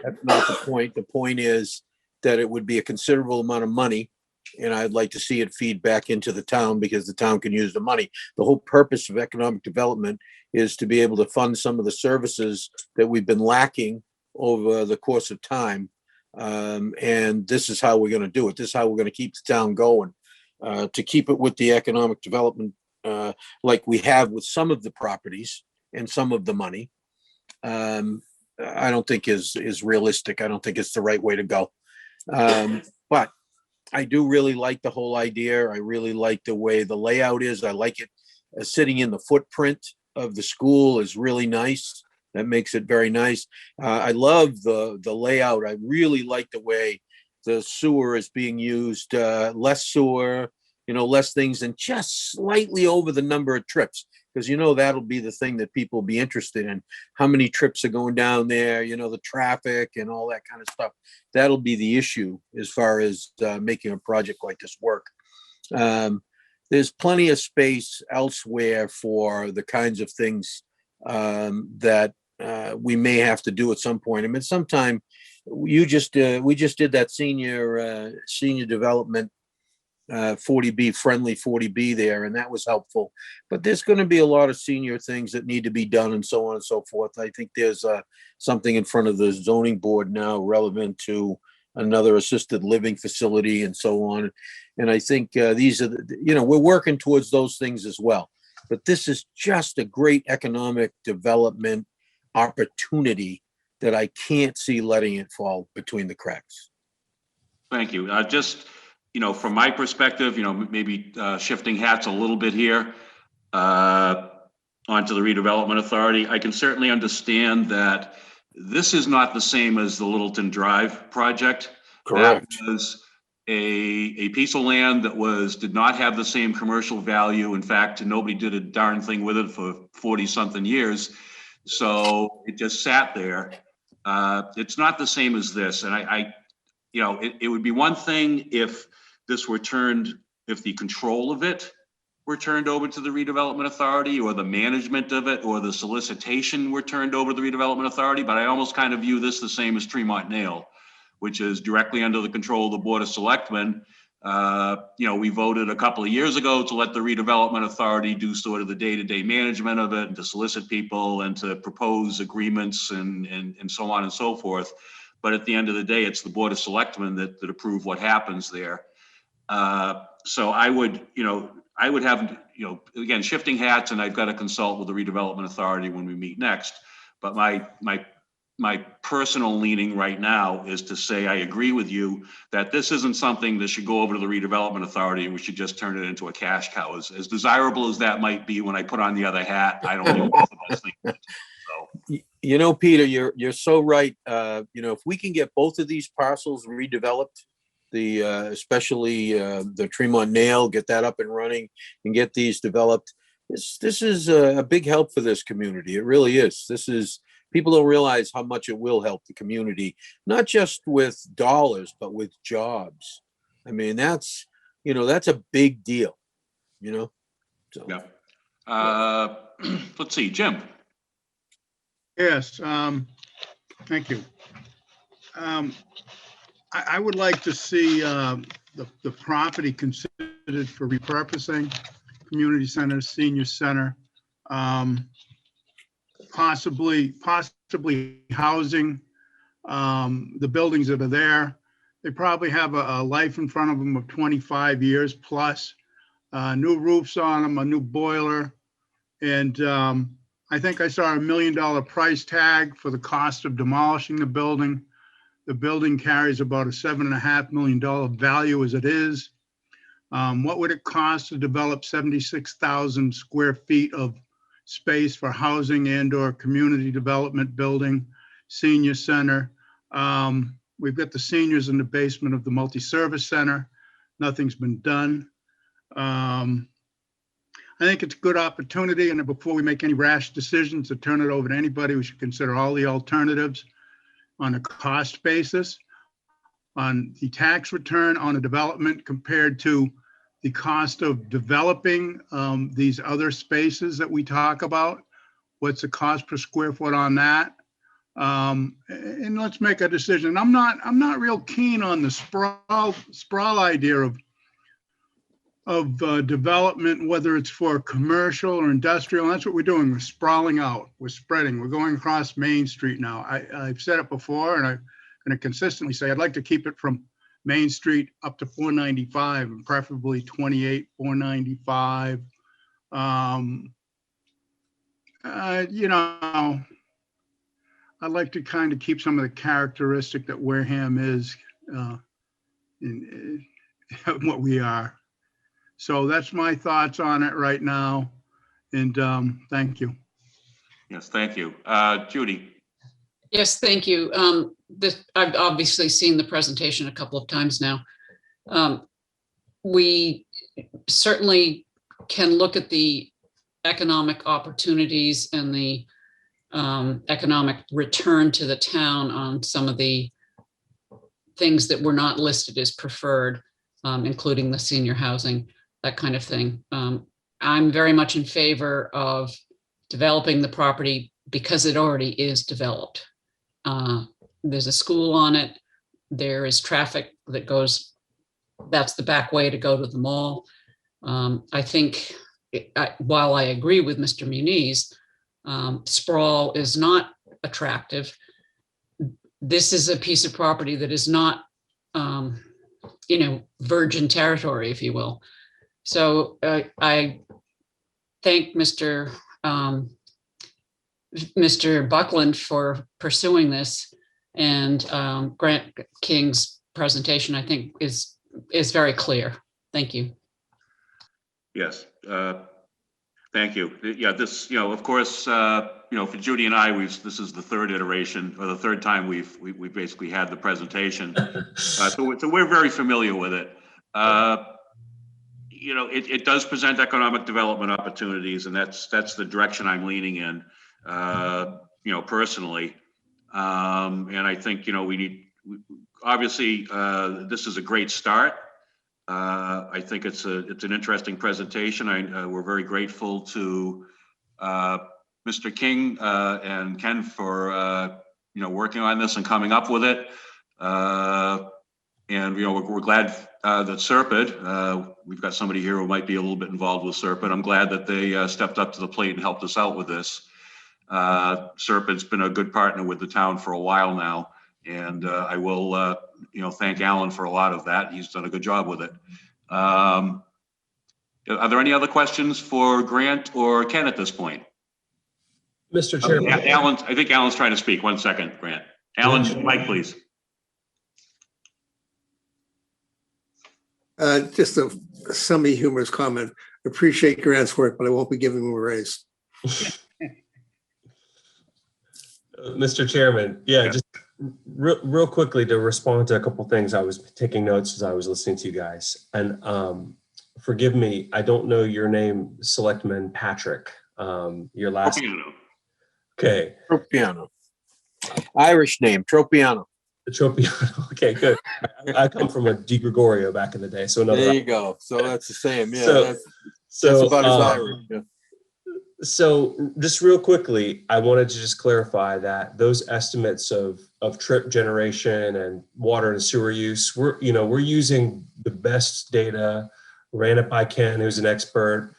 That's not the point. The point is that it would be a considerable amount of money, and I'd like to see it feed back into the town because the town can use the money. The whole purpose of economic development is to be able to fund some of the services that we've been lacking over the course of time. And this is how we're going to do it. This is how we're going to keep the town going, to keep it with the economic development like we have with some of the properties and some of the money. I don't think is realistic. I don't think it's the right way to go. But I do really like the whole idea. I really like the way the layout is. I like it sitting in the footprint of the school is really nice. That makes it very nice. I love the layout. I really like the way the sewer is being used, less sewer, less things, and just slightly over the number of trips. Because, that'll be the thing that people will be interested in. How many trips are going down there, the traffic and all that kind of stuff. That'll be the issue as far as making a project like this work. There's plenty of space elsewhere for the kinds of things that we may have to do at some point. I mean, sometime we just did that senior development 40B, friendly 40B there, and that was helpful. But there's going to be a lot of senior things that need to be done and so on and so forth. I think there's something in front of the zoning board now relevant to another assisted living facility and so on. And I think these are, we're working towards those things as well. But this is just a great economic development opportunity that I can't see letting it fall between the cracks. Thank you. From my perspective, maybe shifting hats a little bit here onto the redevelopment authority, I can certainly understand that this is not the same as the Littleton Drive project. Correct. That was a piece of land that did not have the same commercial value. In fact, nobody did a darn thing with it for 40 something years. So it just sat there. It's not the same as this. And it would be one thing if the control of it were turned over to the redevelopment authority, or the management of it, or the solicitation were turned over to the redevelopment authority. But I almost kind of view this the same as Tremont Nail, which is directly under the control of the Board of Selectmen. We voted a couple of years ago to let the redevelopment authority do sort of the day-to-day management of it, and to solicit people and to propose agreements and so on and so forth. But at the end of the day, it's the Board of Selectmen that approve what happens there. So I would have, again, shifting hats, and I've got to consult with the redevelopment authority when we meet next. But my personal leaning right now is to say, I agree with you that this isn't something that should go over to the redevelopment authority and we should just turn it into a cash cow. As desirable as that might be when I put on the other hat, I don't think that's the best thing to do. So. Peter, you're so right. If we can get both of these parcels redeveloped, especially the Tremont Nail, get that up and running and get these developed. This is a big help for this community. It really is. People don't realize how much it will help the community, not just with dollars, but with jobs. I mean, that's a big deal, So. Yeah. Let's see, Jim. Yes, thank you. I would like to see the property considered for repurposing, community center, senior center, possibly housing, the buildings that are there. They probably have a life in front of them of 25 years plus, new roofs on them, a new boiler. And I think I saw $1 million price tag for the cost of demolishing the building. The building carries about a $7.5 million value as it is. What would it cost to develop 76,000 square feet of space for housing and/or community development building, senior center? We've got the seniors in the basement of the multi-service center. Nothing's been done. I think it's a good opportunity, and before we make any rash decisions to turn it over to anybody, we should consider all the alternatives on a cost basis, on the tax return on a development compared to the cost of developing these other spaces that we talk about. What's the cost per square foot on that? And let's make a decision. I'm not real keen on the sprawl idea of development, whether it's for commercial or industrial. That's what we're doing. We're sprawling out. We're spreading. We're going across Main Street now. I've said it before, and I'm going to consistently say I'd like to keep it from Main Street up to 495, and preferably 28, 495. I'd like to kind of keep some of the characteristic that Wareham is in what we are. So that's my thoughts on it right now. And thank you. Yes, thank you. Judy. Yes, thank you. I've obviously seen the presentation a couple of times now. We certainly can look at the economic opportunities and the economic return to the town on some of the things that were not listed as preferred, including the senior housing, that kind of thing. I'm very much in favor of developing the property because it already is developed. There's a school on it. There is traffic that goes, that's the back way to go to the mall. I think while I agree with Mr. Muniz, sprawl is not attractive. This is a piece of property that is not, virgin territory, if you will. So I thank Mr. Buckland for pursuing this, and Grant King's presentation, I think, is very clear. Thank you. Yes, thank you. Yeah, this, of course, for Judy and I, this is the third iteration, or the third time we basically had the presentation. So we're very familiar with it. It does present economic development opportunities, and that's the direction I'm leaning in, personally. And I think, obviously, this is a great start. I think it's an interesting presentation. We're very grateful to Mr. King and Ken for working on this and coming up with it. And, we're glad that Serpent, we've got somebody here who might be a little bit involved with Serpent. I'm glad that they stepped up to the plate and helped us out with this. Serpent's been a good partner with the town for a while now. And I will, thank Alan for a lot of that. He's done a good job with it. Are there any other questions for Grant or Ken at this point? Mr. Chairman. I think Alan's trying to speak. 1 second, Grant. Alan, mic, please. Just a semi-humorous comment. Appreciate Grant's work, but I won't be giving him a raise. Mr. Chairman, just real quickly to respond to a couple things. I was taking notes as I was listening to you guys, and forgive me, I don't know your name, Selectman Patrick. Your last Tropiano. Okay. Tropiano. Irish name, Tropiano. Tropiano. Okay, good. I come from a Di Gregorio back in the day, so another. There you go. So that's the same. Yeah, So- that's about as Irish. Yeah. So just real quickly, I wanted to just clarify that those estimates of trip generation and water and sewer use, we're using the best data, ran it by Ken, who's an expert.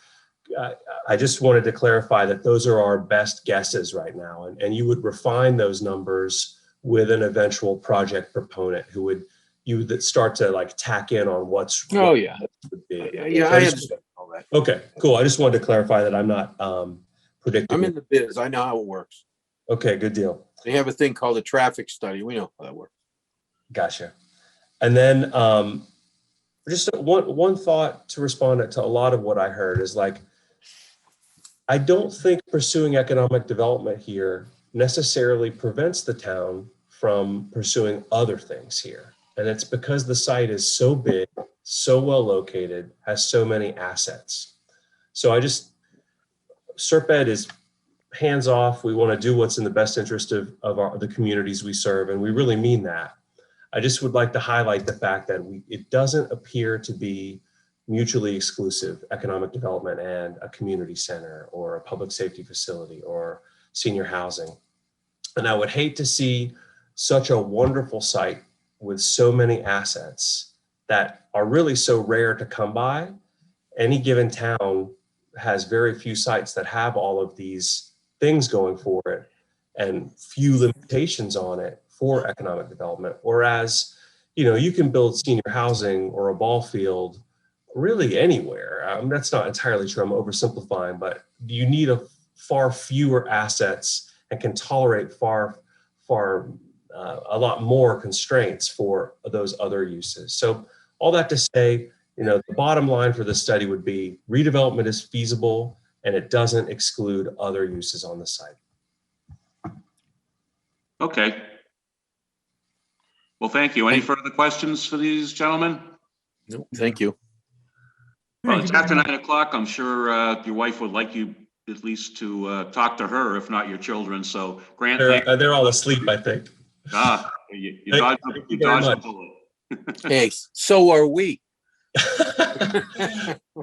I just wanted to clarify that those are our best guesses right now. And you would refine those numbers with an eventual project proponent you would start to like tack in on what's. Oh, yeah. Would be. Yeah, I understand all that. Okay, cool. I just wanted to clarify that I'm not predicting. I'm in the biz. I know how it works. Okay, good deal. They have a thing called a traffic study. We know how that works. Gotcha. And then just one thought to respond to a lot of what I heard is like, I don't think pursuing economic development here necessarily prevents the town from pursuing other things here. And it's because the site is so big, so well located, has so many assets. So Serpent is hands off. We want to do what's in the best interest of the communities we serve. And we really mean that. I just would like to highlight the fact that it doesn't appear to be mutually exclusive, economic development and a community center or a public safety facility or senior housing. And I would hate to see such a wonderful site with so many assets that are really so rare to come by. Any given town has very few sites that have all of these things going for it and few limitations on it for economic development. Whereas, you can build senior housing or a ball field really anywhere. That's not entirely true. I'm oversimplifying, but you need a far fewer assets and can tolerate a lot more constraints for those other uses. So all that to say, the bottom line for this study would be redevelopment is feasible and it doesn't exclude other uses on the site. Okay. Well, thank you. Any further questions for these gentlemen? No, thank you. Well, it's after 9 o'clock. I'm sure your wife would like you at least to talk to her, if not your children. So Grant, They're all asleep, I think. You dodged the bullet. Hey, so are we.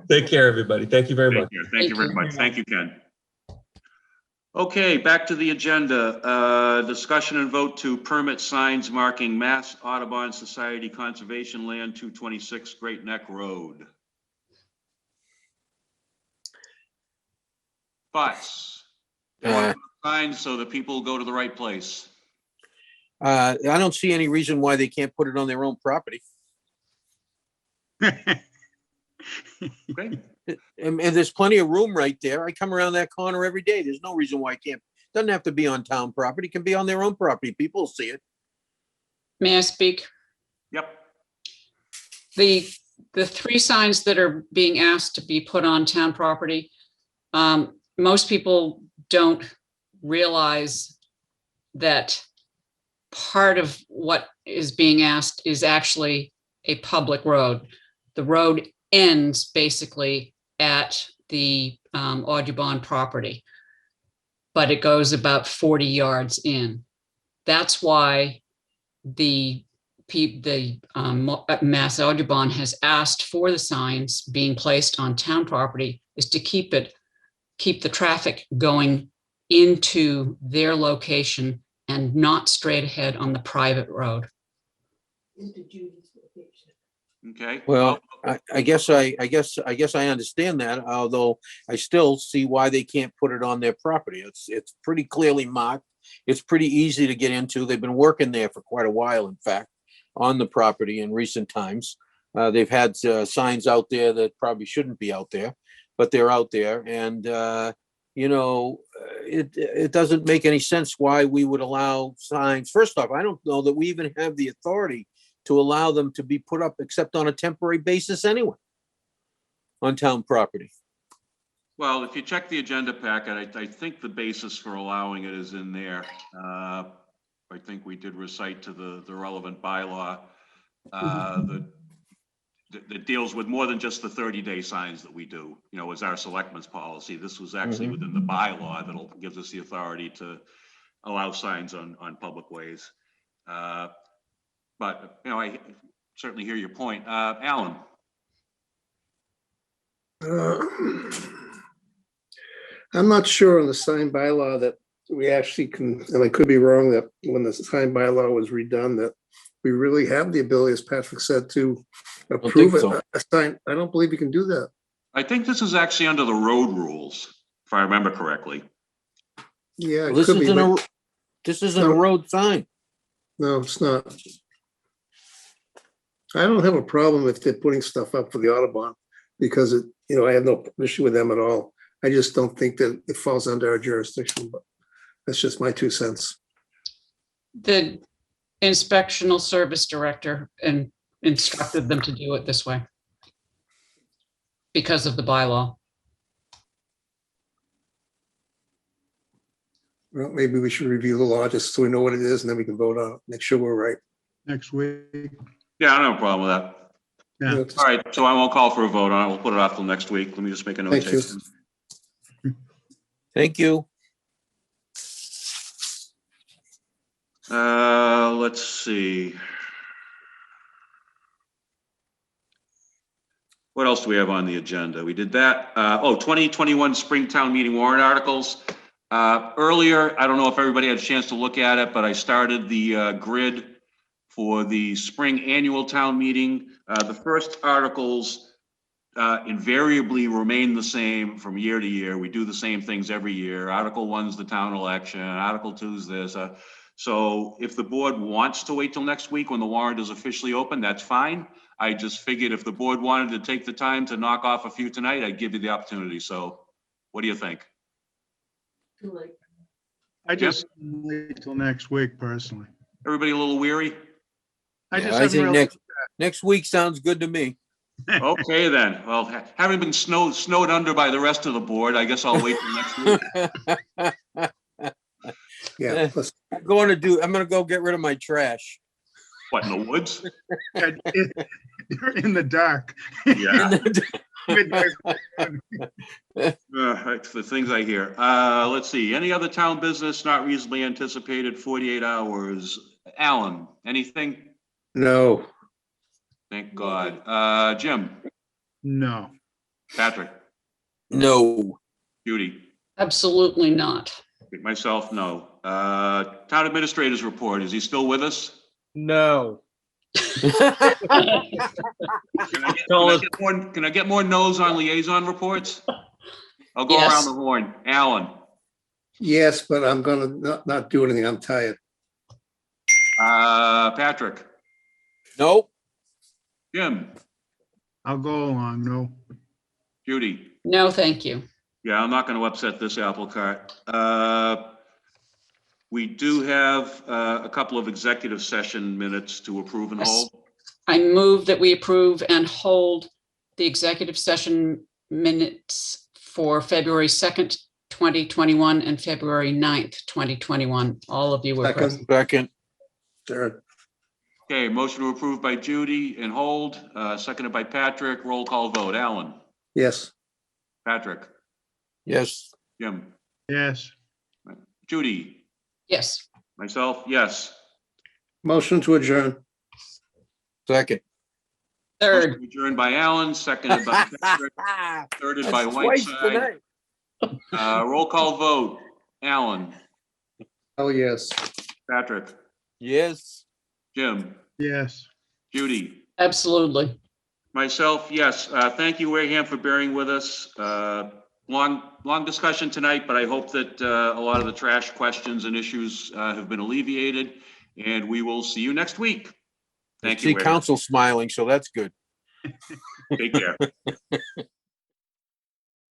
Take care, everybody. Thank you very much. Thank you very much. Thank you, Ken. Okay, back to the agenda. Discussion and vote to permit signs marking Mass Audubon Society Conservation Land 226 Great Neck Road. Thoughts? Signs so that people go to the right place. I don't see any reason why they can't put it on their own property. Okay. And there's plenty of room right there. I come around that corner every day. There's no reason why I can't. Doesn't have to be on town property. It can be on their own property. People will see it. May I speak? Yep. The 3 signs that are being asked to be put on town property, most people don't realize that part of what is being asked is actually a public road. The road ends basically at the Audubon property, but it goes about 40 yards in. That's why the Mass Audubon has asked for the signs being placed on town property is to keep the traffic going into their location and not straight ahead on the private road. Okay. Well, I guess I understand that, although I still see why they can't put it on their property. It's pretty clearly marked. It's pretty easy to get into. They've been working there for quite a while, in fact, on the property in recent times. They've had signs out there that probably shouldn't be out there, but they're out there. And, it doesn't make any sense why we would allow signs. First off, I don't know that we even have the authority to allow them to be put up except on a temporary basis anyway on town property. Well, if you check the agenda packet, I think the basis for allowing it is in there. I think we did recite to the relevant bylaw that deals with more than just the 30-day signs that we do, as our selectmen's policy. This was actually within the bylaw that'll gives us the authority to allow signs on public ways. But, I certainly hear your point. Alan? I'm not sure on the sign bylaw that we actually can, and I could be wrong, that when the sign bylaw was redone, that we really have the ability, as Patrick said, to approve it. so. A sign, I don't believe you can do that. I think this is actually under the road rules, if I remember correctly. Yeah, Well, it could be. this isn't a road sign. No, it's not. I don't have a problem if they're putting stuff up for the Audubon because I have no issue with them at all. I just don't think that it falls under our jurisdiction, but that's just my 2 cents. The inspectional service director instructed them to do it this way because of the bylaw. Well, maybe we should review the law just so we know what it is and then we can vote on it, make sure we're right. Next week. Yeah, I don't have a problem with that. Yeah. All right, so I won't call for a vote on it. We'll put it off till next week. Let me just make a Thank you. notation. Thank you. Let's see. What else do we have on the agenda? We did that. 2021 Springtown meeting warrant articles. Earlier, I don't know if everybody had a chance to look at it, but I started the grid for the spring annual town meeting. The first articles invariably remain the same from year to year. We do the same things every year. Article 1's the town election, Article 2's this. So if the board wants to wait till next week when the warrant is officially open, that's fine. I just figured if the board wanted to take the time to knock off a few tonight, I'd give you the opportunity. So what do you think? I just wait till next week personally. Everybody a little weary? I just I haven't think really. next week sounds good to me. Okay, then. Well, having been snowed under by the rest of the board, I guess I'll wait till next week. Yeah. I'm gonna go get rid of my trash. What, in the woods? You're in the dark. Yeah. It's the things I hear. Let's see. Any other town business not reasonably anticipated 48 hours? Alan, anything? No. Thank God. Jim? No. Patrick? No. Judy? Absolutely not. Myself, no. Town administrator's report. Is he still with us? No. Can I get more no's on liaison reports? I'll go Yes. around the horn. Alan? Yes, but I'm gonna not do anything. I'm tired. Patrick? Nope. Jim? I'll go along. No. Judy? No, thank you. Yeah, I'm not going to upset this apple cart. We do have a couple of executive session minutes to approve and Yes. hold. I move that we approve and hold the executive session minutes for February 2nd, 2021 and February 9th, 2021. All of you were present. Second. Third. Okay, motion to approve by Judy and hold, seconded by Patrick. Roll call vote. Alan? Yes. Patrick? Yes. Jim? Yes. Judy? Yes. Myself? Yes. Motion to adjourn. Second. Third. Motion adjourned by Alan, seconded by Patrick, thirded by Twice Whiteside. tonight. Roll call vote. Alan? Oh, yes. Patrick? Yes. Jim? Yes. Judy? Absolutely. Myself, yes. Thank you, Wareham, for bearing with us. Long discussion tonight, but I hope that a lot of the trash questions and issues have been alleviated, and we will see you next week. Thank you, See Wareham. council smiling, so that's good. Take care.